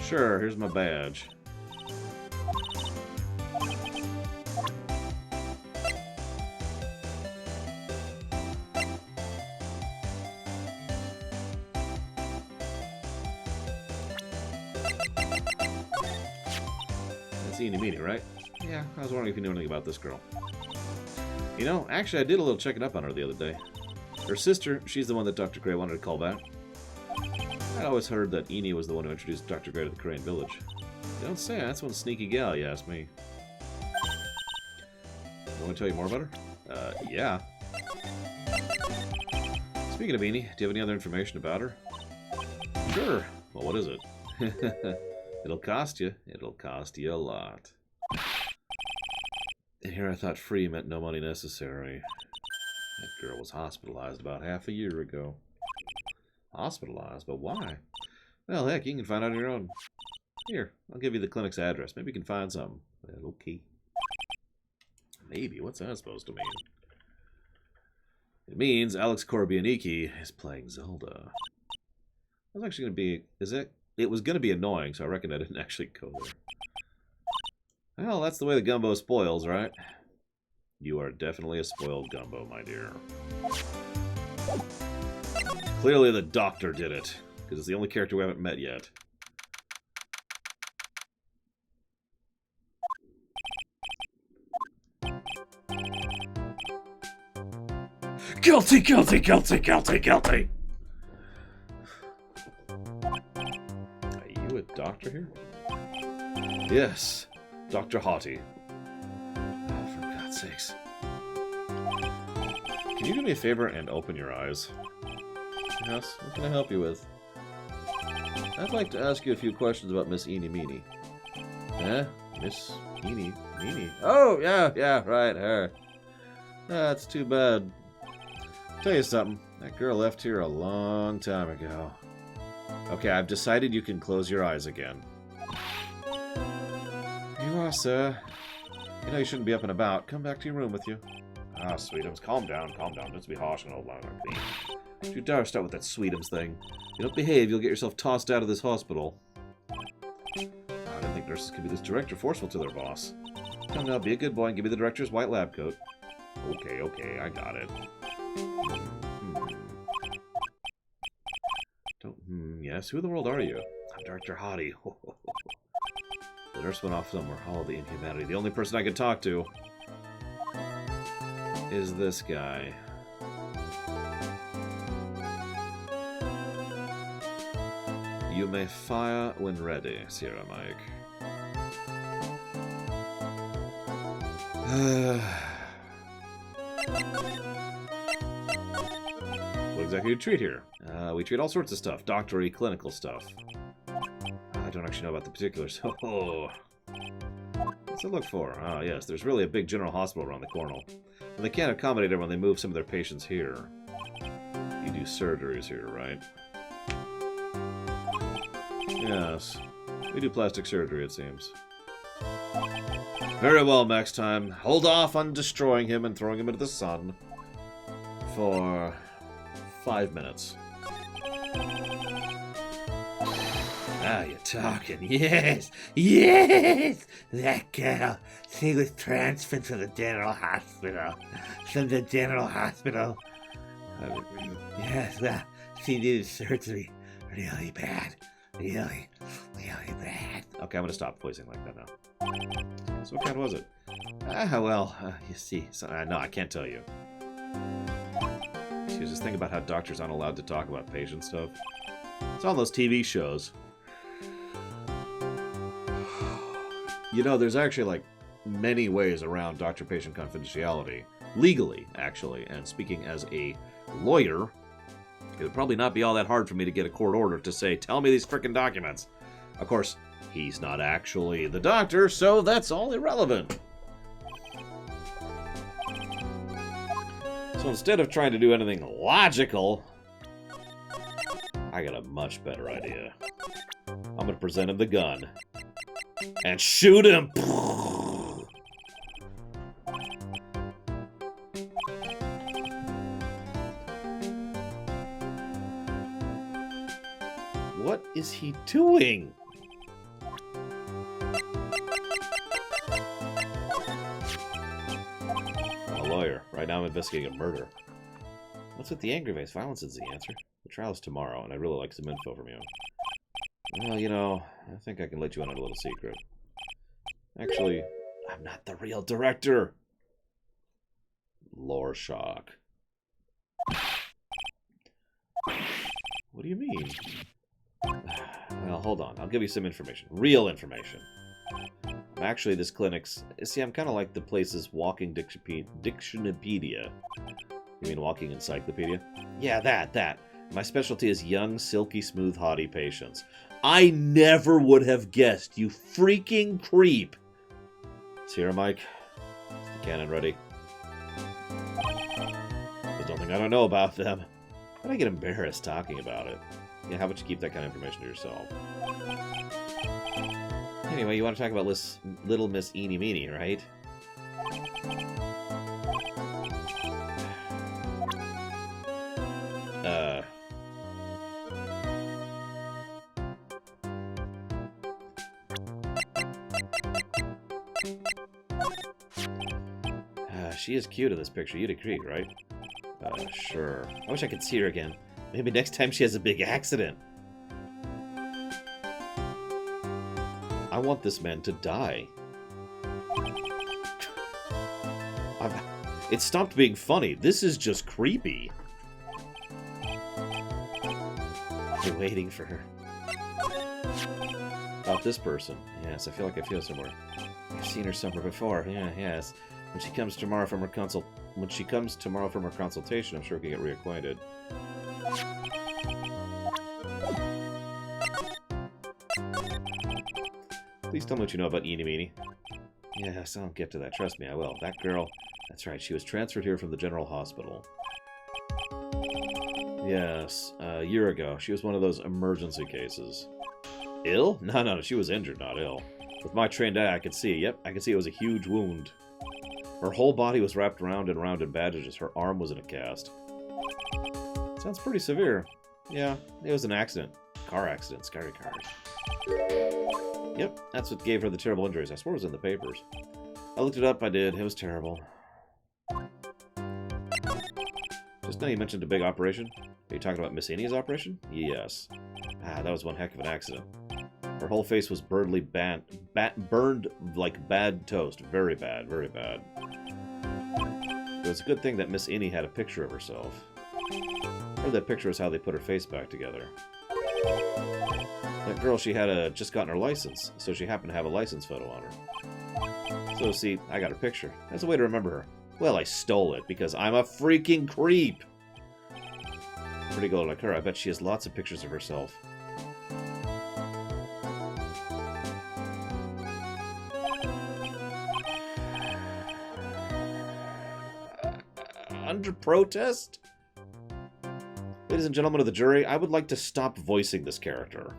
Sure, here's my badge. That's Eeny Meeny, right? Yeah, I was wondering if you knew anything about this girl. You know, actually I did a little checking up on her the other day. Her sister, she's the one that Dr. Gray wanted to call back. I'd always heard that Eeny was the one who introduced Dr. Gray to the Crane Village. You don't say, that's one sneaky gal, you ask me. You want to tell you more about her? Yeah. Speaking of Eeny, do you have any other information about her? Sure. Well, what is it? It'll cost you. It'll cost you a lot. And here I thought free meant no money necessary. That girl was hospitalized about half a year ago. Hospitalized? But why? Well, heck, you can find out on your own. Here, I'll give you the clinic's address. Maybe you can find something. Well, okay. Maybe? What's that supposed to mean? It means Alex Korbianiki is playing Zelda. I was actually going to be... It was going to be annoying, so I reckon I didn't actually go there. Well, that's the way the gumbo spoils, right? You are definitely a spoiled gumbo, my dear. Clearly the doctor did it, because it's the only character we haven't met yet. Guilty, guilty, guilty, guilty, guilty! Are you a doctor here? Yes, Dr. Haughty. Oh, for God's sakes. Can you do me a favor and open your eyes? Yes, what can I help you with? I'd like to ask you a few questions about Miss Eeny Meeny. Eh? Miss Eeny Meeny? Oh, yeah, right, her. That's too bad. Tell you something, that girl left here a long time ago. Okay, I've decided you can close your eyes again. Here you are, sir. You know you shouldn't be up and about. Come back to your room with you. Ah, Sweetums, calm down, calm down. Don't be harsh on old Lionel Queen. Don't you dare start with that Sweetums thing. If you don't behave, you'll get yourself tossed out of this hospital. I didn't think nurses could be this direct or forceful to their boss. Come now, be a good boy and give me the director's white lab coat. Okay, I got it. Yes, who in the world are you? I'm Dr. Haughty. The nurse went off somewhere. All the inhumanity. The only person I can talk to is this guy. You may fire when ready, Sierra Mike. What exactly do you treat here? We treat all sorts of stuff. Doctory, clinical stuff. I don't actually know about the particulars. Oh. What's it look for? Ah, yes, there's really a big general hospital around the corner. And they can't accommodate everyone. They move some of their patients here. You do surgeries here, right? Yes. We do plastic surgery, it seems. Very well, Max time. Hold off on destroying him and throwing him into the sun for 5 minutes. Ah, you're talking. Yes! Yes! That girl. She was transferred to the general hospital. From the general hospital. Yes, well, she needed surgery. Really bad. Really bad. Okay, I'm gonna stop voicing like that now. So what kind was it? You see. So, no, I can't tell you. She was just thinking about how doctors aren't allowed to talk about patient stuff. It's all those TV shows. You know, there's actually, like, many ways around doctor-patient confidentiality. Legally, actually. And speaking as a lawyer, it would probably not be all that hard for me to get a court order to say, tell me these frickin' documents. Of course, he's not actually the doctor, so that's all irrelevant. So instead of trying to do anything logical, I got a much better idea. I'm gonna present him the gun. And shoot him! What is he doing? I'm a lawyer. Right now I'm investigating a murder. What's with the angry face? Violence is the answer. The trial's tomorrow, and I'd really like some info from you. Well, you know, I think I can let you in on a little secret. Actually, I'm not the real director. Lore shock. What do you mean? Well, hold on. I'll give you some information. Real information. Actually, this clinic's... See, I'm kind of like the place's walking dictionopedia. You mean walking encyclopedia? Yeah, that. My specialty is young, silky smooth, haughty patients. I never would have guessed, you freaking creep! Sierra, Mike. Is the cannon ready? There's nothing I don't know about them. But I get embarrassed talking about it. Yeah, how about you keep that kind of information to yourself? Anyway, you want to talk about Little Miss Eeny Meeny, right? She is cute in this picture. You'd agree, right? Sure. I wish I could see her again. Maybe next time she has a big accident. I want this man to die. It stopped being funny. This is just creepy. You're waiting for her. About this person. Yes, I feel like I feel somewhere. I've seen her somewhere before. Yeah, yes. When she comes tomorrow from her consultation, I'm sure we can get reacquainted. Please tell me what you know about Eeny Meeny. Yes, I'll get to that. Trust me, I will. That girl... That's right, she was transferred here from the General Hospital. Yes, a year ago. She was one of those emergency cases. Ill? No, she was injured, not ill. With my trained eye, I could see. Yep, I could see it was a huge wound. Her whole body was wrapped around and around in bandages. Her arm was in a cast. Sounds pretty severe. Yeah, it was an accident. Car accident. Scary cars. Yep, that's what gave her the terrible injuries. I swore it was in the papers. I looked it up, I did. It was terrible. Just now you mentioned a big operation. Are you talking about Miss Annie's operation? Yes. Ah, that was one heck of an accident. Her whole face was burned like bad toast. Very bad, very bad. It was a good thing that Miss Annie had a picture of herself. Or that picture was how they put her face back together. That girl, she had just gotten her license, so she happened to have a license photo on her. So, see, I got her picture. That's a way to remember her. Well, I stole it, because I'm a freaking creep! Pretty girl like her, I bet she has lots of pictures of herself. Under protest? Ladies and gentlemen of the jury, I would like to stop voicing this character.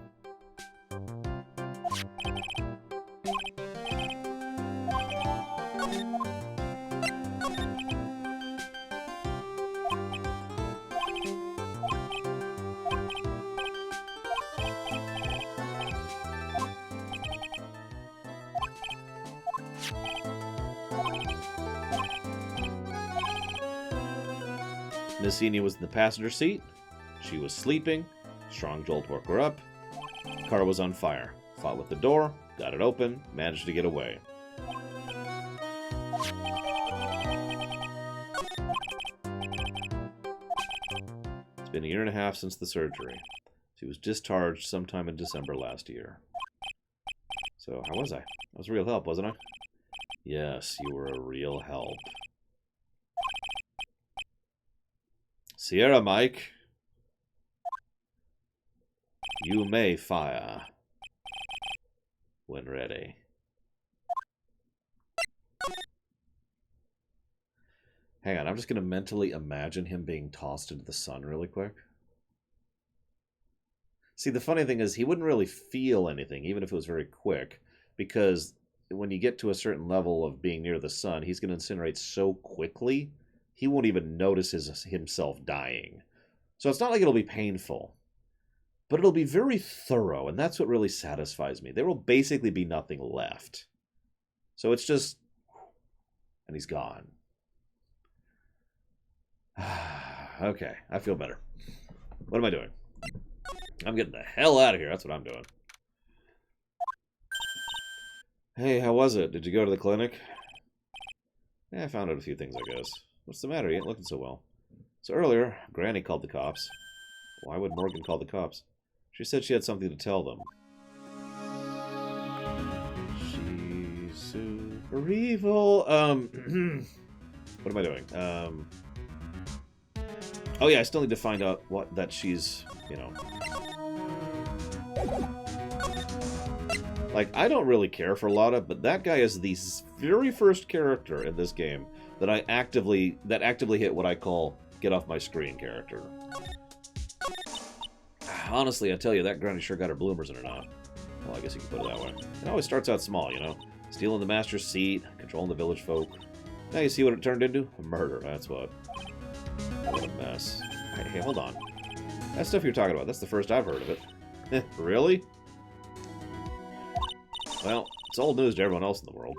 Miss Eni was in the passenger seat. She was sleeping. Strong jolt woke her up. The car was on fire. Fought with the door, got it open, managed to get away. It's been a year and a half since the surgery. She was discharged sometime in December last year. So, how was I? I was a real help, wasn't I? Yes, you were a real help. Sierra, Mike. You may fire when ready. Hang on, I'm just going to mentally imagine him being tossed into the sun really quick. See, the funny thing is, he wouldn't really feel anything, even if it was very quick, because when you get to a certain level of being near the sun, he's going to incinerate so quickly, he won't even notice himself dying. So it's not like it'll be painful, but it'll be very thorough, and that's what really satisfies me. There will basically be nothing left. So it's just... and he's gone. Okay, I feel better. What am I doing? I'm getting the hell out of here. That's what I'm doing. Hey, how was it? Did you go to the clinic? Yeah, I found out a few things, I guess. What's the matter? You ain't looking so well. So earlier, Granny called the cops. Why would Morgan call the cops? She said she had something to tell them. She's super evil. What am I doing? Oh yeah, I still need to find out that she's, you know... Like, I don't really care for Lotta, but that guy is the very first character in this game that actively hit what I call get off my screen character. Honestly, I tell you, that Granny sure got her bloomers in her knot. Well, I guess you can put it that way. It always starts out small, you know? Stealing the master's seat, controlling the village folk. Now you see what it turned into? A murder, that's what. What a mess. Hey, hold on. That stuff you're talking about, that's the first I've heard of it. Really? Well, it's old news to everyone else in the world.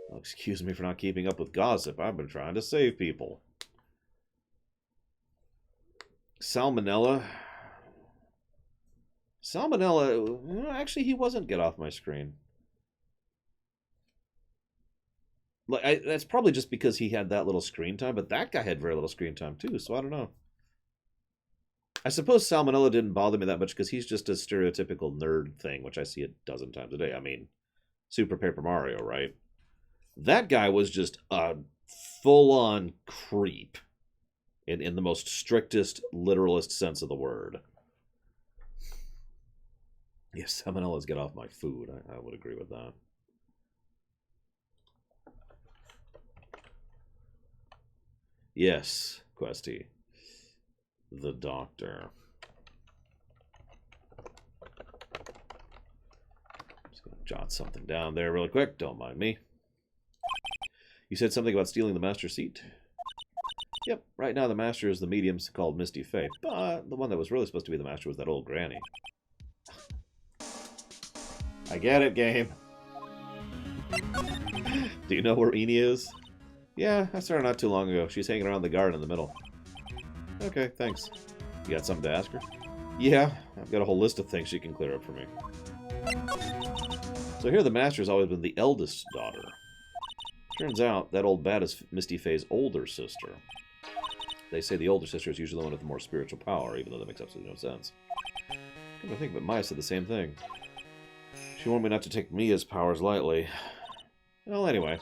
Well, excuse me for not keeping up with gossip. I've been trying to save people. Salmonella. Salmonella... Actually, he wasn't get off my screen. Like, that's probably just because he had that little screen time, but that guy had very little screen time too, so I don't know. I suppose Salmonella didn't bother me that much because he's just a stereotypical nerd thing, which I see a dozen times a day. I mean, Super Paper Mario, right? That guy was just a full-on creep in the most strictest, literalist sense of the word. Yes, Salmonella's get off my food. I would agree with that. Yes, Questy. The doctor. Just gonna jot something down there really quick. Don't mind me. You said something about stealing the master seat? Yep, right now the master is the medium called Misty Faith, but the one that was really supposed to be the master was that old granny. I get it, game. Do you know where Eni is? Yeah, I saw her not too long ago. She's hanging around the garden in the middle. Okay, thanks. You got something to ask her? Yeah, I've got a whole list of things she can clear up for me. So here the master's always been the eldest daughter. Turns out that old bat is Misty Faye's older sister. They say the older sister is usually the one with the more spiritual power, even though that makes absolutely no sense. Come to think of it, Maya said the same thing. She warned me not to take Mia's powers lightly. Well, anyway.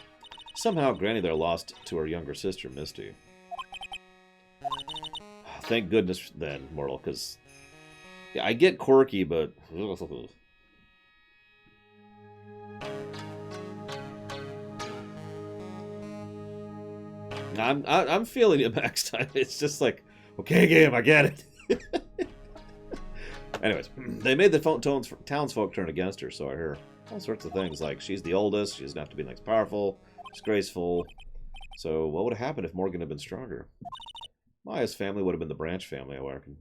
Somehow, Granny there lost to her younger sister, Misty. Thank goodness, then, Mortal, because... Yeah, I get quirky, but... I'm feeling it Max time. It's just like, okay, game, I get it. Anyways, they made the townsfolk turn against her, so I hear all sorts of things, like she's the oldest, she doesn't have to be next powerful, disgraceful. So what would have happened if Morgan had been stronger? Maya's family would have been the Branch family, I reckon.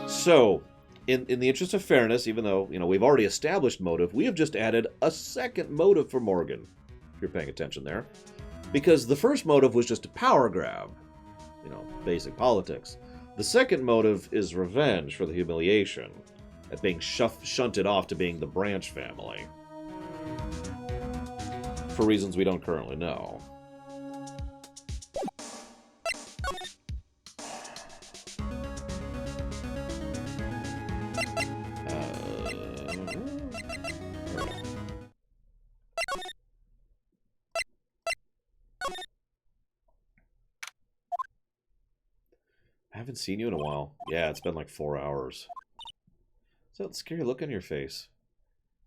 So, in the interest of fairness, even though, you know, we've already established motive, we have just added a second motive for Morgan, if you're paying attention there. Because the first motive was just a power grab. You know, basic politics. The second motive is revenge for the humiliation at being shunted off to being the Branch family. For reasons we don't currently know. I haven't seen you in a while. Yeah, it's been like 4 hours. So that scary look on your face.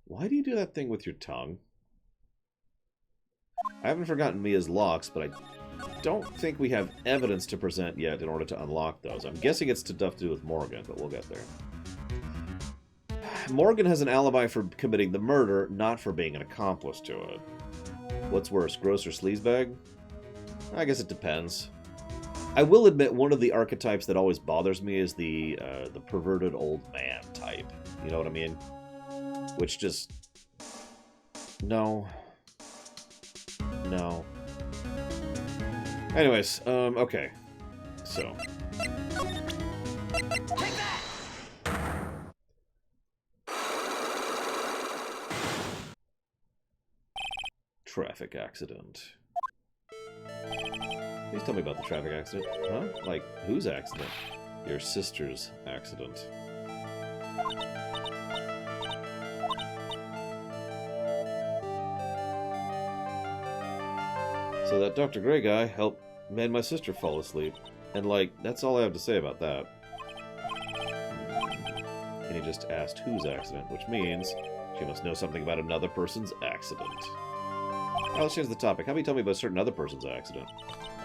Why do you do that thing with your tongue? I haven't forgotten Mia's locks, but I don't think we have evidence to present yet in order to unlock those. I'm guessing it's stuff to do with Morgan, but we'll get there. Morgan has an alibi for committing the murder, not for being an accomplice to it. What's worse, gross or sleazebag? I guess it depends. I will admit one of the archetypes that always bothers me is the perverted old man type. You know what I mean? Which just... No. No. Anyways, okay. So. Take that! Traffic accident. Please tell me about the traffic accident. Huh? Like, whose accident? Your sister's accident. So that Dr. Gray guy made my sister fall asleep. And, like, that's all I have to say about that. And he just asked whose accident, which means she must know something about another person's accident. Well, let's change the topic. How about you tell me about a certain other person's accident?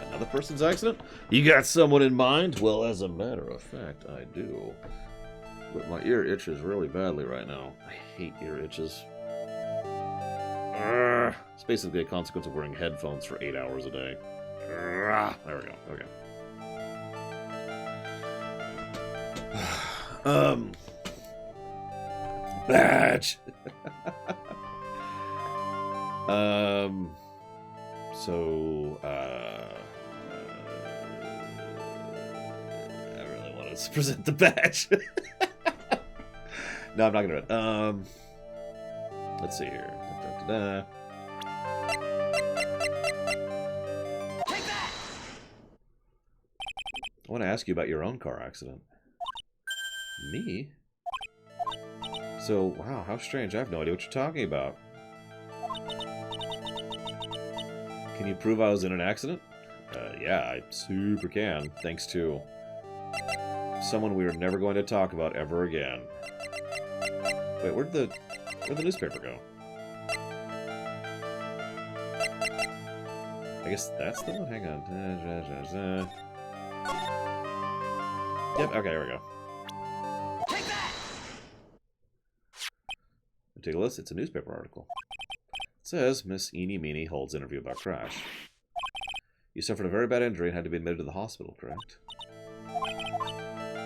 Another person's accident? You got someone in mind? Well, as a matter of fact, I do. But my ear itches really badly right now. I hate ear itches. It's basically a consequence of wearing headphones for 8 hours a day. There we go. Okay. Badge! So, I really wanted to present the badge. No, I'm not gonna do it. Let's see here. Da-da-da-da. Take that! I want to ask you about your own car accident. Me? So, wow, how strange. I have no idea what you're talking about. Can you prove I was in an accident? Yeah, I super can. Thanks to someone we are never going to talk about ever again. Wait, where'd the newspaper go? I guess that's the one? Hang on. Yep, okay, here we go. Take that! Take a listen. It's a newspaper article. It says, Miss Eenie Meenie holds interview about crash. You suffered a very bad injury and had to be admitted to the hospital, correct?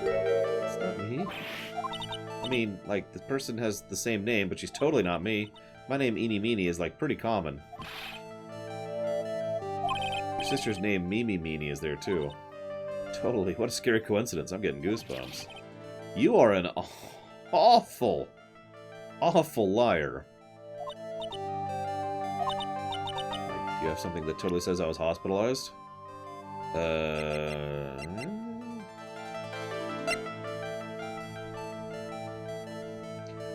It's not me. I mean, like, this person has the same name, but she's totally not me. My name, Eenie Meenie, is, like, pretty common. Your sister's name, Mimi Meenie, is there, too. Totally. What a scary coincidence. I'm getting goosebumps. You are an awful, awful liar. Like, do you have something that totally says I was hospitalized?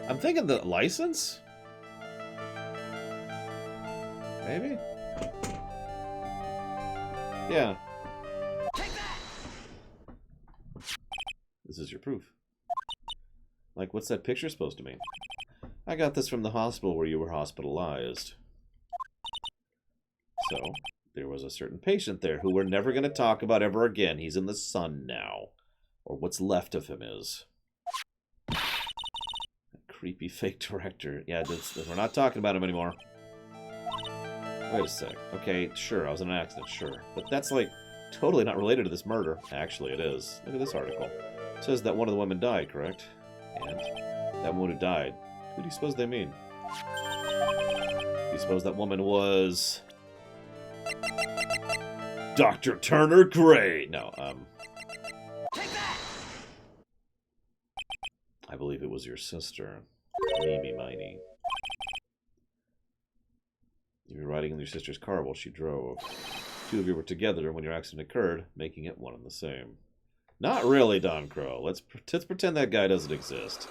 I'm thinking the license? Maybe? Yeah. Take that! This is your proof. Like, what's that picture supposed to mean? I got this from the hospital where you were hospitalized. So, there was a certain patient there who we're never going to talk about ever again. He's in the sun now. Or what's left of him is. Creepy fake director. Yeah, we're not talking about him anymore. Wait a sec. Okay, sure, I was in an accident, sure. But that's, like, totally not related to this murder. Actually, it is. Look at this article. It says that one of the women died, correct? And that woman who died, who do you suppose they mean? Do you suppose that woman was... Dr. Turner Gray? No, Take that! I believe it was your sister, Mimi Miney. You were riding in your sister's car while she drove. Two of you were together when your accident occurred, making it one and the same. Not really, Don Crow. Let's pretend that guy doesn't exist.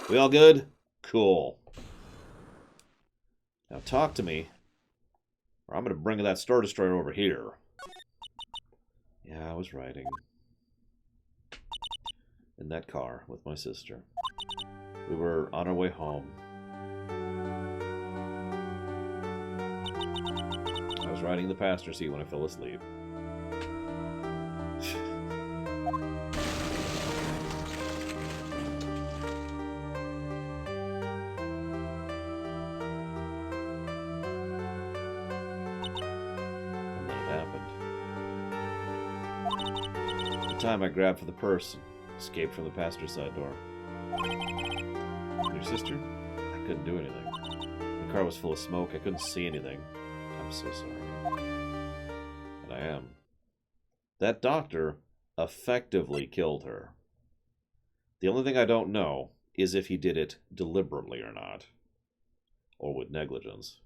We all good? Cool. Now talk to me, or I'm going to bring that Star Destroyer over here. Yeah, I was riding in that car with my sister. We were on our way home. was riding the passenger seat when I fell asleep. And then it happened. The time I grabbed for the purse and escaped from the passenger side door. Your sister? I couldn't do anything. The car was full of smoke. I couldn't see anything. I'm so sorry. And I am. That doctor effectively killed her. The only thing I don't know is if he did it deliberately or not. Or with negligence.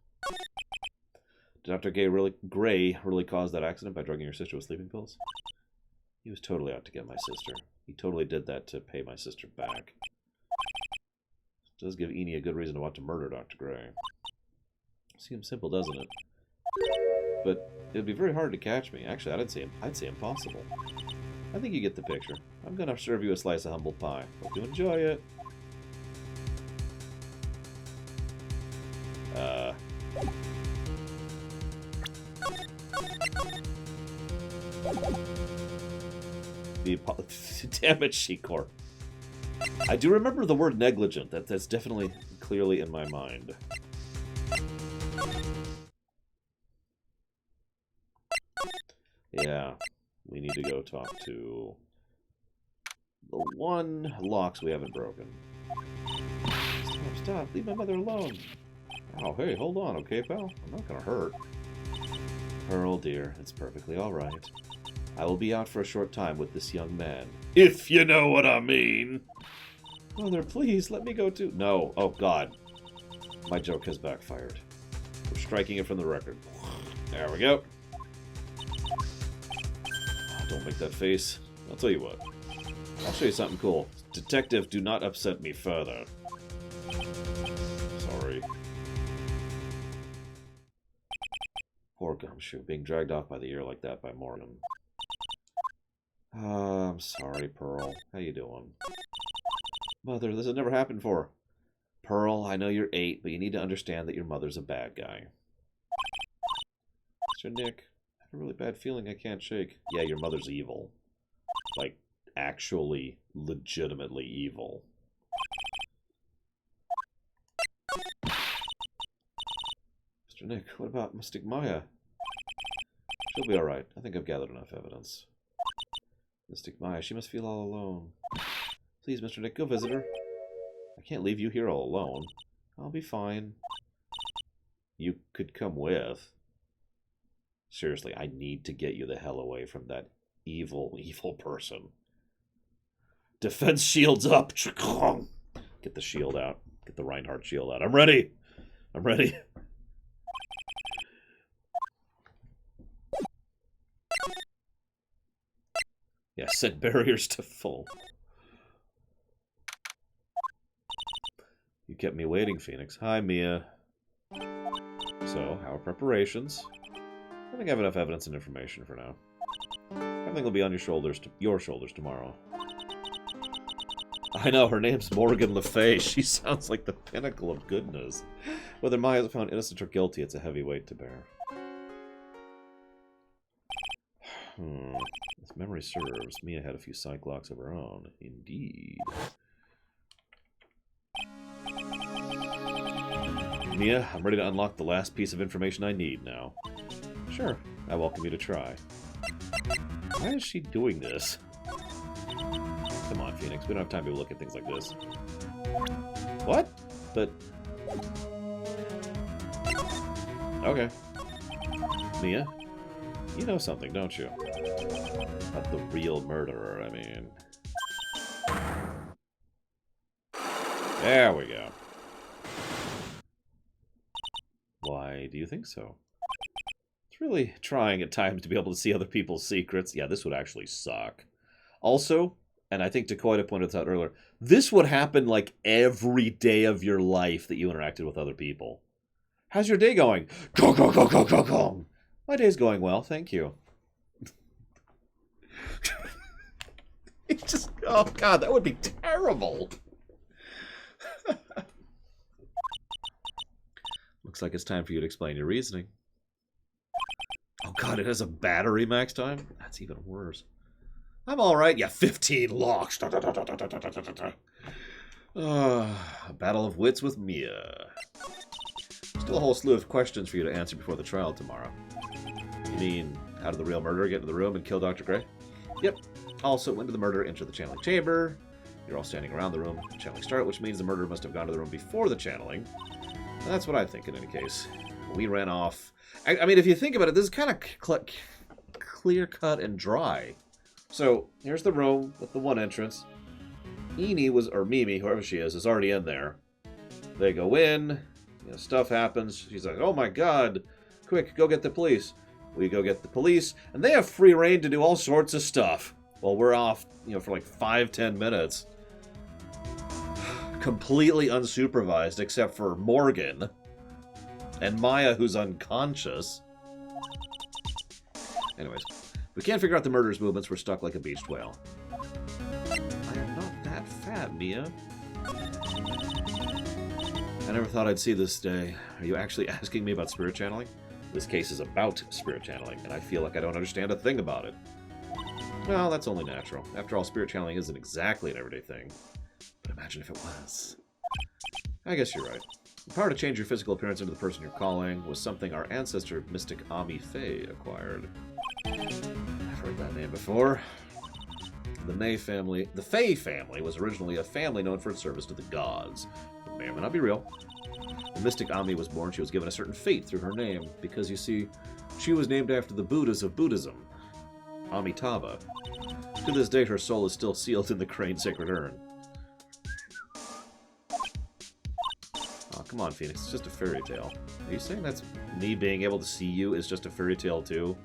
Did Dr. Gray really cause that accident by drugging your sister with sleeping pills? He was totally out to get my sister. He totally did that to pay my sister back. It does give Eni a good reason to want to murder Dr. Gray. Seems simple, doesn't it? But it'd be very hard to catch me. Actually, I'd say impossible. I think you get the picture. I'm gonna serve you a slice of humble pie. Hope you enjoy it. Damn it, Shikor. I do remember the word negligent. That's definitely clearly in my mind. Yeah, we need to go talk to the one locks we haven't broken. Stop. Leave my mother alone. Oh, hey, hold on, okay, pal? I'm not gonna hurt. Pearl, dear, it's perfectly alright. I will be out for a short time with this young man. If you know what I mean. Mother, please, let me go too. No. Oh, God. My joke has backfired. We're striking it from the record. There we go. Oh, don't make that face. I'll tell you what. I'll show you something cool. Detective, do not upset me further. Sorry. Poor Gumshoe, being dragged off by the ear like that by Morgan. I'm sorry, Pearl. How you doing? Mother, this has never happened before. Pearl, I know you're 8, but you need to understand that your mother's a bad guy. Mr. Nick, I have a really bad feeling I can't shake. Yeah, your mother's evil. Like, actually, legitimately evil. Mr. Nick, what about Mystic Maya? She'll be alright. I think I've gathered enough evidence. Mystic Maya, she must feel all alone. Please, Mr. Nick, go visit her. I can't leave you here all alone. I'll be fine. You could come with. Seriously, I need to get you the hell away from that evil, evil person. Defense shields up! Get the shield out. Get the Reinhardt shield out. I'm ready! I'm ready. Yeah, set barriers to full. You kept me waiting, Phoenix. Hi, Mia. So, how are preparations? I think I have enough evidence and information for now. Everything will be on your shoulders tomorrow. I know, her name's Morgan Le Fay. She sounds like the pinnacle of goodness. Whether Maya is found innocent or guilty, it's a heavy weight to bear. If memory serves, Mia had a few cyclocks of her own. Indeed. Mia, I'm ready to unlock the last piece of information I need now. Sure, I welcome you to try. Why is she doing this? Come on, Phoenix, we don't have time to look at things like this. What? But... Okay. Mia, you know something, don't you? About the real murderer, I mean. There we go. Why do you think so? It's really trying at times to be able to see other people's secrets. Yeah, this would actually suck. Also, and I think Dakoita pointed this out earlier, this would happen like every day of your life that you interacted with other people. How's your day going? Go, go, go, go, go, go. My day's going well, thank you. It just, oh god, that would be terrible. Looks like it's time for you to explain your reasoning. god, it has a battery max time? That's even worse. I'm alright. Yeah, 15 locks. A battle of wits with Mia. Still a whole slew of questions for you to answer before the trial tomorrow. You mean, how did the real murderer get into the room and kill Dr. Gray? Yep. Also, when did the murderer enter the channeling chamber? You're all standing around the room. The channeling started, which means the murderer must have gone to the room before the channeling. That's what I think in any case. We ran off. I mean, if you think about it, this is kind of clear-cut and dry. So, here's the room with the one entrance. Eenie was, or Mimi, whoever she is already in there. They go in, you know, stuff happens. She's like, oh my god, quick, go get the police. We go get the police, and they have free reign to do all sorts of stuff. While we're off, you know, for like 5-10 minutes. Completely unsupervised, except for Morgan. And Maya, who's unconscious. Anyways. We can't figure out the murderer's movements. We're stuck like a beached whale. I am not that fat, Mia. I never thought I'd see this day. Are you actually asking me about spirit channeling? This case is about spirit channeling, and I feel like I don't understand a thing about it. Well, that's only natural. After all, spirit channeling isn't exactly an everyday thing. But imagine if it was. I guess you're right. The power to change your physical appearance into the person you're calling was something our ancestor, Mystic Ami Faye, acquired. I've heard that name before. The Faye family was originally a family known for its service to the gods. It may or may not be real. When Mystic Ami was born, she was given a certain fate through her name, because, you see, she was named after the Buddhas of Buddhism, Amitabha. To this day, her soul is still sealed in the Crane Sacred Urn. Oh, come on, Phoenix, it's just a fairy tale. Are you saying that's me being able to see you is just a fairy tale, too?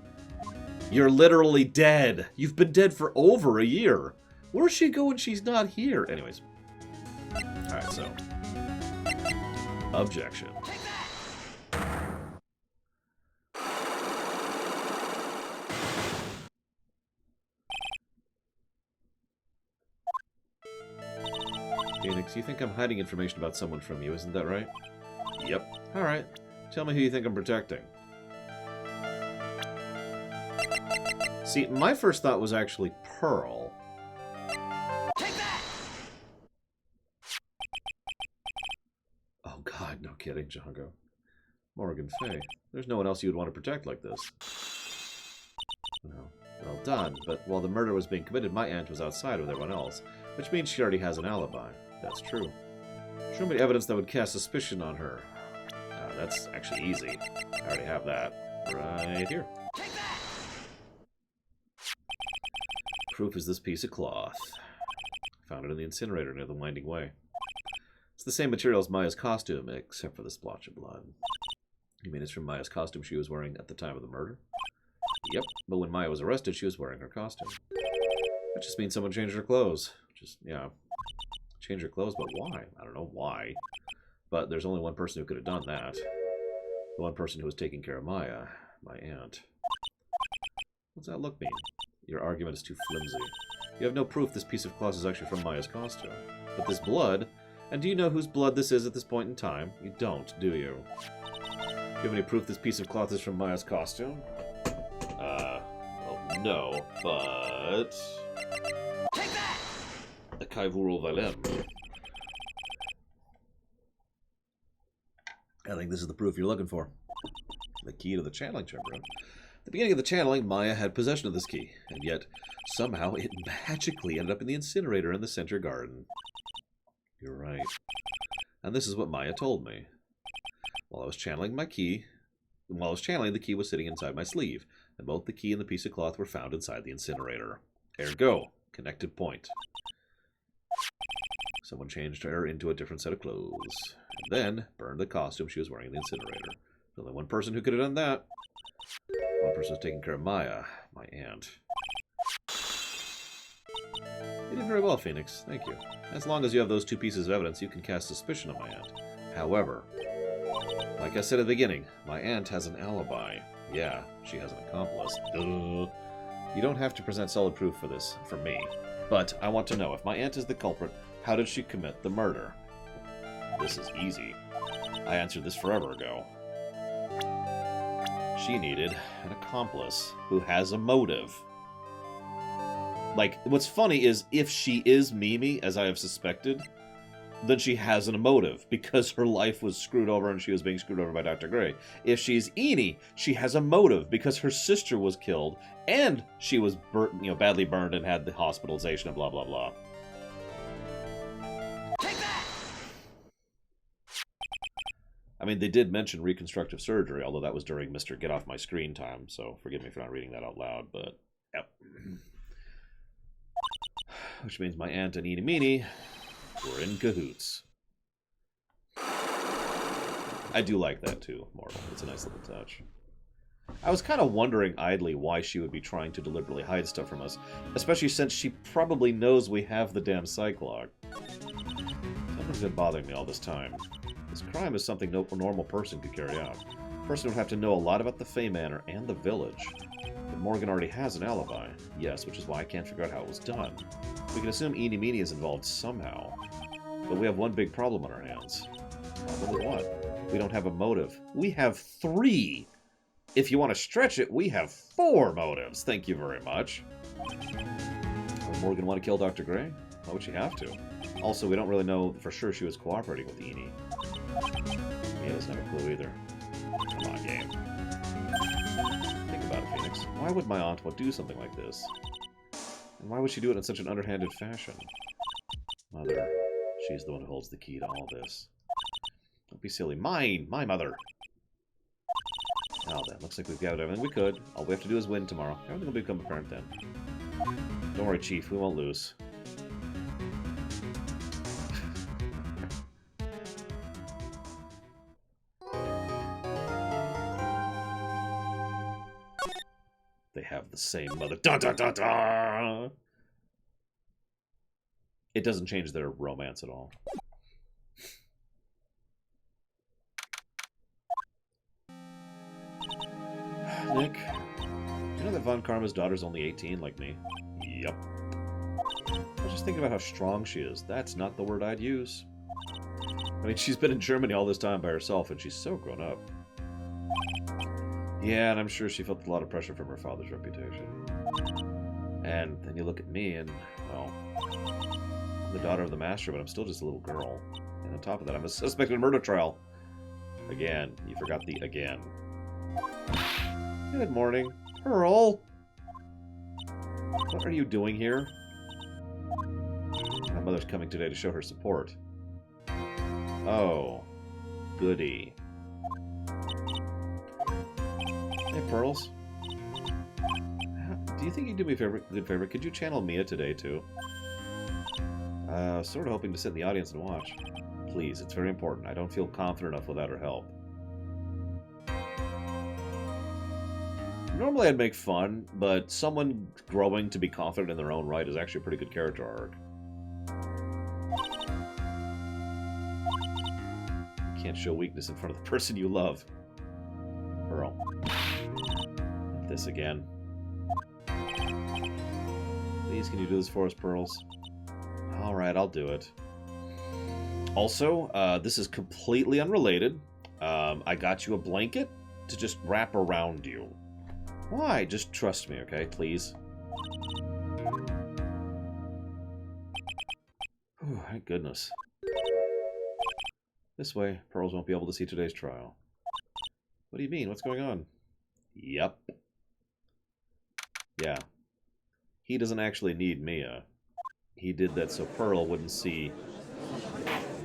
You're literally dead. You've been dead for over a year. Where's she go when she's not here? Anyways. Alright, so. Objection. Phoenix, you think I'm hiding information about someone from you, isn't that right? Yep. Alright. Tell me who you think I'm protecting. See, my first thought was actually Pearl. Take that! Oh god, no kidding, Django. Morgan Faye. There's no one else you would want to protect like this. Well done, but while the murder was being committed, my aunt was outside with everyone else, which means she already has an alibi. That's true. Show me evidence that would cast suspicion on her. That's actually easy. I already have that. Right here. Take that! Proof is this piece of cloth. Found it in the incinerator near the Winding Way. It's the same material as Maya's costume, except for the splotch of blood. You mean it's from Maya's costume she was wearing at the time of the murder? Yep, but when Maya was arrested, she was wearing her costume. That just means someone changed her clothes. Just, yeah. Change her clothes, but why? I don't know why. But there's only one person who could have done that. The one person who was taking care of Maya. My aunt. What's that look mean? Your argument is too flimsy. You have no proof this piece of cloth is actually from Maya's costume. But this blood... And do you know whose blood this is at this point in time? You don't, do you? Do you have any proof this piece of cloth is from Maya's costume? Well, no, but... Take that! The Kaivurul Valem. I think this is the proof you're looking for. The key to the channeling chamber. At the beginning of the channeling, Maya had possession of this key, and yet, somehow, it magically ended up in the incinerator in the center garden. You're right. And this is what Maya told me. While I was channeling the key was sitting inside my sleeve, and both the key and the piece of cloth were found inside the incinerator. Ergo, connected point. Someone changed her into a different set of clothes, and then burned the costume she was wearing in the incinerator. There's only one person who could have done that. One person was taking care of Maya, my aunt. You did very well, Phoenix. Thank you. As long as you have those two pieces of evidence, you can cast suspicion on my aunt. However, like I said at the beginning, my aunt has an alibi. Yeah, she has an accomplice. Duh. You don't have to present solid proof for this, from me. But I want to know, if my aunt is the culprit, how did she commit the murder? This is easy. I answered this forever ago. She needed an accomplice who has a motive. Like, what's funny is, if she is Mimi, as I have suspected, then she has a motive, because her life was screwed over and she was being screwed over by Dr. Gray. If she's Enid, she has a motive, because her sister was killed, and she was badly burned and had the hospitalization and blah, blah, blah. Take that! I mean, they did mention reconstructive surgery, although that was during Mr. Get Off My Screen time, so forgive me for not reading that out loud, but yep. Which means my aunt and Eeny Meeny were in cahoots. I do like that too, Mortal. It's a nice little touch. I was kind of wondering idly why she would be trying to deliberately hide stuff from us, especially since she probably knows we have the damn Cyclog. Something's been bothering me all this time. This crime is something no normal person could carry out. A person would have to know a lot about the Fey Manor and the village. But Morgan already has an alibi. Yes, which is why I can't figure out how it was done. We can assume Eeny Meeny is involved somehow. But we have one big problem on our hands. Problem with what? We don't have a motive. We have 3! If you want to stretch it, we have 4 motives. Thank you very much. Would Morgan want to kill Dr. Gray? Why would she have to? Also, we don't really know for sure she was cooperating with Eeny. He doesn't have a clue either. Come on, game. Think about it, Phoenix. Why would my aunt want to do something like this? And why would she do it in such an underhanded fashion? Mother. She's the one who holds the key to all this. Don't be silly. Mine! My mother! Now then, looks like we've gathered everything we could. All we have to do is win tomorrow. Everything will become apparent then. Don't worry, Chief. We won't lose. They have the same mother. Da da da da! It doesn't change their romance at all. Nick, you know that Von Karma's daughter's only 18, like me? Yep. I was just thinking about how strong she is. That's not the word I'd use. I mean, she's been in Germany all this time by herself, and she's so grown up. Yeah, and I'm sure she felt a lot of pressure from her father's reputation. And then you look at me, and, well, I'm the daughter of the master, but I'm still just a little girl. And on top of that, I'm a suspect in a murder trial. Again. You forgot the again. Good morning. Pearl! What are you doing here? My mother's coming today to show her support. Oh. Goody. Hey, Pearls. Do you think you'd do me a good favor? Could you channel Mia today, too? Sort of hoping to sit in the audience and watch. Please, it's very important. I don't feel confident enough without her help. Normally I'd make fun, but someone growing to be confident in their own right is actually a pretty good character arc. You can't show weakness in front of the person you love. Pearl. This again. Please, can you do this for us, Pearls? Alright, I'll do it. Also, this is completely unrelated. I got you a blanket to just wrap around you. Why? Just trust me, okay? Please. Whew, thank goodness. This way, Pearls won't be able to see today's trial. What do you mean? What's going on? Yep. Yeah. He doesn't actually need Mia. He did that so Pearl wouldn't see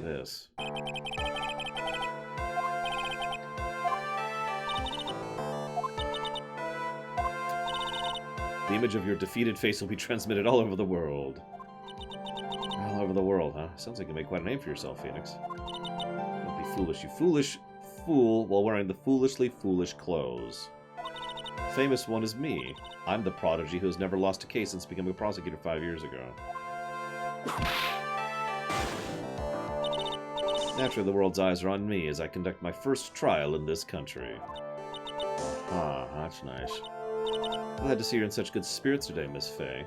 this. The image of your defeated face will be transmitted all over the world. All over the world, huh? Sounds like you made quite a name for yourself, Phoenix. Don't be foolish, you foolish fool, while wearing the foolishly foolish clothes. The famous one is me. I'm the prodigy who has never lost a case since becoming a prosecutor 5 years ago. Naturally, the world's eyes are on me as I conduct my first trial in this country. Ah, that's nice. Glad to see you're in such good spirits today, Miss Fey.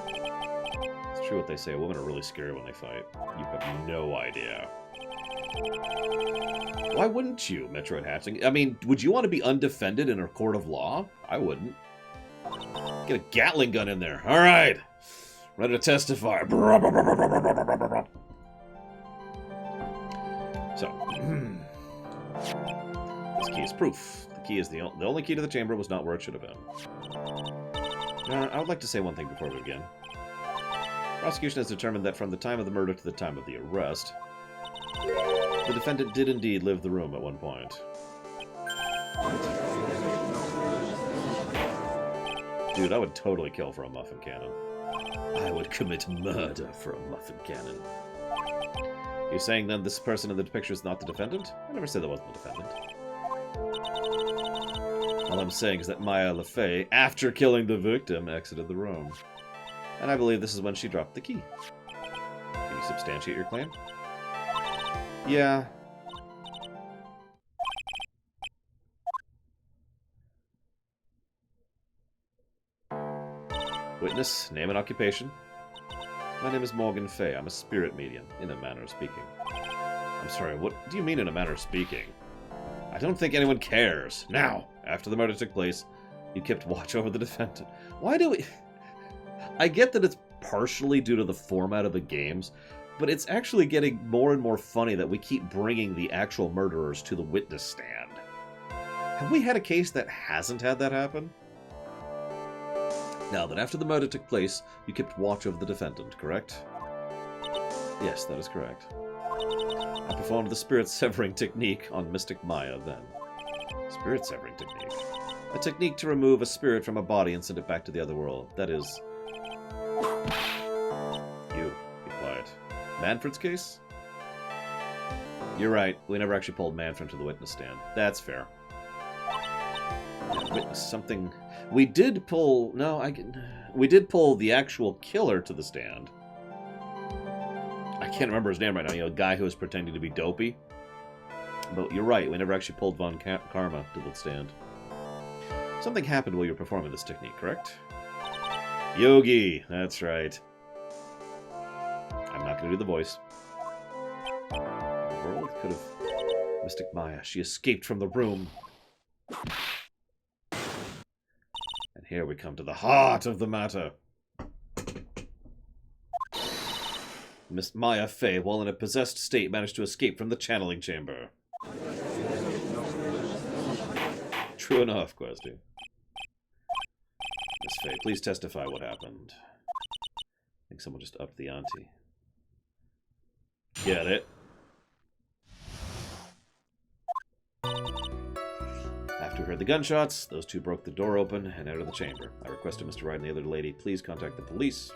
It's true what they say, women are really scary when they fight. You have no idea. Why wouldn't you, Metroid Hatchling? I mean, would you want to be undefended in a court of law? I wouldn't. Get a Gatling gun in there. All right. Ready to testify. So, this key is proof. The key is the only key to the chamber was not where it should have been. I would like to say one thing before we begin. Prosecution has determined that from the time of the murder to the time of the arrest, the defendant did indeed leave the room at one point. Dude, I would totally kill for a muffin cannon. I would commit murder for a muffin cannon. You're saying then this person in the picture is not the defendant? I never said that wasn't the defendant. All I'm saying is that Maya LeFay, after killing the victim, exited the room. And I believe this is when she dropped the key. Can you substantiate your claim? Yeah. Witness, name and occupation. My name is Morgan Fay. I'm a spirit medium, in a manner of speaking. I'm sorry, what do you mean in a manner of speaking? I don't think anyone cares. Now, after the murder took place, you kept watch over the defendant. Why do we... I get that it's partially due to the format of the games, but it's actually getting more and more funny that we keep bringing the actual murderers to the witness stand. Have we had a case that hasn't had that happen? Now that after the murder took place, you kept watch over the defendant, correct? Yes, that is correct. I performed the spirit-severing technique on Mystic Maya then. Spirit-severing technique? A technique to remove a spirit from a body and send it back to the other world. That is... You. Be quiet. Manfred's case? You're right. We never actually pulled Manfred to the witness stand. That's fair. Witness something... We did pull... No, we did pull the actual killer to the stand. I can't remember his name right now. You know, a guy who was pretending to be dopey. But you're right. We never actually pulled Von Karma to the stand. Something happened while you were performing this technique, correct? Yogi. That's right. I'm not going to do the voice. The world could have... Mystic Maya. She escaped from the room. And here we come to the heart of the matter. Miss Maya Fey, while in a possessed state, managed to escape from the channeling chamber. True enough, Questy. Miss Fey, please testify what happened. I think someone just upped the ante. Get it? After we heard the gunshots, those two broke the door open and entered the chamber. I requested Mr. Wright and the other lady please contact the police.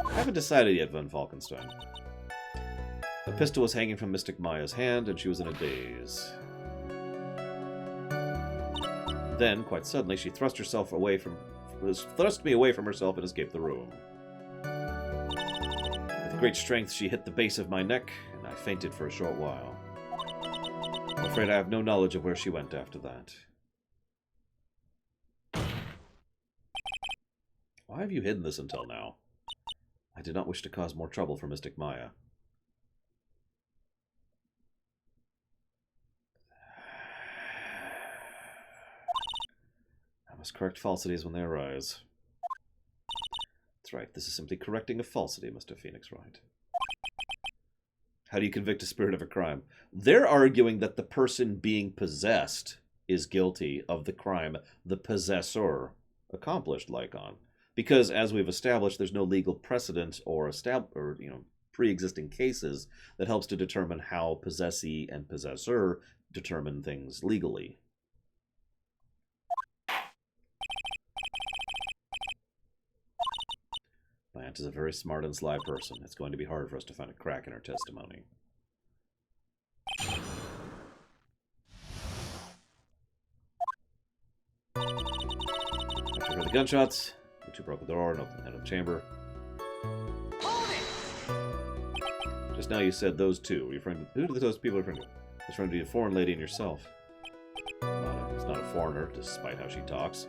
I haven't decided yet, Von Falkenstein. A pistol was hanging from Mystic Maya's hand, and she was in a daze. Then, quite suddenly, she thrust me away from herself and escaped the room. With great strength, she hit the base of my neck, and I fainted for a short while. I'm afraid I have no knowledge of where she went after that. Why have you hidden this until now? I did not wish to cause more trouble for Mystic Maya. I must correct falsities when they arise. That's right, this is simply correcting a falsity, Mr. Phoenix Wright. How do you convict a spirit of a crime? They're arguing that the person being possessed is guilty of the crime the possessor accomplished, Lycon. Because, as we've established, there's no legal precedent or pre-existing cases that helps to determine how possessee and possessor determine things legally. My aunt is a very smart and sly person. It's going to be hard for us to find a crack in her testimony. After we heard the gunshots, the two broke the door and opened the chamber. Hold it! Just now you said those two. Who do those people referring to? I was referring to a foreign lady and yourself. It's not a foreigner, despite how she talks.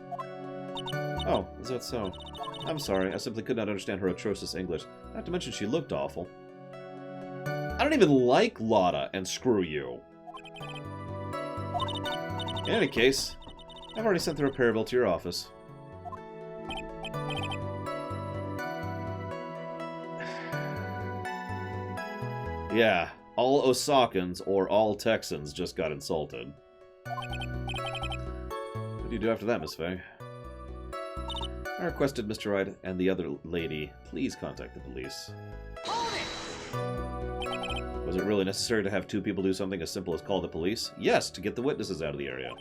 Oh, is that so? I'm sorry, I simply could not understand her atrocious English. Not to mention she looked awful. I don't even like Lotta, and screw you. In any case, I've already sent the repair bill to your office. Yeah, all Osakans or all Texans just got insulted. What do you do after that, Miss Faye? I requested Mr. Wright and the other lady please contact the police. Was it really necessary to have two people do something as simple as call the police? Yes, to get the witnesses out of the area.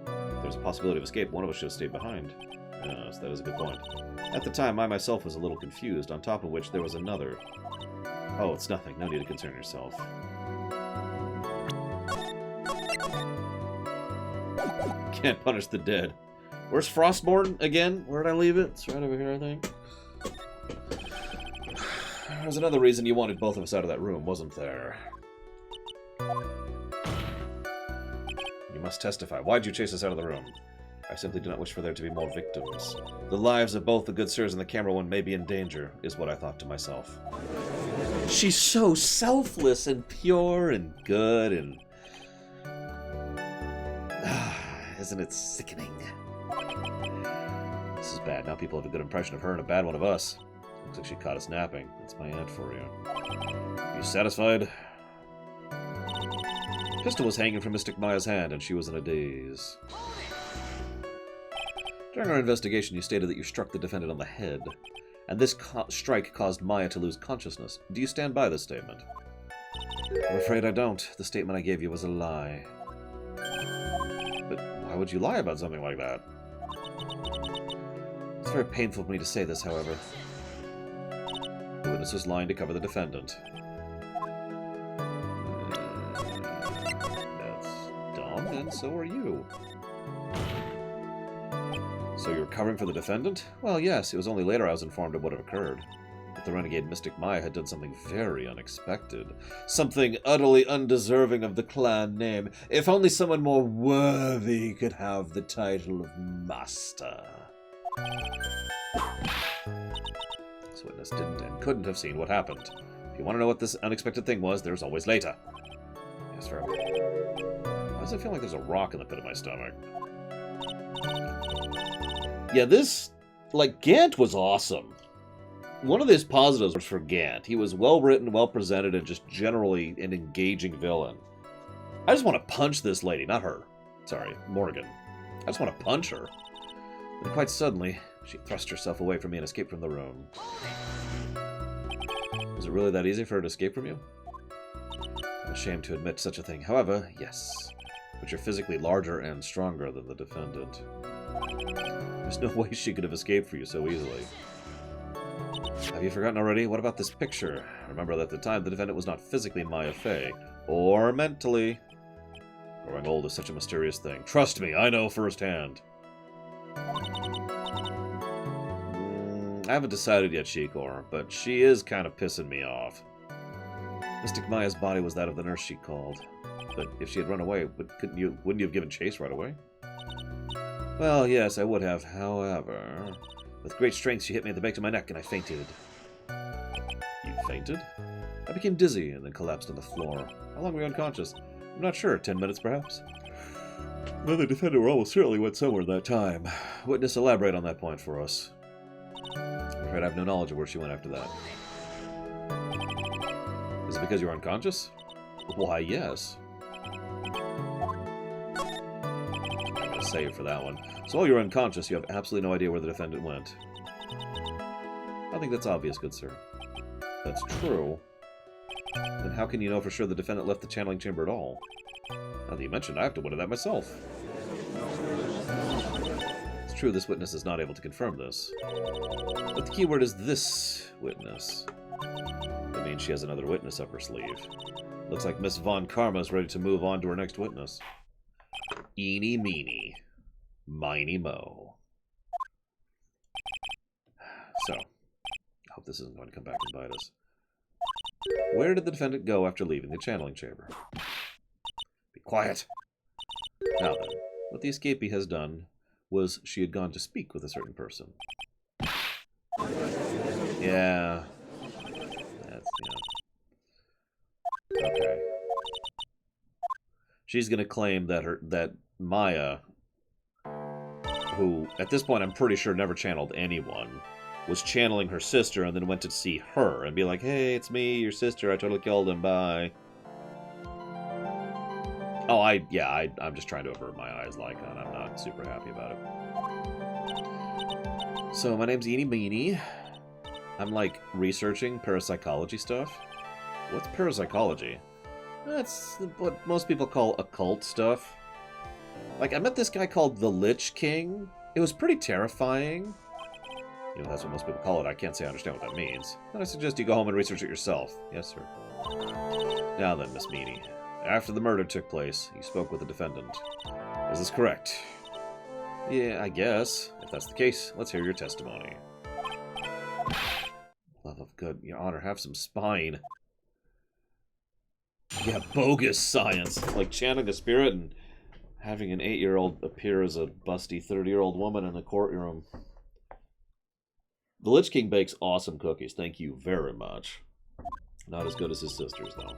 If there's a possibility of escape, one of us should have stayed behind. Yes, that is a good point. At the time, I myself was a little confused, on top of which there was another. Oh, it's nothing. No need to concern yourself. Can't punish the dead. Where's Frostborn again? Where did I leave it? It's right over here, I think. There's another reason you wanted both of us out of that room, wasn't there? You must testify. Why'd you chase us out of the room? I simply do not wish for there to be more victims. The lives of both the good sirs and the camera one may be in danger, is what I thought to myself. She's so selfless and pure and good and... Isn't it sickening? This is bad. Now people have a good impression of her and a bad one of us. Looks like she caught us napping. That's my ad for you. You satisfied? Pistol was hanging from Mystic Maya's hand, and she was in a daze. During our investigation, you stated that you struck the defendant on the head, and this strike caused Maya to lose consciousness. Do you stand by this statement? I'm afraid I don't. The statement I gave you was a lie. But why would you lie about something like that? It's very painful for me to say this, however. The witness was lying to cover the defendant. That's dumb, and so are you. So you're covering for the defendant? Well, yes, it was only later I was informed of what had occurred. That the renegade Mystic Maya had done something very unexpected. Something utterly undeserving of the clan name. If only someone more worthy could have the title of Master. This witness didn't and couldn't have seen what happened. If you want to know what this unexpected thing was, there's always later. Yes, very well. Why does it feel like there's a rock in the pit of my stomach? Yeah, this, like, Gant was awesome. One of his positives was for Gant. He was well-written, well-presented, and just generally an engaging villain. I just want to punch this lady, not her. Sorry, Morgan. I just want to punch her. And quite suddenly, she thrust herself away from me and escaped from the room. Was it really that easy for her to escape from you? I'm ashamed to admit such a thing. However, yes. But you're physically larger and stronger than the defendant. There's no way she could have escaped for you so easily. Have you forgotten already? What about this picture? Remember that at the time the defendant was not physically Maya Fey. Or mentally. Growing old is such a mysterious thing. Trust me, I know firsthand. I haven't decided yet, Shikor, but she is kind of pissing me off. Mystic Maya's body was that of the nurse she called. But if she had run away, wouldn't you have given chase right away? Well, yes, I would have. However, with great strength, she hit me at the back of my neck, and I fainted. You fainted? I became dizzy and then collapsed on the floor. How long were you unconscious? I'm not sure. 10 minutes, perhaps? Well, the defendant almost certainly went somewhere at that time. Witness, elaborate on that point for us. I'm afraid I have no knowledge of where she went after that. Is it because you were unconscious? Why, yes. Save for that one. So while you're unconscious, you have absolutely no idea where the defendant went. I think that's obvious, good sir. That's true. Then how can you know for sure the defendant left the channeling chamber at all? Now that you mentioned, I have to wonder that myself. It's true this witness is not able to confirm this. But the key word is this witness. That means she has another witness up her sleeve. Looks like Miss Von Karma is ready to move on to her next witness. Eeny, meeny, miny, mo. So, I hope this isn't going to come back and bite us. Where did the defendant go after leaving the channeling chamber? Be quiet. Now then, what the escapee has done was she had gone to speak with a certain person. Yeah. That's, Okay. She's gonna claim that Maya, who at this point I'm pretty sure never channeled anyone, was channeling her sister and then went to see her and be like, "Hey, it's me, your sister. I totally killed him. Bye." Oh, I'm just trying to avert my eyes, Lycon. I'm not super happy about it. So, my name's Eenie Meenie. I'm, like, researching parapsychology stuff. What's parapsychology? That's what most people call occult stuff. Like, I met this guy called the Lich King. It was pretty terrifying. You know, that's what most people call it. I can't say I understand what that means. And I suggest you go home and research it yourself. Yes, sir. Now then, Miss Meanie. After the murder took place, you spoke with the defendant. Is this correct? Yeah, I guess. If that's the case, let's hear your testimony. Love of good, Your Honor, have some spine. Yeah, bogus science. Like channeling a spirit and having an 8-year-old appear as a busty 30-year-old woman in the courtroom. The Lich King bakes awesome cookies. Thank you very much. Not as good as his sisters, though.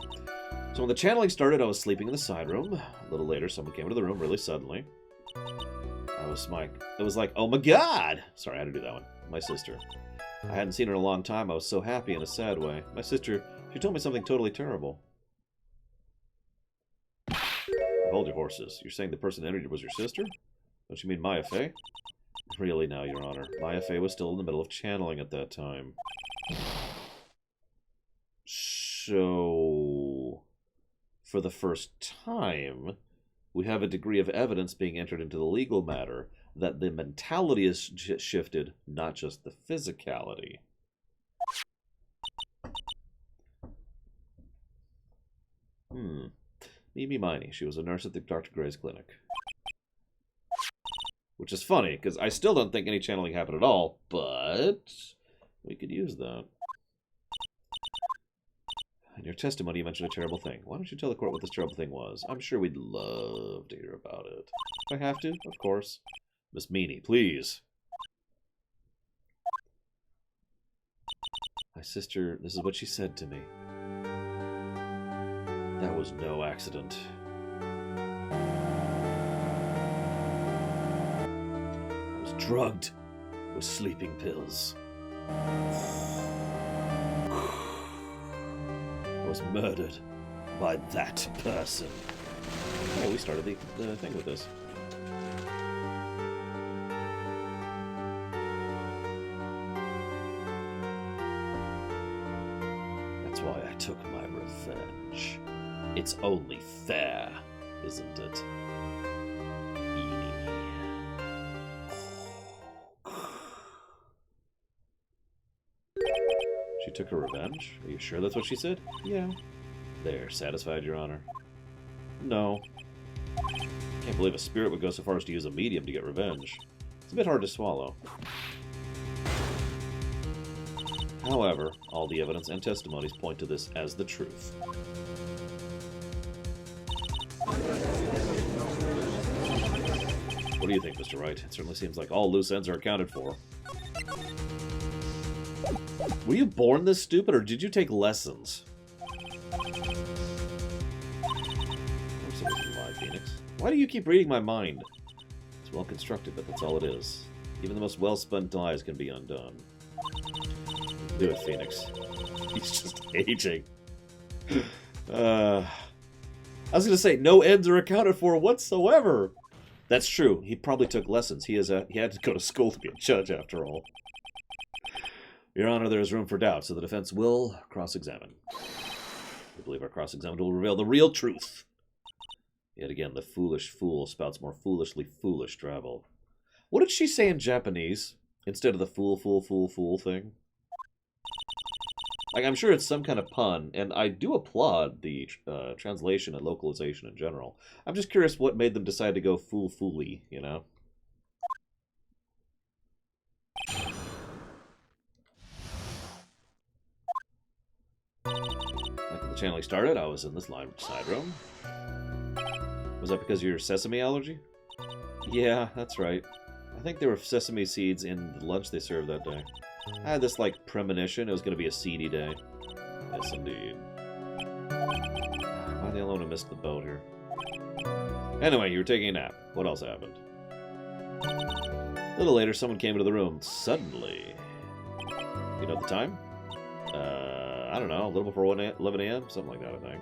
So when the channeling started, I was sleeping in the side room. A little later, someone came into the room really suddenly. It was like, oh my god! Sorry, I had to do that one. My sister. I hadn't seen her in a long time. I was so happy in a sad way. My sister, she told me something totally terrible. Hold your horses. You're saying the person that entered you was your sister? Don't you mean Maya Fey? Really now, Your Honor. Maya Fey was still in the middle of channeling at that time. So, for the first time, we have a degree of evidence being entered into the legal matter that the mentality is shifted, not just the physicality. Mimi Miney. She was a nurse at the Dr. Gray's clinic. Which is funny, because I still don't think any channeling happened at all, but we could use that. In your testimony, you mentioned a terrible thing. Why don't you tell the court what this terrible thing was? I'm sure we'd love to hear about it. If I have to, of course. Miss Meanie, please. My sister, this is what she said to me. That was no accident. I was drugged with sleeping pills. I was murdered by that person. Oh, we started the thing with this. That's why I took my revenge. It's only fair, isn't it? She took her revenge? Are you sure that's what she said? Yeah. There, satisfied, Your Honor? No. Can't believe a spirit would go so far as to use a medium to get revenge. It's a bit hard to swallow. However, all the evidence and testimonies point to this as the truth. What do you think, Mr. Wright? It certainly seems like all loose ends are accounted for. Were you born this stupid, or did you take lessons? Phoenix. Why do you keep reading my mind? It's well constructed, but that's all it is. Even the most well-spun lies can be undone. Do it, Phoenix. He's just aging. I was going to say, no ends are accounted for whatsoever. That's true. He probably took lessons. He had to go to school to be a judge, after all. Your Honor, there is room for doubt, so the defense will cross-examine. We believe our cross-examined will reveal the real truth. Yet again, the foolish fool spouts more foolishly foolish travel. What did she say in Japanese instead of the fool, fool, fool, fool thing? Like, I'm sure it's some kind of pun, and I do applaud the translation and localization in general. I'm just curious what made them decide to go fool, fooly, you know? After the channeling started, I was in this side room. Was that because of your sesame allergy? Yeah, that's right. I think there were sesame seeds in the lunch they served that day. I had this, like, premonition it was going to be a seedy day. Yes, indeed. Am I the only one who missed the boat here? Anyway, you were taking a nap. What else happened? A little later, someone came into the room. Suddenly. You know the time? I don't know. A little before 11 a.m.? Something like that, I think.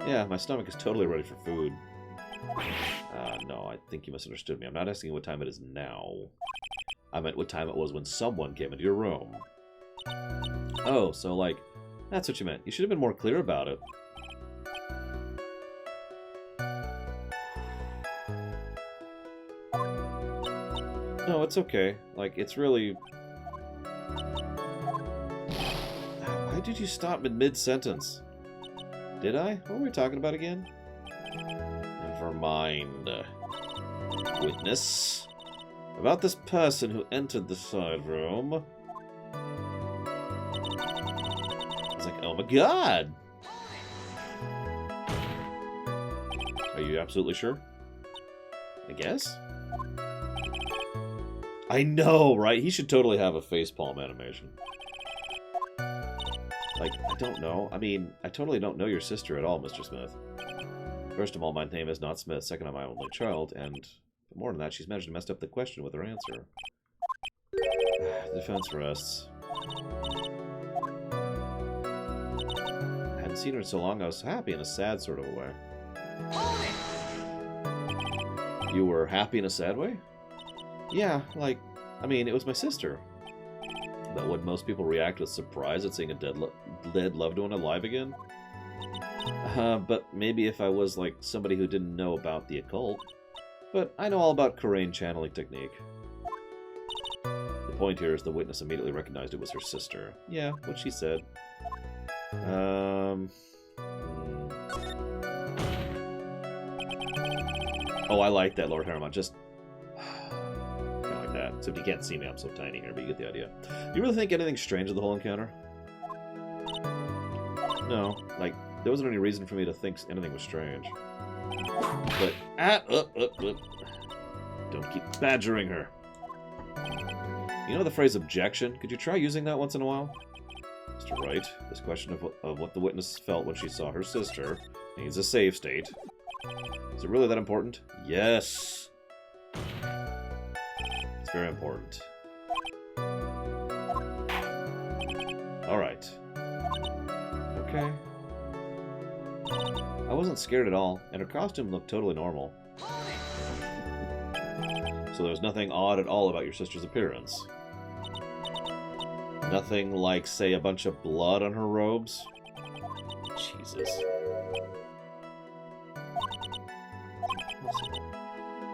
Yeah, my stomach is totally ready for food. No, I think you misunderstood me. I'm not asking what time it is now. I meant what time it was when someone came into your room. Oh, so, like, that's what you meant. You should have been more clear about it. No, it's okay. Like, it's really... Why did you stop mid-sentence? Did I? What were we talking about again? Never mind. Witness. About this person who entered the side room. I was like, oh my god! Are you absolutely sure? I guess? I know, right? He should totally have a facepalm animation. Like, I don't know. I mean, I totally don't know your sister at all, Mr. Smith. First of all, my name is not Smith. Second, I'm my only child. And more than that, she's managed to mess up the question with her answer. The defense rests. I hadn't seen her in so long, I was happy in a sad sort of a way. You were happy in a sad way? Yeah, like, I mean, it was my sister. But would most people react with surprise at seeing a dead loved one alive again? But maybe if I was, like, somebody who didn't know about the occult. But I know all about Korean channeling technique. The point here is the witness immediately recognized it was her sister. Yeah, what she said. Oh, I like that, Lord Harriman. Just... kind of like that. Except you can't see me, I'm so tiny here, but you get the idea. Do you really think anything strange with the whole encounter? No. Like, there wasn't any reason for me to think anything was strange. But... Don't keep badgering her. You know the phrase objection? Could you try using that once in a while? Mr. Wright, this question of what the witness felt when she saw her sister needs a save state. Is it really that important? Yes. It's very important. Alright. Okay. I wasn't scared at all, and her costume looked totally normal. So there was nothing odd at all about your sister's appearance. Nothing like, say, a bunch of blood on her robes? Jesus.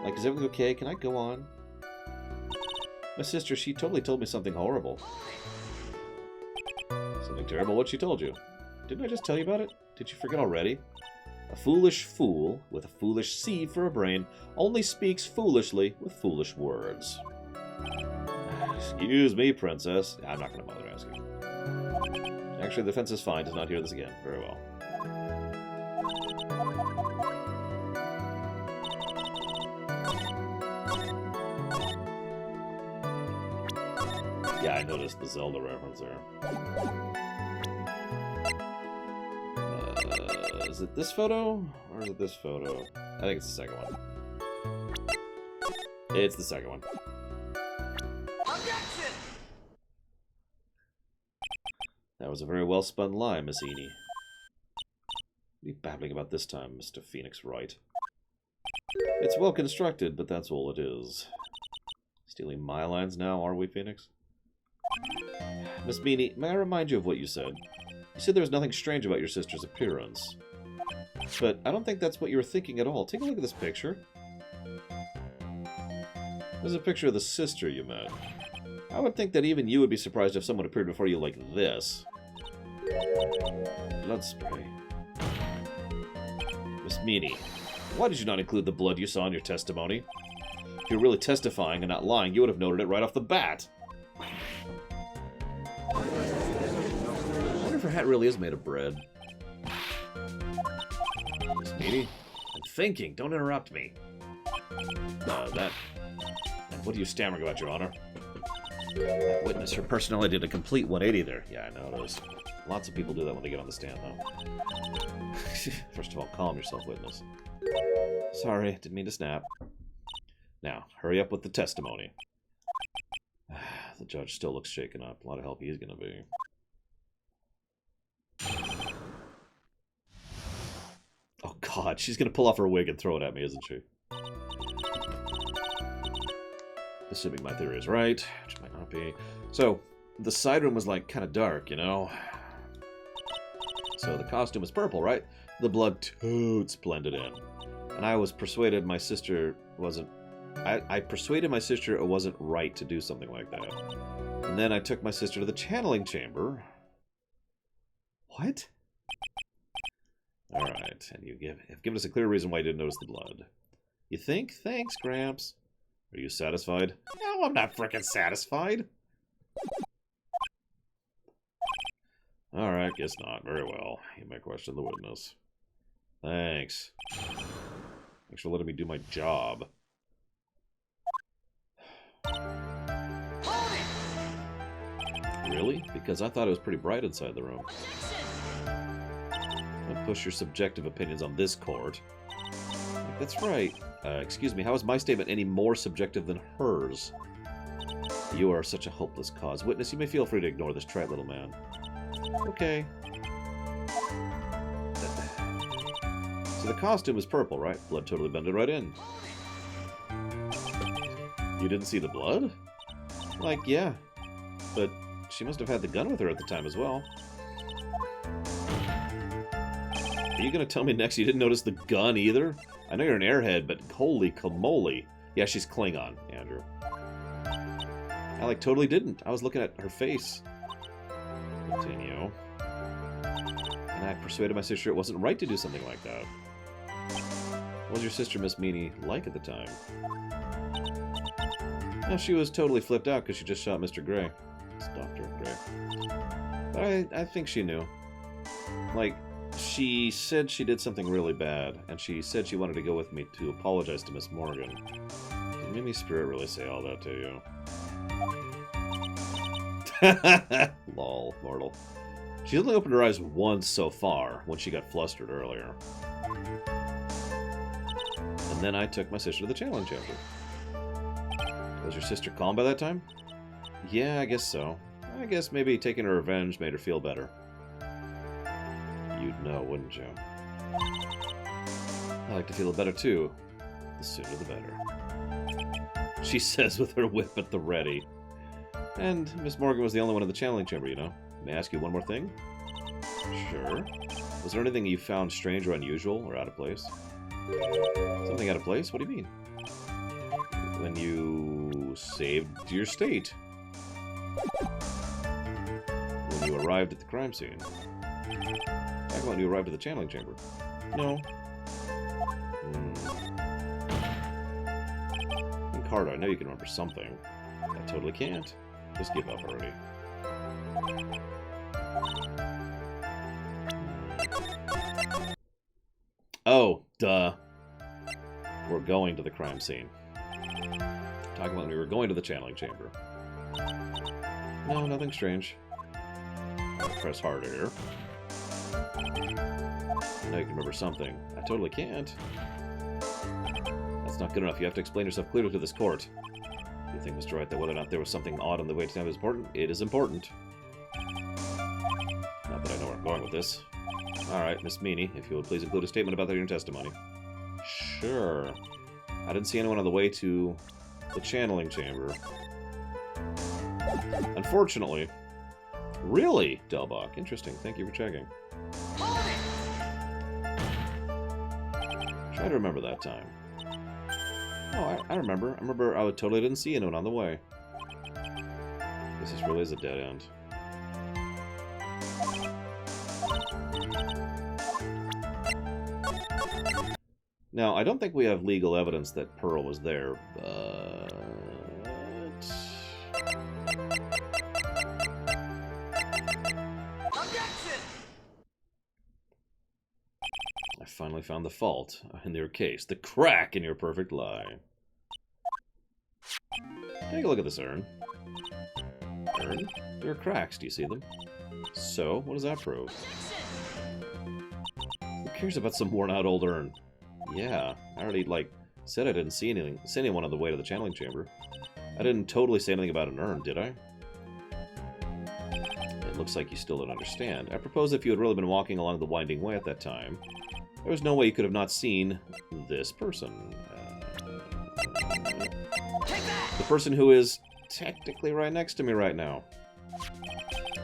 Like, is everything okay? Can I go on? My sister, she totally told me something horrible. Something terrible? What she told you? Didn't I just tell you about it? Did you forget already? A foolish fool, with a foolish seed for a brain, only speaks foolishly with foolish words. Excuse me, princess. I'm not going to bother asking. Actually, the defense is fine. Does not hear this again. Very well. Yeah, I noticed the Zelda reference there. Is it this photo? Or is it this photo? I think it's the second one. It's the second one. Objection! That was a very well-spun lie, Miss Eni. What are you babbling about this time, Mr. Phoenix Wright? It's well-constructed, but that's all it is. Stealing my lines now, are we, Phoenix? Miss Meany, may I remind you of what you said? You said there was nothing strange about your sister's appearance. But I don't think that's what you were thinking at all. Take a look at this picture. There's a picture of the sister you met. I would think that even you would be surprised if someone appeared before you like this. Blood spray. Miss Meany, why did you not include the blood you saw in your testimony? If you're really testifying and not lying, you would have noted it right off the bat. I wonder if her hat really is made of bread. Miss Meany, I'm thinking. Don't interrupt me. That... And what are you stammering about, Your Honor? That witness, her personality did a complete 180 there. Yeah, I noticed. Lots of people do that when they get on the stand, though. First of all, calm yourself, witness. Sorry, didn't mean to snap. Now, hurry up with the testimony. The judge still looks shaken up. A lot of help he's gonna be. Oh god, she's gonna pull off her wig and throw it at me, isn't she? Assuming my theory is right, which might not be. So, the side room was like kind of dark, you know? So the costume was purple, right? The blood totes blended in. And I was persuaded my sister wasn't... I persuaded my sister it wasn't right to do something like that. And then I took my sister to the channeling chamber. What? Alright, and you have given us a clear reason why you didn't notice the blood. You think? Thanks, Gramps. Are you satisfied? No, I'm not frickin' satisfied. Alright, guess not. Very well. You may question the witness. Thanks. Thanks for letting me do my job. Really? Because I thought it was pretty bright inside the room. Don't push your subjective opinions on this court. That's right. Excuse me, how is my statement any more subjective than hers? You are such a hopeless cause. Witness, you may feel free to ignore this trite little man. Okay. So the costume is purple, right? Blood totally blended right in. You didn't see the blood? Like, yeah. But she must have had the gun with her at the time as well. Are you gonna tell me next you didn't notice the gun either? I know you're an airhead, but holy camole. Yeah, she's Klingon, Andrew. I, like, totally didn't. I was looking at her face. Continue. And I persuaded my sister it wasn't right to do something like that. What was your sister, Miss Meanie, like at the time? No, she was totally flipped out because she just shot Mr. Gray. It's Dr. Gray. But I think she knew. Like, she said she did something really bad, and she said she wanted to go with me to apologize to Miss Morgan. Did Mimi Spirit really say all that to you? Lol, mortal. She only opened her eyes once so far, when she got flustered earlier. And then I took my sister to the channeling chamber. Was your sister calm by that time? Yeah, I guess so. I guess maybe taking her revenge made her feel better. You'd know, wouldn't you? I like to feel better too. The sooner the better. She says with her whip at the ready. And Miss Morgan was the only one in the channeling chamber, you know. May I ask you one more thing? Sure. Was there anything you found strange or unusual or out of place? Something out of place? What do you mean? When you saved your state. When you arrived at the crime scene. Back when you arrived at the channeling chamber. No. And Carter, I know you can remember something. I totally can't. Just give up already. Oh, duh. We're going to the crime scene. Talking about when we were going to the channeling chamber. No, nothing strange. I'll press harder here. I know you can remember something. I totally can't. That's not good enough. You have to explain yourself clearly to this court. Do you think, Mr. Wright, that whether or not there was something odd on the way to town is important? It is important. Not that I know where I'm going with this. Alright, Miss Meanie, if you would please include a statement about that in your testimony. Sure. I didn't see anyone on the way to the channeling chamber. Unfortunately. Really, Delbach? Interesting. Thank you for checking. Try to remember that time. Oh, I remember. I remember I totally didn't see anyone on the way. This really is a dead end. Now, I don't think we have legal evidence that Pearl was there, but... Objection! I finally found the fault in your case, the crack in your perfect lie. Take a look at this urn. Urn? There are cracks, do you see them? So, what does that prove? Who cares about some worn-out old urn? Yeah, I already, said I didn't see anyone on the way to the channeling chamber. I didn't totally say anything about an urn, did I? It looks like you still don't understand. I propose if you had really been walking along the winding way at that time, there was no way you could have not seen this person. The person who is technically right next to me right now.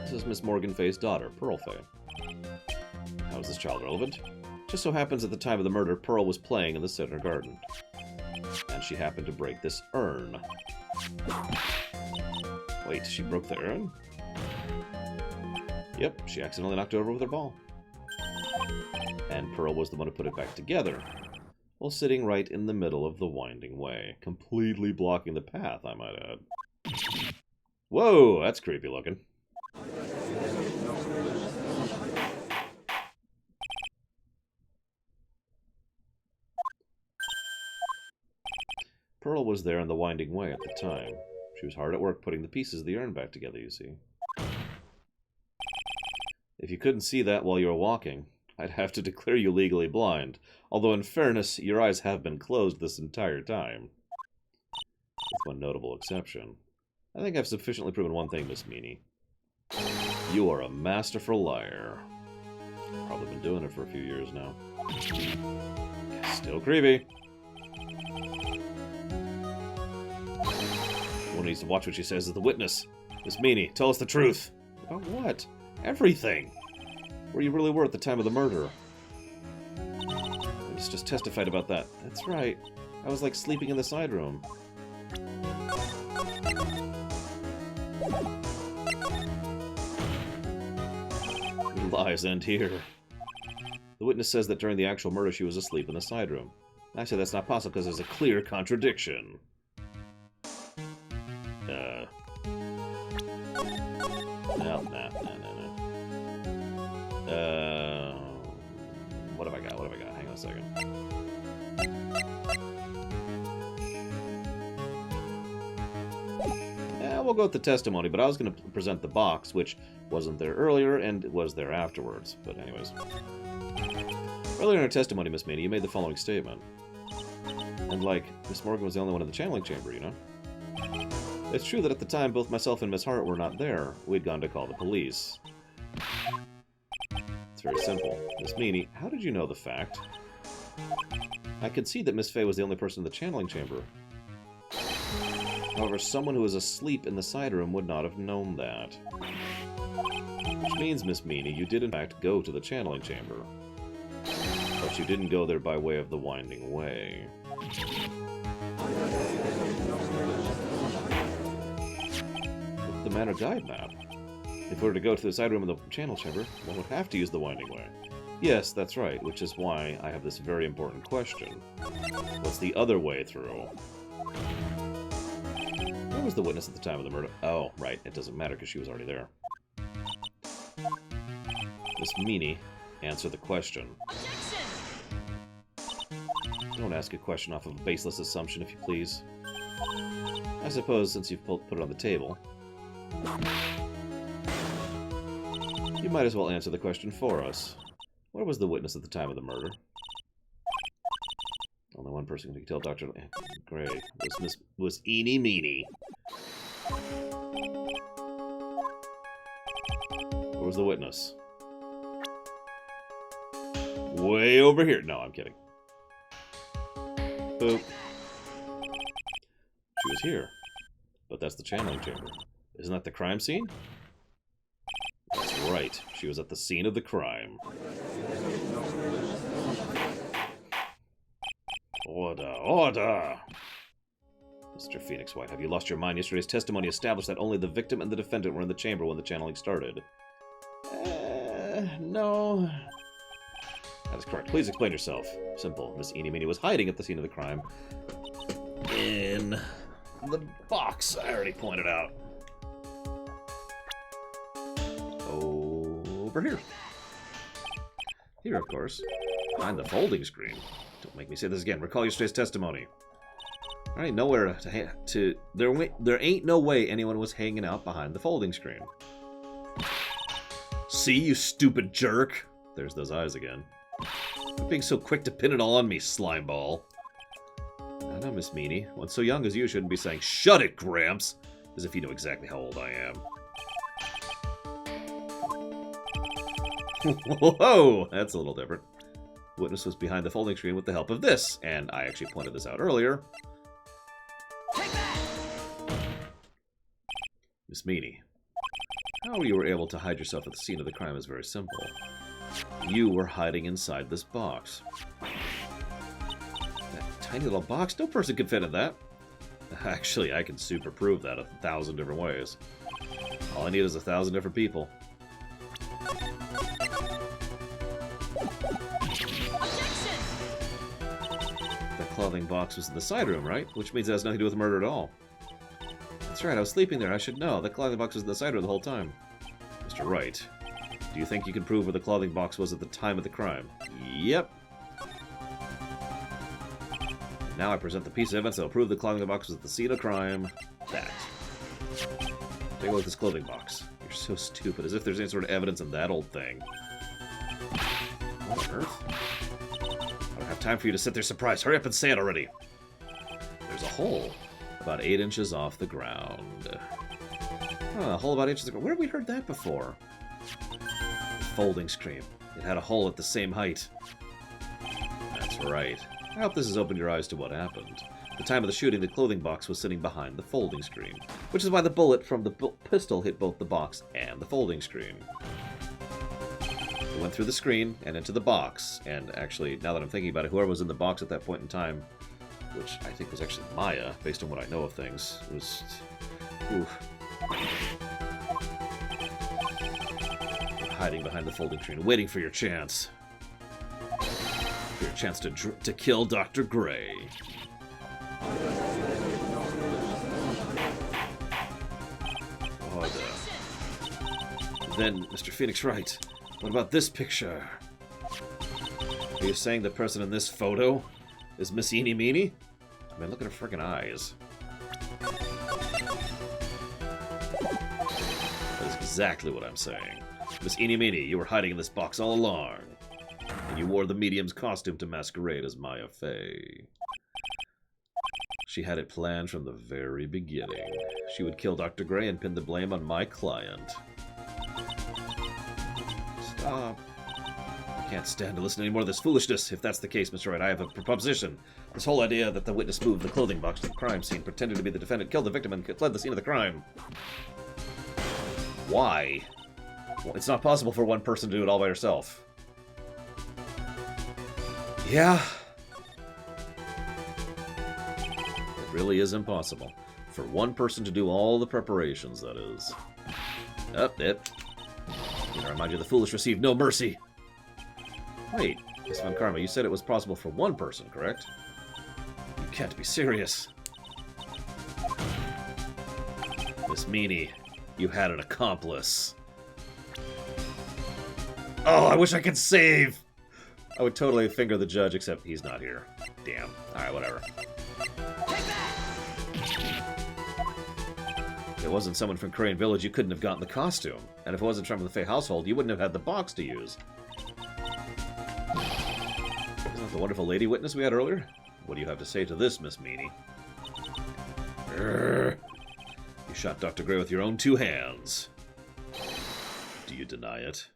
This is Miss Morganfay's daughter, Pearlfay. How is this child relevant? Just so happens at the time of the murder, Pearl was playing in the center garden. And she happened to break this urn. Wait, she broke the urn? Yep, she accidentally knocked it over with her ball. And Pearl was the one who put it back together, while sitting right in the middle of the winding way, completely blocking the path, I might add. Whoa, that's creepy looking. Pearl was there in the winding way at the time. She was hard at work putting the pieces of the urn back together, you see. If you couldn't see that while you were walking, I'd have to declare you legally blind, although in fairness, your eyes have been closed this entire time. With one notable exception. I think I've sufficiently proven one thing, Miss Meanie. You are a masterful liar. Probably been doing it for a few years now. Still creepy. One needs to watch what she says as the witness. Miss Meanie, tell us the truth. About what? Everything. Where you really were at the time of the murder. It's just testified about that. That's right. I was like sleeping in the side room. Lies end here. The witness says that during the actual murder she was asleep in the side room. I say that's not possible because there's a clear contradiction. No. What have I got? Hang on a second. Yeah, we'll go with the testimony, but I was going to present the box, which wasn't there earlier and was there afterwards. But anyways. Earlier in her testimony, Miss Meanie, you made the following statement. And Miss Morgan was the only one in the channeling chamber, you know? It's true that at the time, both myself and Miss Hart were not there. We'd gone to call the police. It's very simple. Miss Meanie, how did you know the fact? I concede that Miss Fay was the only person in the channeling chamber. However, someone who was asleep in the side room would not have known that. Which means, Miss Meanie, you did in fact go to the channeling chamber. But you didn't go there by way of the winding way. The Manor Guide map. If we were to go to the side room in the channel chamber, one would have to use the winding way. Yes, that's right, which is why I have this very important question. What's the other way through? Where was the witness at the time of the murder? Oh, right, it doesn't matter because she was already there. Miss Meanie, answer the question. Don't ask a question off of a baseless assumption, if you please. I suppose, since you've put it on the table, you might as well answer the question for us. Where was the witness at the time of the murder? Only one person can tell Dr. Great. Was Eenie Meanie. Where was the witness? Way over here. No, I'm kidding. Boop. She was here. But that's the channeling chamber. Isn't that the crime scene? That's right. She was at the scene of the crime. Order, order! Mr. Phoenix White, have you lost your mind? Yesterday's testimony established that only the victim and the defendant were in the chamber when the channeling started. No. That is correct. Please explain yourself. Simple. Miss Eenie Meanie was hiding at the scene of the crime. In the box I already pointed out. Over here. Here, of course. Behind the folding screen. Don't make me say this again. Recall yesterday's testimony. There ain't nowhere there ain't no way anyone was hanging out behind the folding screen. See, you stupid jerk. There's those eyes again. Quit being so quick to pin it all on me, slimeball. I know, Miss Meanie. One so young as you shouldn't be saying, "Shut it, Gramps!" As if you know exactly how old I am. Whoa! That's a little different. The witness was behind the folding screen with the help of this, and I actually pointed this out earlier. Miss Meanie, how you were able to hide yourself at the scene of the crime is very simple. You were hiding inside this box. That tiny little box? No person could fit in that. Actually, I can super prove that 1,000 different ways. All I need is 1,000 different people. Objection! That clothing box was in the side room, right? Which means it has nothing to do with the murder at all. That's right, I was sleeping there. I should know. The clothing box was in the side room the whole time. Mr. Wright, do you think you can prove where the clothing box was at the time of the crime? Yep. Now I present the piece of evidence that will prove the clothing box was at the scene of crime. That. Take a look at this clothing box. You're so stupid, as if there's any sort of evidence in that old thing. What on earth? I don't have time for you to sit there surprised. Hurry up and say it already. There's a hole about 8 inches off the ground. A hole about 8 inches. Where have we heard that before? Folding screen. It had a hole at the same height. That's right. I hope this has opened your eyes to what happened. At the time of the shooting, the clothing box was sitting behind the folding screen, which is why the bullet from the pistol hit both the box and the folding screen. It went through the screen and into the box, and actually, now that I'm thinking about it, whoever was in the box at that point in time, which I think was actually Maya, based on what I know of things, was... Oof. Hiding behind the folding screen, waiting for your chance. For your chance to kill Dr. Gray. Then, Mr. Phoenix Wright, what about this picture? Are you saying the person in this photo is Miss Eenie Meenie? I mean, look at her frickin' eyes. That is exactly what I'm saying. Miss Eenie Meenie, you were hiding in this box all along. And you wore the medium's costume to masquerade as Maya Fey. She had it planned from the very beginning. She would kill Dr. Gray and pin the blame on my client. Stop. I can't stand to listen to any more of this foolishness. If that's the case, Mr. Wright, I have a proposition. This whole idea that the witness moved the clothing box to the crime scene, pretended to be the defendant, killed the victim, and fled the scene of the crime. Why? Well, it's not possible for one person to do it all by herself. Yeah. It really is impossible. For one person to do all the preparations, that is. Up, it. I remind you, the foolish receive no mercy. Wait, Miss Von Karma, you said it was possible for one person, correct? You can't be serious. Miss Meanie, you had an accomplice. Oh, I wish I could save! I would totally finger the judge, except he's not here. Damn. Alright, whatever. If it wasn't someone from Crane Village, you couldn't have gotten the costume. And if it wasn't from the Fey household, you wouldn't have had the box to use. Isn't that the wonderful lady witness we had earlier? What do you have to say to this, Miss Meanie? Urgh. You shot Dr. Gray with your own 2 hands. Do you deny it?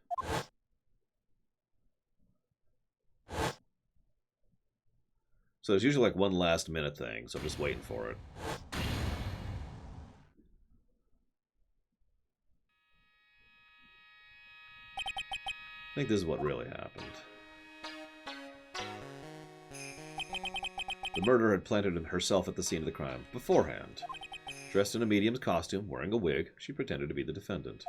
So there's usually like one last minute thing, so I'm just waiting for it. I think this is what really happened. The murderer had planted herself at the scene of the crime beforehand. Dressed in a medium's costume, wearing a wig, she pretended to be the defendant.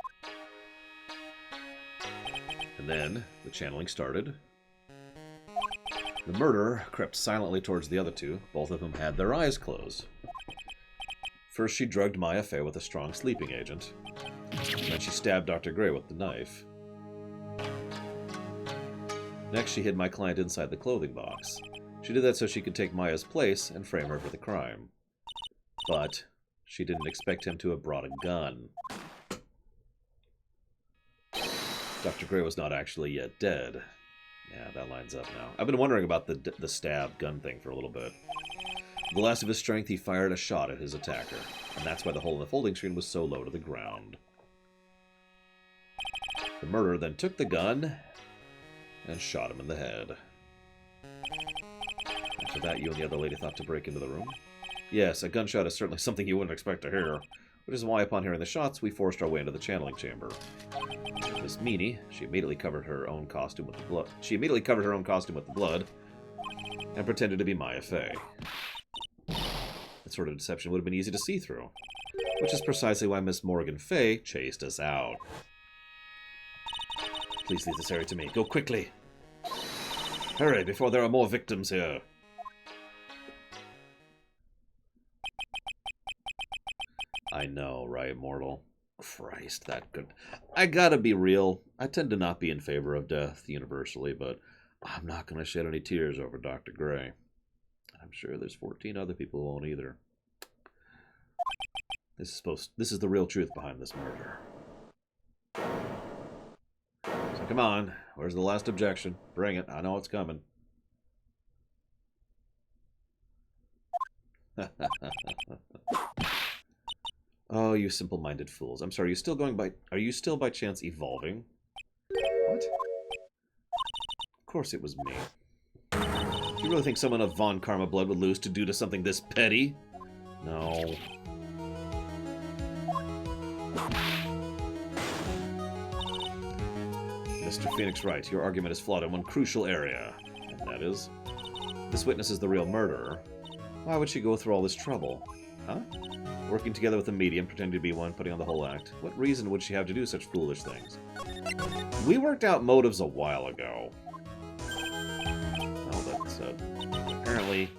And then, the channeling started. The murderer crept silently towards the other 2, both of whom had their eyes closed. First she drugged Maya Fey with a strong sleeping agent. Then she stabbed Dr. Gray with the knife. Next she hid my client inside the clothing box. She did that so she could take Maya's place and frame her for the crime. But she didn't expect him to have brought a gun. Dr. Gray was not actually yet dead. Yeah, that lines up now. I've been wondering about the stab gun thing for a little bit. With the last of his strength, he fired a shot at his attacker, and that's why the hole in the folding screen was so low to the ground. The murderer then took the gun and shot him in the head. After that, you and the other lady thought to break into the room? Yes, a gunshot is certainly something you wouldn't expect to hear, which is why upon hearing the shots, we forced our way into the channeling chamber. Miss Meanie, she immediately covered her own costume with the blood. And pretended to be Maya Fey. That sort of deception would have been easy to see through, which is precisely why Miss Morgan Fey chased us out. Please leave this area to me. Go quickly. Hurry, before there are more victims here. I know, right, mortal? Christ, that could... I gotta be real. I tend to not be in favor of death universally, but I'm not gonna shed any tears over Dr. Gray. I'm sure there's 14 other people who won't either. This is the real truth behind this murder. So come on, where's the last objection? Bring it, I know it's coming. Oh, you simple-minded fools. I'm sorry, are you still by chance evolving? What? Of course it was me. Do you really think someone of Von Karma blood would lose to do to something this petty? No. Mr. Phoenix Wright, your argument is flawed in one crucial area. And that is? This witness is the real murderer. Why would she go through all this trouble? Huh? Working together with a medium, pretending to be one, putting on the whole act. What reason would she have to do such foolish things? We worked out motives a while ago. Oh, that's apparently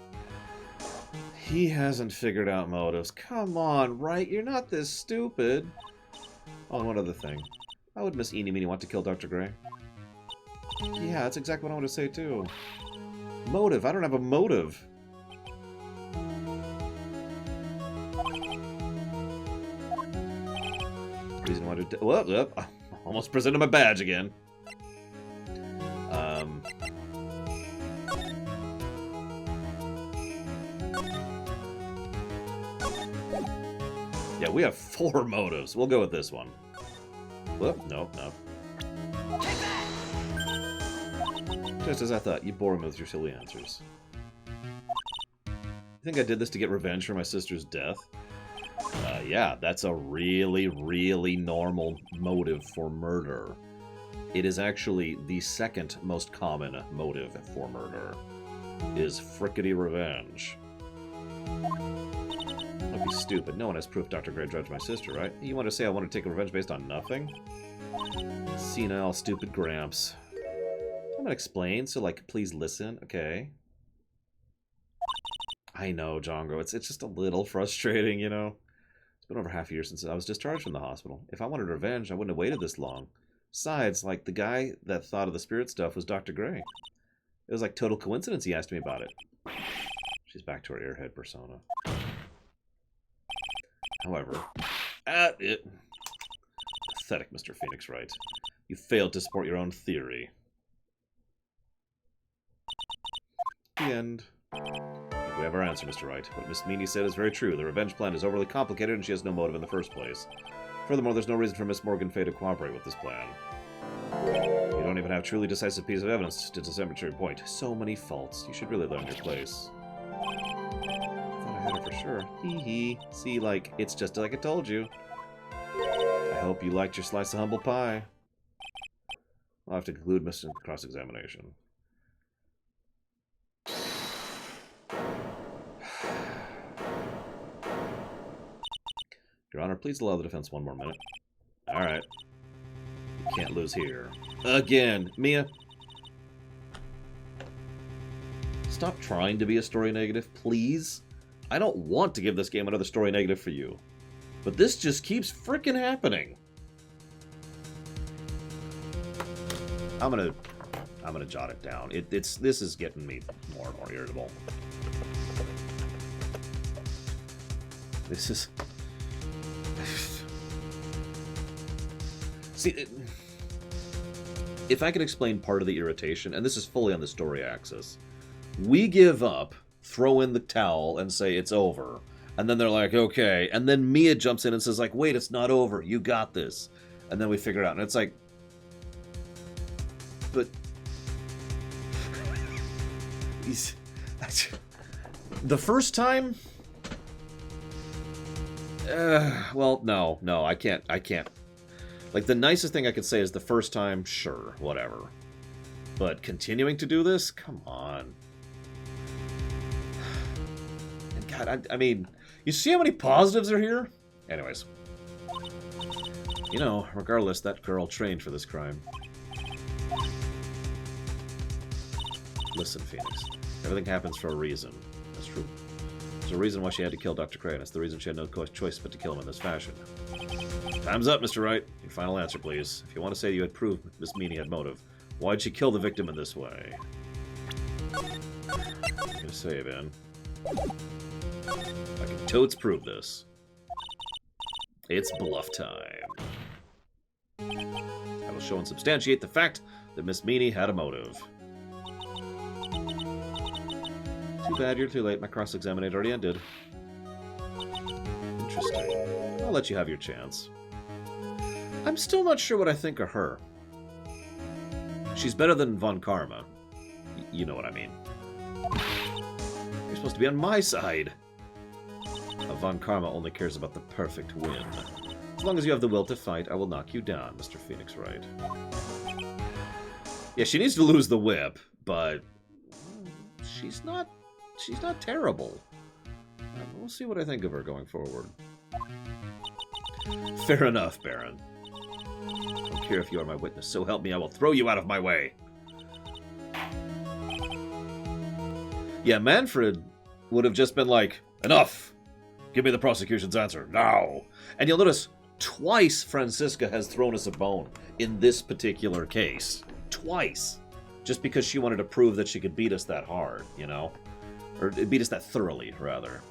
he hasn't figured out motives. Come on, right? You're not this stupid. Oh, and one other thing. Why would Miss Eenie Meenie want to kill Dr. Gray? Yeah, that's exactly what I want to say too. Motive. I don't have a motive. Reason why to... Whoop. Almost presented my badge again. Yeah, we have 4 motives. We'll go with this one. Whoop, nope. Just as I thought, you bore me with your silly answers. You think I did this to get revenge for my sister's death? Yeah, that's a really, really normal motive for murder. It is actually the second most common motive for murder, is frickety revenge. Don't be stupid. No one has proof Dr. Gray drugged my sister, right? You want to say I want to take revenge based on nothing? Senile, stupid Gramps. I'm gonna explain, so, like, please listen, okay? I know, Jongo. It's just a little frustrating, you know? It's been over half a year since I was discharged from the hospital. If I wanted revenge, I wouldn't have waited this long. Besides, like, the guy that thought of the spirit stuff was Dr. Gray. It was like total coincidence he asked me about it. She's back to her airhead persona. However, pathetic, Mr. Phoenix Wright. You failed to support your own theory. The end. We have our answer, Mr. Wright. What Miss Meanie said is very true. The revenge plan is overly complicated and she has no motive in the first place. Furthermore, there's no reason for Miss Morgan Fay to cooperate with this plan. You don't even have a truly decisive piece of evidence to disseminate your point. So many faults. You should really learn your place. I thought I had it for sure. Hee hee. See, like, it's just like I told you. I hope you liked your slice of humble pie. I'll have to conclude Mr. Cross-examination. Your Honor, please allow the defense one more minute. Alright. You can't lose here. Again! Mia! Stop trying to be a story negative, please. I don't want to give this game another story negative for you. But this just keeps frickin' happening. I'm gonna jot it down. This is getting me more and more irritable. This is... See, if I can explain part of the irritation, and this is fully on the story axis, we give up, throw in the towel, and say it's over. And then they're like, okay. And then Mia jumps in and says, like, wait, it's not over. You got this. And then we figure it out. And it's like... But... The first time... well, no, I can't. Like, the nicest thing I could say is the first time, sure, whatever. But continuing to do this? Come on. And God, I mean, you see how many positives are here? Anyways. You know, regardless, that girl trained for this crime. Listen, Phoenix. Everything happens for a reason. That's true. There's a reason why she had to kill Dr. Cray, and it's the reason she had no choice but to kill him in this fashion. Time's up, Mr. Wright. Your final answer, please. If you want to say you had proved Miss Meany had motive, why'd she kill the victim in this way? I'm gonna save in. I can totes prove this. It's bluff time. I will show and substantiate the fact that Miss Meany had a motive. Too bad you're too late. My cross-examination already ended. Interesting. I'll let you have your chance. I'm still not sure what I think of her. She's better than Von Karma. You know what I mean. You're supposed to be on my side. Von Karma only cares about the perfect win. As long as you have the will to fight, I will knock you down, Mr. Phoenix Wright. Yeah, she needs to lose the whip, but she's not terrible. We'll see what I think of her going forward. Fair enough, Baron. I don't care if you are my witness, so help me, I will throw you out of my way. Yeah, Manfred would have just been like, enough! Give me the prosecution's answer, now! And you'll notice, twice Franziska has thrown us a bone in this particular case. Twice. Just because she wanted to prove that she could beat us that hard, you know? Or beat us that thoroughly, rather.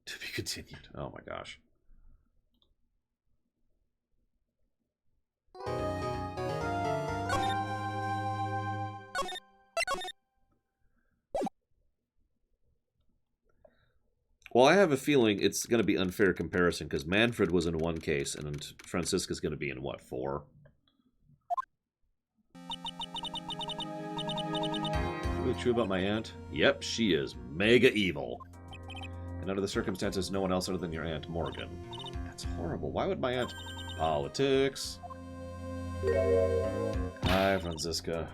To be continued. Oh my gosh. Well, I have a feeling it's going to be unfair comparison, because Manfred was in one case, and Franziska's going to be in, what, 4? Really true about my aunt? Yep, she is mega evil. And under the circumstances, no one else other than your Aunt Morgan. That's horrible. Why would my aunt... Politics. Hi, Franziska.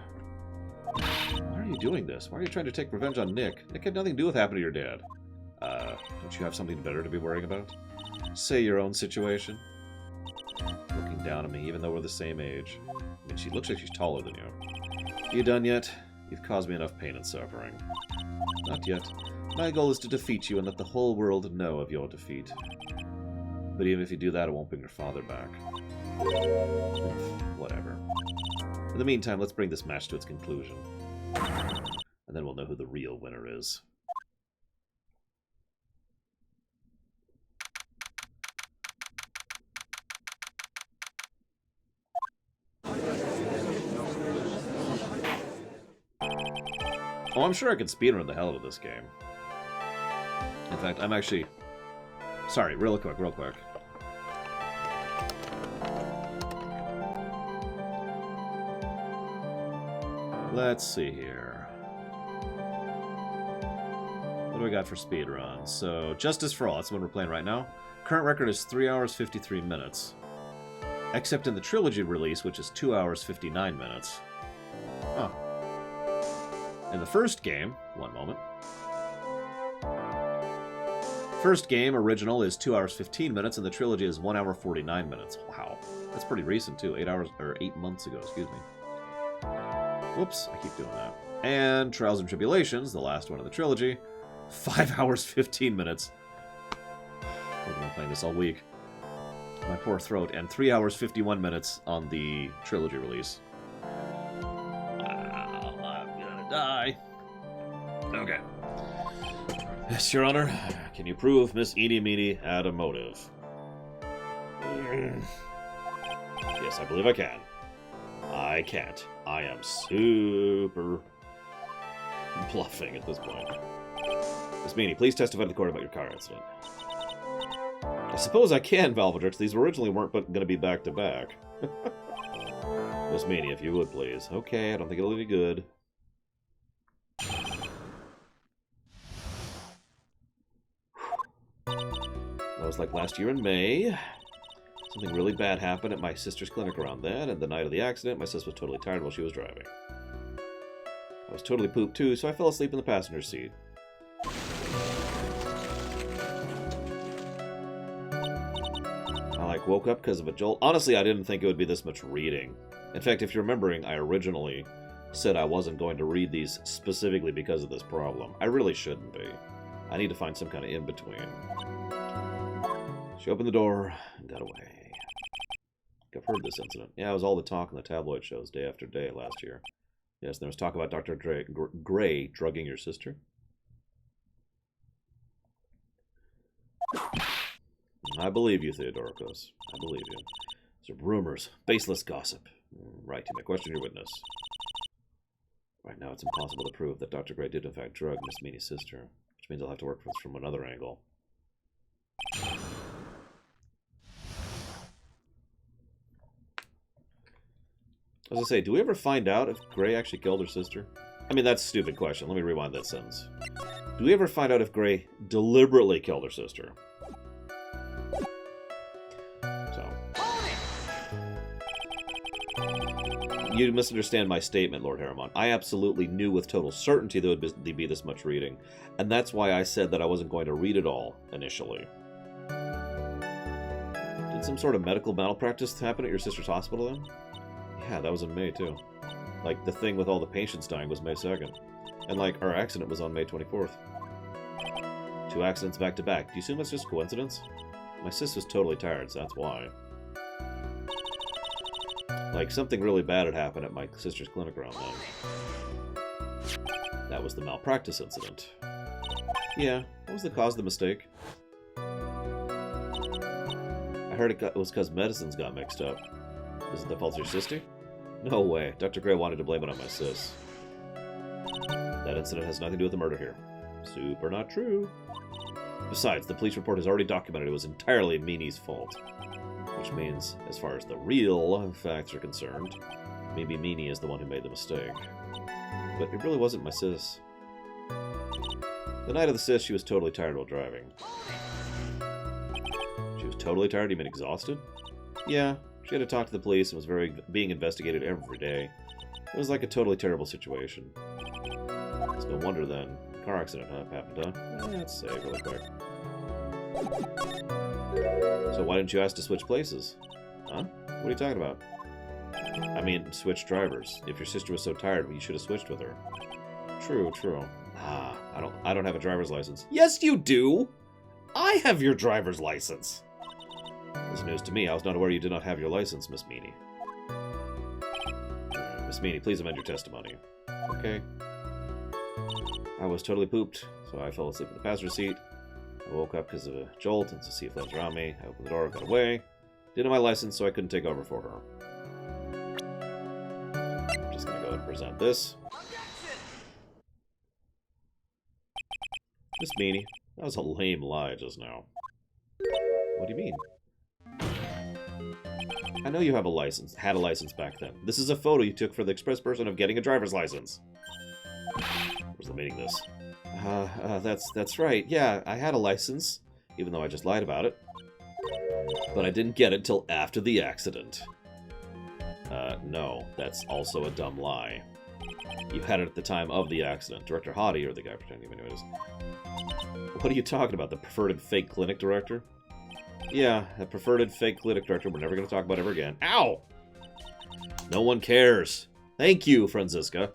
Why are you doing this? Why are you trying to take revenge on Nick? Nick had nothing to do with what happened to your dad. Don't you have something better to be worrying about? Say your own situation. Looking down at me, even though we're the same age. I mean, she looks like she's taller than you. You done yet? You've caused me enough pain and suffering. Not yet. My goal is to defeat you and let the whole world know of your defeat. But even if you do that, it won't bring your father back. Whatever. In the meantime, let's bring this match to its conclusion. And then we'll know who the real winner is. Oh, I'm sure I could speedrun the hell out of this game. In fact, I'm actually... Sorry, real quick. Let's see here. What do we got for speedrun? So, Justice for All, that's the one we're playing right now. Current record is 3 hours, 53 minutes. Except in the Trilogy release, which is 2 hours, 59 minutes. Huh. In the first game, one moment. First game, original, is 2 hours 15 minutes, and the Trilogy is 1 hour 49 minutes. Wow. That's pretty recent, too. 8 months ago, excuse me. Whoops, I keep doing that. And Trials and Tribulations, the last one of the Trilogy, 5 hours 15 minutes. I've been playing this all week. My poor throat. And 3 hours 51 minutes on the Trilogy release. Wow. Die. Okay. Yes, Your Honor. Can you prove Miss Eenie Meenie had a motive? Yes, I believe I can. I can't. I am super bluffing at this point. Miss Meenie, please testify to the court about your car accident. I suppose I can, Valvatrix. These originally weren't going to be back-to-back. Miss Meenie, if you would, please. Okay, I don't think it'll do any good. That was like last year in May. Something really bad happened at my sister's clinic around then, and the night of the accident, my sis was totally tired while she was driving. I was totally pooped too, so I fell asleep in the passenger seat. I woke up because of a jolt. Honestly, I didn't think it would be this much reading. In fact, if you're remembering, I originally said I wasn't going to read these specifically because of this problem. I really shouldn't be. I need to find some kind of in-between. She opened the door and got away. I've heard this incident. Yeah, it was all the talk in the tabloid shows day after day last year. Yes, there was talk about Dr. Gray drugging your sister. I believe you, Theodoricus. I believe you. These are rumors, baseless gossip. Right, you may question your witness. Right now, it's impossible to prove that Dr. Gray did in fact drug Miss Meanie's sister, which means I'll have to work from another angle. As I say, do we ever find out if Gray actually killed her sister? I mean, that's a stupid question. Let me rewind that sentence. Do we ever find out if Gray deliberately killed her sister? You misunderstand my statement, Lord Harriman. I absolutely knew with total certainty there would be this much reading, and that's why I said that I wasn't going to read it all, initially. Did some sort of medical malpractice happen at your sister's hospital, then? Yeah, that was in May, too. Like, the thing with all the patients dying was May 2nd. And, like, our accident was on May 24th. 2 accidents back-to-back. Do you assume that's just coincidence? My sis was totally tired, so that's why. Like, something really bad had happened at my sister's clinic around then. That was the malpractice incident. Yeah, what was the cause of the mistake? I heard it was because medicines got mixed up. Is it the fault of your sister? No way. Dr. Gray wanted to blame it on my sis. That incident has nothing to do with the murder here. Super not true. Besides, the police report has already documented it was entirely Meanie's fault. Which means, as far as the real facts are concerned, maybe Meanie is the one who made the mistake. But it really wasn't my sis. The night of the sis, she was totally tired while driving. She was totally tired? You mean exhausted? Yeah, she had to talk to the police and was being investigated every day. It was like a totally terrible situation. It's no wonder then. Car accident happened, huh? Let's say really quick. So why didn't you ask to switch places? Huh? What are you talking about? I mean, switch drivers. If your sister was so tired, you should have switched with her. True, true. Ah, I don't have a driver's license. Yes, you do! I have your driver's license! This is news to me. I was not aware you did not have your license, Miss Meanie. Miss Meanie, please amend your testimony. Okay. I was totally pooped, so I fell asleep in the passenger seat. I woke up because of a jolt and to see flames around me. I opened the door, got away. Didn't have my license, so I couldn't take over for her. I'm just going to go ahead and present this. Miss Meanie, that was a lame lie just now. What do you mean? I know you have a license, had a license back then. This is a photo you took for the express person of getting a driver's license. Where's the meaning this? That's right. Yeah, I had a license, even though I just lied about it. But I didn't get it till after the accident. No, that's also a dumb lie. You had it at the time of the accident. Director Hottie, or the guy pretending to be anyways. What are you talking about? The preferred fake clinic director? Yeah, a preferred fake clinic director we're never going to talk about ever again. Ow! No one cares. Thank you, Franziska.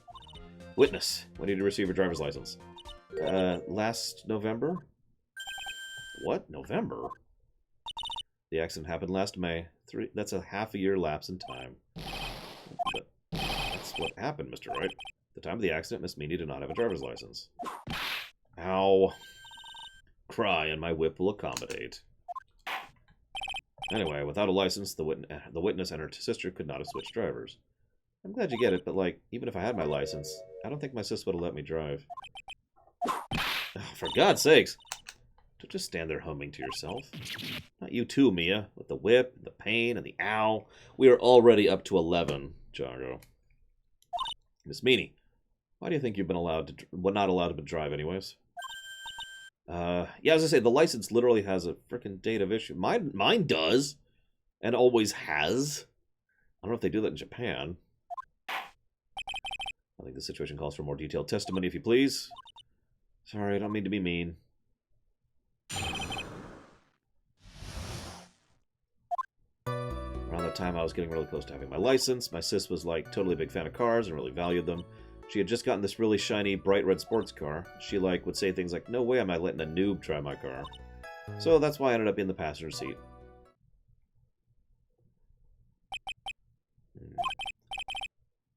Witness, when did you receive your driver's license? Last November? What? November? The accident happened last May. That's a half a year lapse in time. But that's what happened, Mr. Wright. At the time of the accident, Miss Meany did not have a driver's license. Ow. Cry and my whip will accommodate. Anyway, without a license, the witness and her sister could not have switched drivers. I'm glad you get it, but, like, even if I had my license, I don't think my sis would have let me drive. Oh, for God's sakes! Don't just stand there humming to yourself. Not you too, Mia, with the whip, the pain, and the ow. We are already up to 11, Jago. Miss Meany, why do you think you've been not allowed to drive anyways? Yeah, as I say, the license literally has a freaking date of issue. Mine does, and always has. I don't know if they do that in Japan. I think the situation calls for more detailed testimony, if you please. Sorry, I don't mean to be mean. Around that time, I was getting really close to having my license. My sis was, like, totally a big fan of cars and really valued them. She had just gotten this really shiny, bright red sports car. She, like, would say things like, no way am I letting a noob try my car. So that's why I ended up in the passenger seat.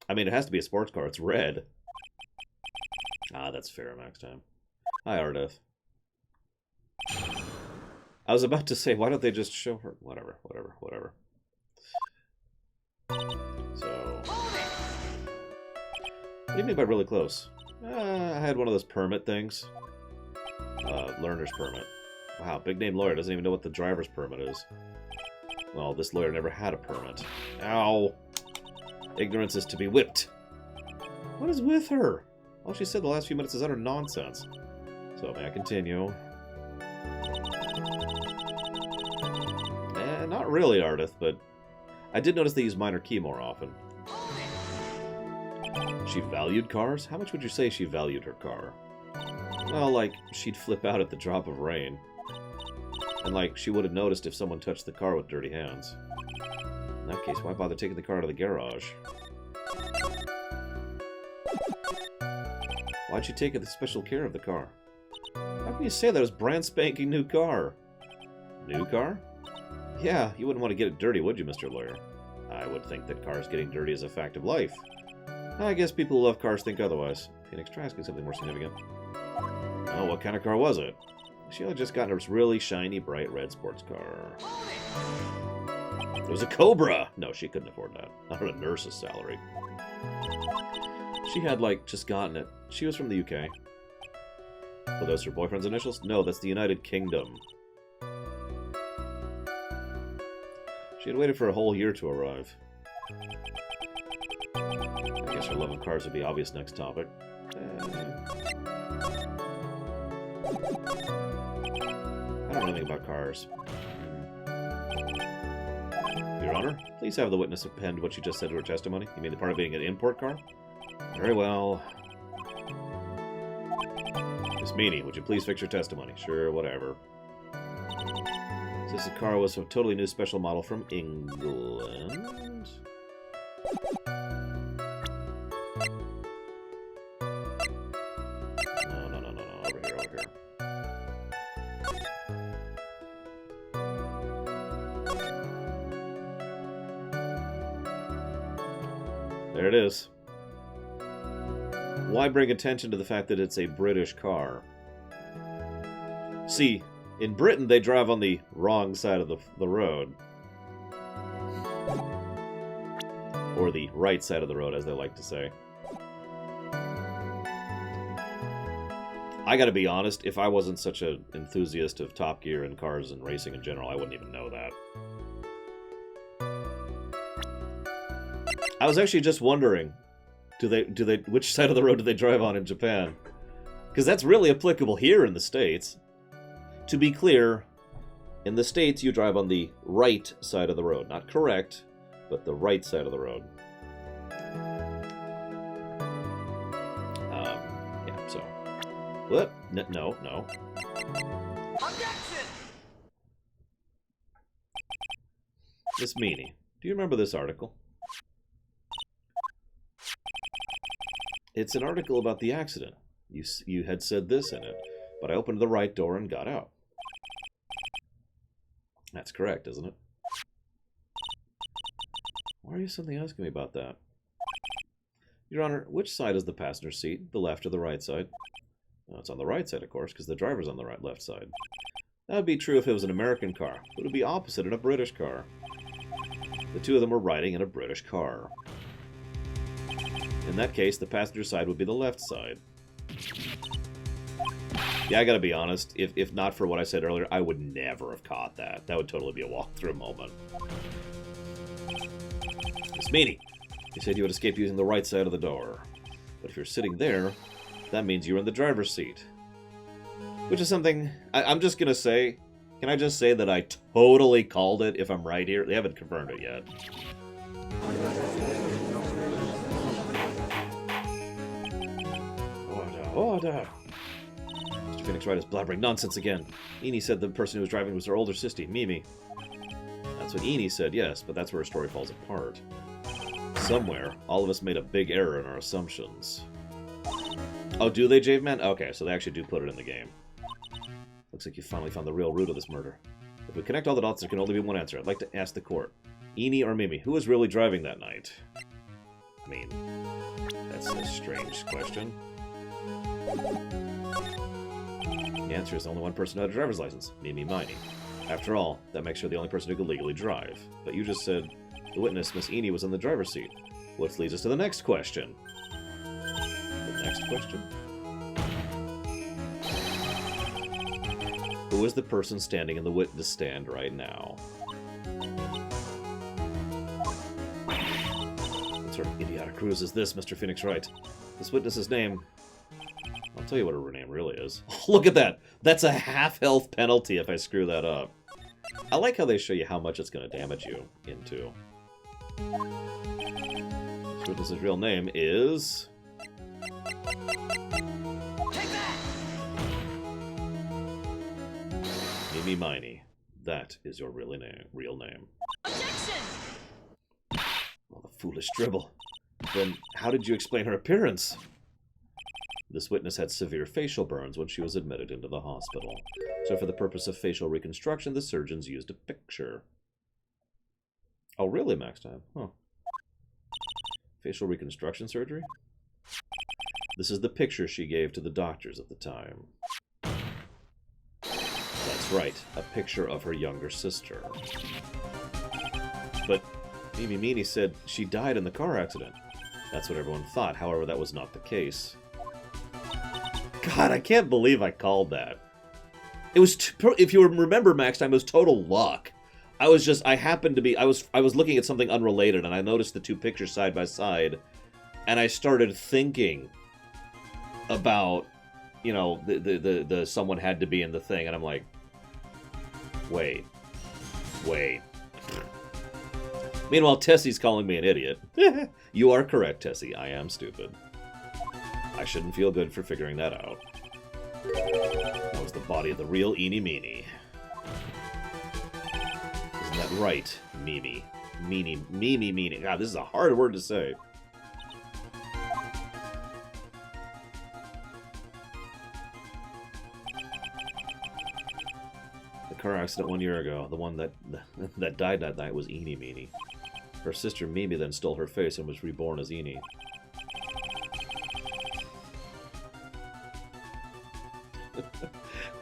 I mean, it has to be a sports car. It's red. Ah, that's fair, Max time. Hi, Ardeth. I was about to say, why don't they just show her? Whatever. So... What do you mean by really close? I had one of those permit things. Learner's permit. Wow, big name lawyer doesn't even know what the driver's permit is. Well, this lawyer never had a permit. Ow! Ignorance is to be whipped. What is with her? All she said the last few minutes is utter nonsense. So, may I continue? Not really, Ardeth, but I did notice they use minor key more often. She valued cars? How much would you say she valued her car? Well, like, she'd flip out at the drop of rain. And, like, she would have noticed if someone touched the car with dirty hands. In that case, why bother taking the car out of the garage? Why'd she take the special care of the car? How can you say that? It was brand spanking new car. New car? Yeah, you wouldn't want to get it dirty, would you, Mr. Lawyer? I would think that cars getting dirty is a fact of life. I guess people who love cars think otherwise. Phoenix, try asking something more significant. Oh, what kind of car was it? She had just gotten a really shiny, bright red sports car. It was a Cobra! No, she couldn't afford that. Not on a nurse's salary. She had, like, just gotten it. She was from the UK. Were those her boyfriend's initials? No, that's the United Kingdom. She had waited for a whole year to arrive. I guess her love of cars would be obvious next topic. I don't know anything about cars. Your Honor, please have the witness append what she just said to her testimony. You mean the part of being an import car? Very well. Miss Meany, would you please fix your testimony? Sure, whatever. This car was a totally new special model from England. No. Over here. There it is. Why bring attention to the fact that it's a British car? See, in Britain, they drive on the wrong side of the road. Or the right side of the road, as they like to say. I gotta be honest, if I wasn't such an enthusiast of Top Gear and cars and racing in general, I wouldn't even know that. I was actually just wondering, which side of the road do they drive on in Japan? Because that's really applicable here in the States. To be clear, in the States you drive on the right side of the road. Not correct, but the right side of the road. Yeah, so... What? No. Objection! Miss Meany, do you remember this article? It's an article about the accident. You had said this in it, but I opened the right door and got out. That's correct, isn't it? Why are you suddenly asking me about that? Your Honor, which side is the passenger seat? The left or the right side? Well, it's on the right side, of course, because the driver's on the left side. That would be true if it was an American car, but it would be opposite in a British car. The two of them were riding in a British car. In that case, the passenger side would be the left side. Yeah, I gotta be honest, if not for what I said earlier, I would never have caught that. That would totally be a walkthrough moment. Miss Meany, you said you would escape using the right side of the door. But if you're sitting there, that means you're in the driver's seat. Which is something, I'm just gonna say, can I just say that I totally called it if I'm right here? They haven't confirmed it yet. Order! Mr. Phoenix Wright is blabbering nonsense again. Eney said the person who was driving was her older sister, Mimi. That's what Eney said, yes, but that's where her story falls apart. Somewhere, all of us made a big error in our assumptions. Oh, do they, Javeman? Okay, so they actually do put it in the game. Looks like you finally found the real root of this murder. If we connect all the dots, there can only be one answer. I'd like to ask the court. Eney or Mimi, who was really driving that night? I mean, that's a strange question. The answer is only one person who had a driver's license, Mimi Miney. After all, that makes her the only person who could legally drive. But you just said the witness, Miss Eney, was in the driver's seat. Which leads us to the next question. The next question? Who is the person standing in the witness stand right now? What sort of idiotic ruse is this, Mr. Phoenix Wright? This witness's name... I'll tell you what her name really is. Look at that! That's a half-health penalty if I screw that up. I like how they show you how much it's going to damage you into. This witness's real name is... Take that! Mimi Miney. That is your real name. Objection! Oh, the foolish dribble. Then, how did you explain her appearance? This witness had severe facial burns when she was admitted into the hospital. So for the purpose of facial reconstruction, the surgeons used a picture. Oh, really, Max Time? Huh. Facial reconstruction surgery? This is the picture she gave to the doctors at the time. That's right, a picture of her younger sister. But Mimi Meany said she died in the car accident. That's what everyone thought, however, that was not the case. God, I can't believe I called that. It was, if you remember, Max Time, it was total luck. I was looking at something unrelated, and I noticed the two pictures side by side, and I started thinking about, you know, the someone had to be in the thing, and I'm like, wait. Meanwhile, Tessie's calling me an idiot. You are correct, Tessie. I am stupid. I shouldn't feel good for figuring that out. That was the body of the real Eeny Meeny. Isn't that right, Mimi? Meeny. God, this is a hard word to say. The car accident 1 year ago, the one that died that night was Eeny Meeny. Her sister Mimi then stole her face and was reborn as Eeny.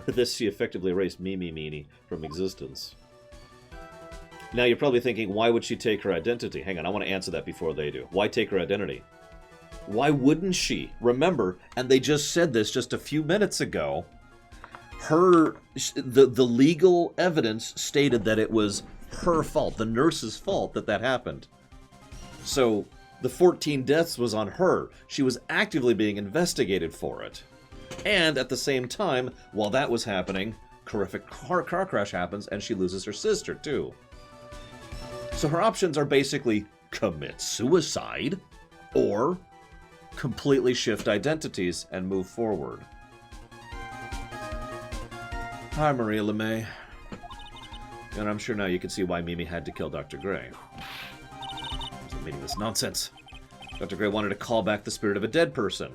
With this, she effectively erased Mimi Meany from existence. Now, you're probably thinking, why would she take her identity? Hang on, I want to answer that before they do. Why take her identity? Why wouldn't she? Remember, and they just said this just a few minutes ago, the legal evidence stated that it was her fault, the nurse's fault that happened. So, the 14 deaths was on her. She was actively being investigated for it. And at the same time, while that was happening, horrific car crash happens and she loses her sister too. So her options are basically commit suicide or completely shift identities and move forward. Hi, Maria LeMay. And I'm sure now you can see why Mimi had to kill Dr. Gray. What's meaningless nonsense? Dr. Gray wanted to call back the spirit of a dead person.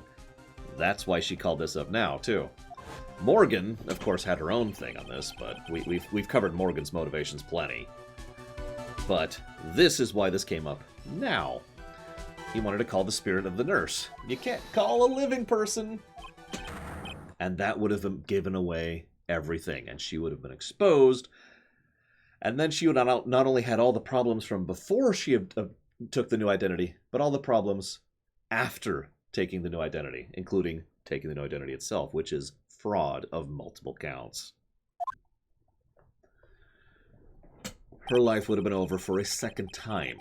That's why she called this up now, too. Morgan, of course, had her own thing on this, but we've covered Morgan's motivations plenty. But this is why this came up now. He wanted to call the spirit of the nurse. You can't call a living person. And that would have given away everything, and she would have been exposed. And then she would not only had all the problems from before she took the new identity, but all the problems after taking the new identity, including taking the new identity itself, which is fraud of multiple counts. Her life would have been over for a second time.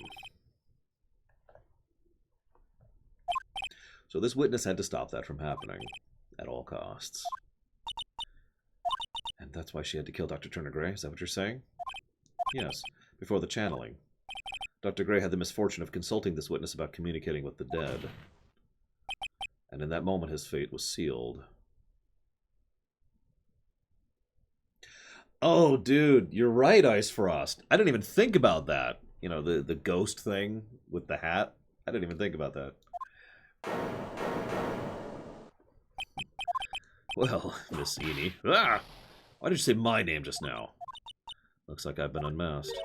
So this witness had to stop that from happening at all costs. And that's why she had to kill Dr. Turner Gray, is that what you're saying? Yes, before the channeling. Dr. Gray had the misfortune of consulting this witness about communicating with the dead. And in that moment, his fate was sealed. Oh, dude, you're right, Ice Frost. I didn't even think about that. You know, the ghost thing with the hat. I didn't even think about that. Well, Miss Eni. Ah! Why did you say my name just now? Looks like I've been unmasked.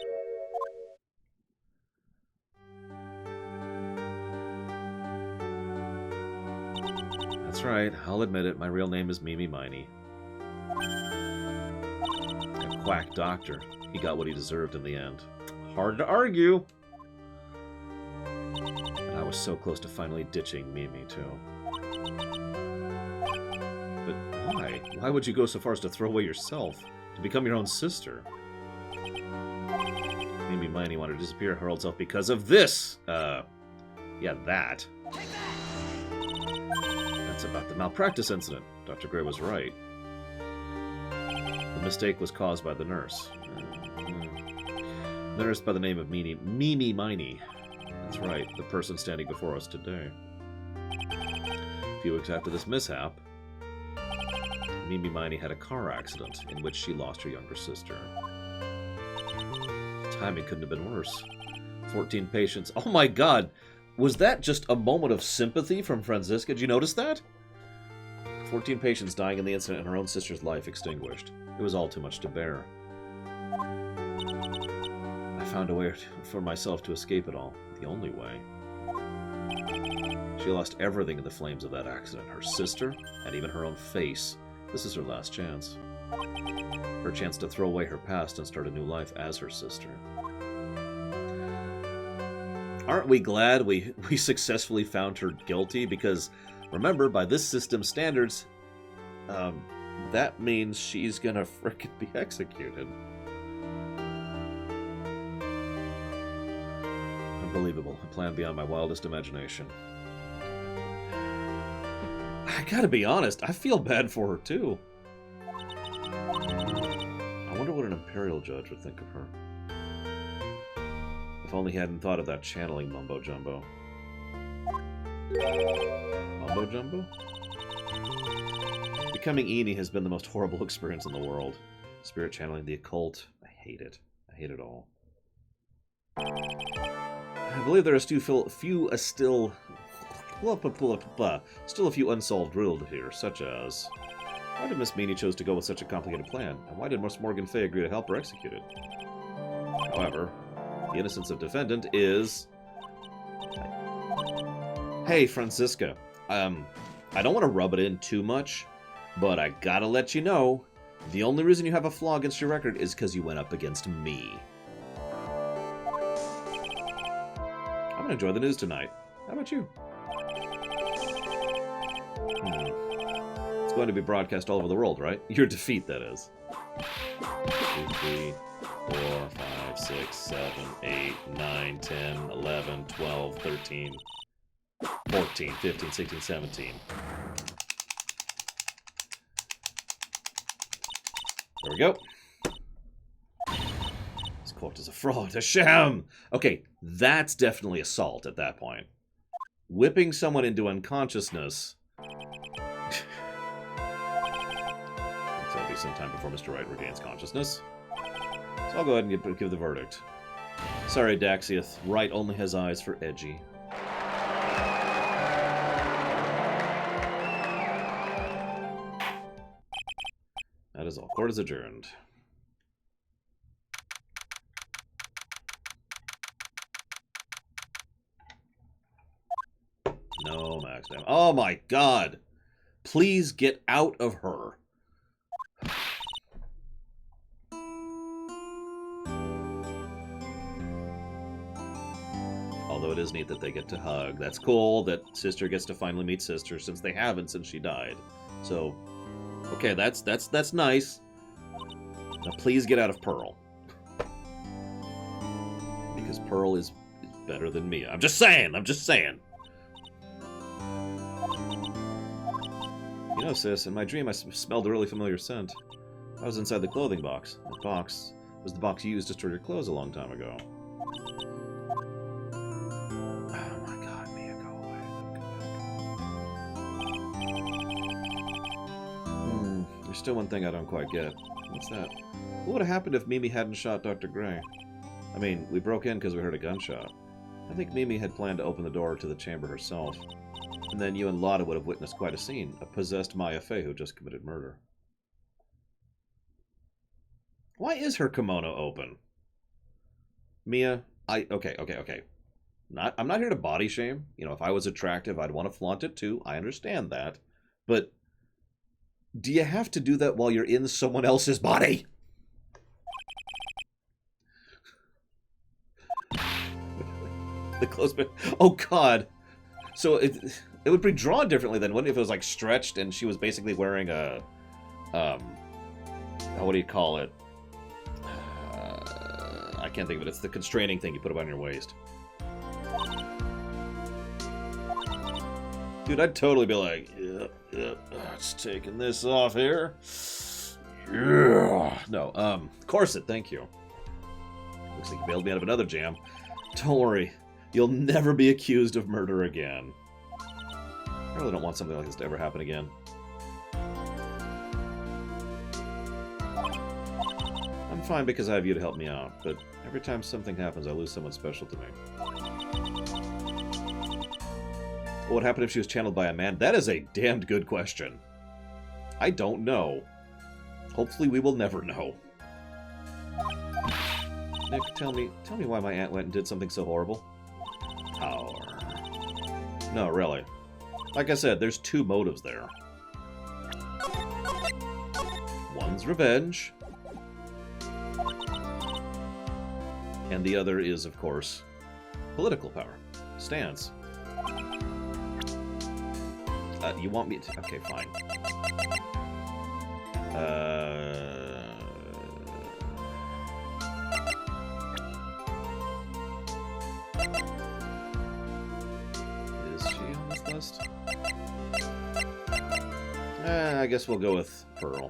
That's right, I'll admit it. My real name is Mimi Miney. A quack doctor. He got what he deserved in the end. Hard to argue. And I was so close to finally ditching Mimi, too. But why? Why would you go so far as to throw away yourself? To become your own sister? Mimi Miney wanted to disappear her old self because of this! Yeah, that. That's about the malpractice incident. Dr. Gray was right. The mistake was caused by the nurse. The nurse by the name of Mimi Miney. That's right, the person standing before us today. A few weeks after this mishap, Mimi Miney had a car accident in which she lost her younger sister. The timing couldn't have been worse. 14 patients. Oh my god! Was that just a moment of sympathy from Franziska? Did you notice that? 14 patients dying in the incident and her own sister's life extinguished. It was all too much to bear. I found a way for myself to escape it all. The only way. She lost everything in the flames of that accident. Her sister, and even her own face. This is her last chance. Her chance to throw away her past and start a new life as her sister. Aren't we glad we successfully found her guilty? Because, remember, by this system's standards, that means she's gonna frickin' be executed. Unbelievable. A plan beyond my wildest imagination. I gotta be honest, I feel bad for her, too. I wonder what an Imperial judge would think of her. If only he hadn't thought of that channeling mumbo-jumbo. Mumbo-jumbo? Becoming Eni has been the most horrible experience in the world. Spirit channeling the occult. I hate it. I hate it all. I believe there are still a few unsolved riddles here, such as... Why did Miss Meany chose to go with such a complicated plan? And why did Miss Morgan Fay agree to help her execute it? However, the innocence of defendant is... Hey, Franziska. I don't want to rub it in too much, but I gotta let you know, the only reason you have a flaw against your record is because you went up against me. I'm gonna enjoy the news tonight. How about you? It's going to be broadcast all over the world, right? Your defeat, that is. 2, 3, 4, 5, 6, 7, 8, 9, 10, 11, 12, 13, 14, 15, 16, 17. There we go. This court is a fraud, a sham! Okay, that's definitely assault at that point. Whipping someone into unconsciousness... That'll be some time before Mr. Wright regains consciousness. So I'll go ahead and give the verdict. Sorry, Daxiath. Wright only has eyes for edgy. That is all. Court is adjourned. No max damage. Oh my god! Please get out of her. Although it is neat that they get to hug. That's cool that sister gets to finally meet sister, since they haven't since she died. So, okay, that's nice. Now please get out of Pearl. Because Pearl is better than Mia. I'm just saying, I'm just saying. You know, sis, in my dream I smelled a really familiar scent. I was inside the clothing box. That box was the box you used to store your clothes a long time ago. Oh my god, Mia, go away. There's still one thing I don't quite get. What's that? What would have happened if Mimi hadn't shot Dr. Gray? I mean, we broke in because we heard a gunshot. I think Mimi had planned to open the door to the chamber herself. And then you and Lotta would have witnessed quite a scene. A possessed Maya Fey who just committed murder. Why is her kimono open? Mia, okay. I'm not here to body shame. You know, if I was attractive, I'd want to flaunt it too. I understand that. But do you have to do that while you're in someone else's body? The clothespin. Oh god. So it would be drawn differently then, wouldn't it, if it was like stretched and she was basically wearing a what do you call it? I can't think of it. It's the constraining thing you put on your waist. Dude, I'd totally be like, yeah, it's taking this off here. Yeah. No, corset, thank you. Looks like you bailed me out of another jam. Don't worry, you'll never be accused of murder again. I really don't want something like this to ever happen again. I'm fine because I have you to help me out, but every time something happens, I lose someone special to me. What would happen if she was channeled by a man? That is a damned good question. I don't know. Hopefully we will never know. Nick, tell me why my aunt went and did something so horrible. Power. No, really. Like I said, there's two motives there. One's revenge. And the other is, of course, political power. Stance. You want me to... Okay, fine. Is she on this list? I guess we'll go with Pearl.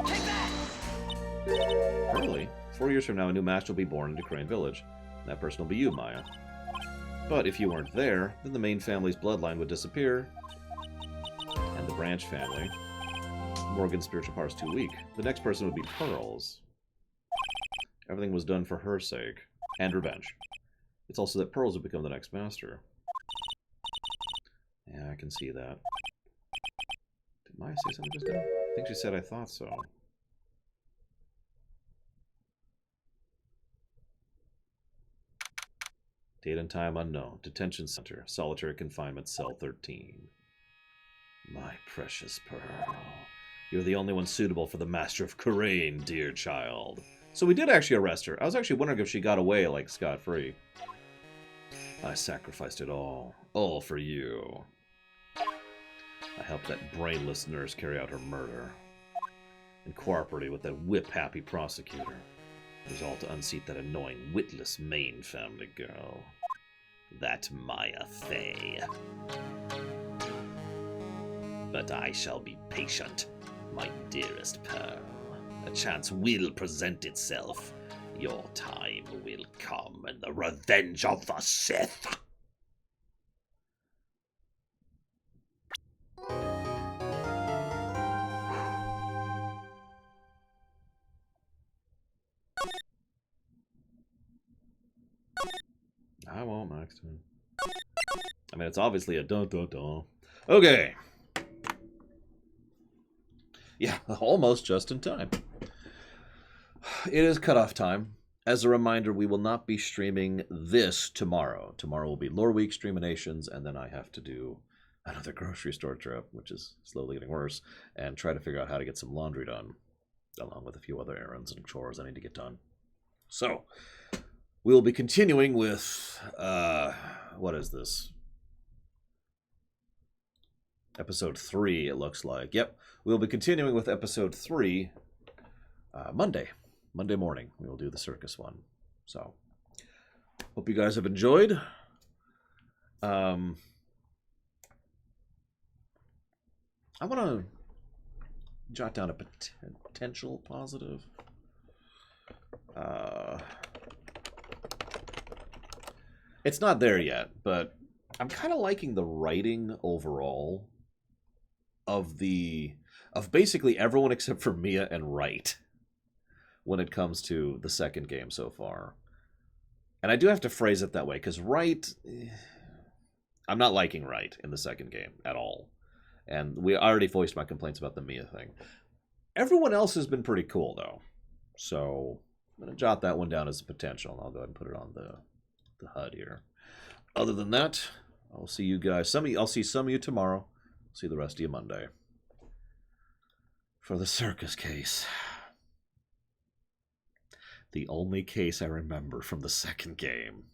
Take that! Really? 4 years from now, a new master will be born into Crane Village. That person will be you, Maya. But if you weren't there, then the main family's bloodline would disappear. And the branch family. Morgan's spiritual power is too weak. The next person would be Pearl's. Everything was done for her sake. And revenge. It's also that Pearl's would become the next master. Yeah, I can see that. Did Maya say something just now? I think she said I thought so. Date and time unknown. Detention center. Solitary confinement, cell 13. My precious Pearl. You're the only one suitable for the Master of Karain, dear child. So we did actually arrest her. I was actually wondering if she got away, like, scot-free. I sacrificed it all. All for you. I helped that brainless nurse carry out her murder. And cooperated with that whip-happy prosecutor. It was all to unseat that annoying, witless main family girl. That Maya Fey. But I shall be patient, my dearest Pearl. A chance will present itself. Your time will come, and the revenge of the Sith. I won't, Max. I mean, it's obviously a dun-dun-dun. Okay. Yeah, almost just in time. It is cutoff time. As a reminder, we will not be streaming this tomorrow. Tomorrow will be Lore Week Streaminations, and then I have to do another grocery store trip, which is slowly getting worse, and try to figure out how to get some laundry done, along with a few other errands and chores I need to get done. So, we'll be continuing with, what is this? Episode 3, it looks like. Yep, we'll be continuing with episode 3 Monday morning. We will do the circus one. So, hope you guys have enjoyed. I want to jot down a potential positive. It's not there yet, but I'm kind of liking the writing overall of basically everyone except for Mia and Wright when it comes to the second game so far. And I do have to phrase it that way, because Wright... I'm not liking Wright in the second game at all. And we already voiced my complaints about the Mia thing. Everyone else has been pretty cool, though. So I'm going to jot that one down as a potential, and I'll go ahead and put it on the HUD here. Other than that, I'll see you guys. I'll see some of you tomorrow. I'll see the rest of you Monday. For the circus case. The only case I remember from the second game.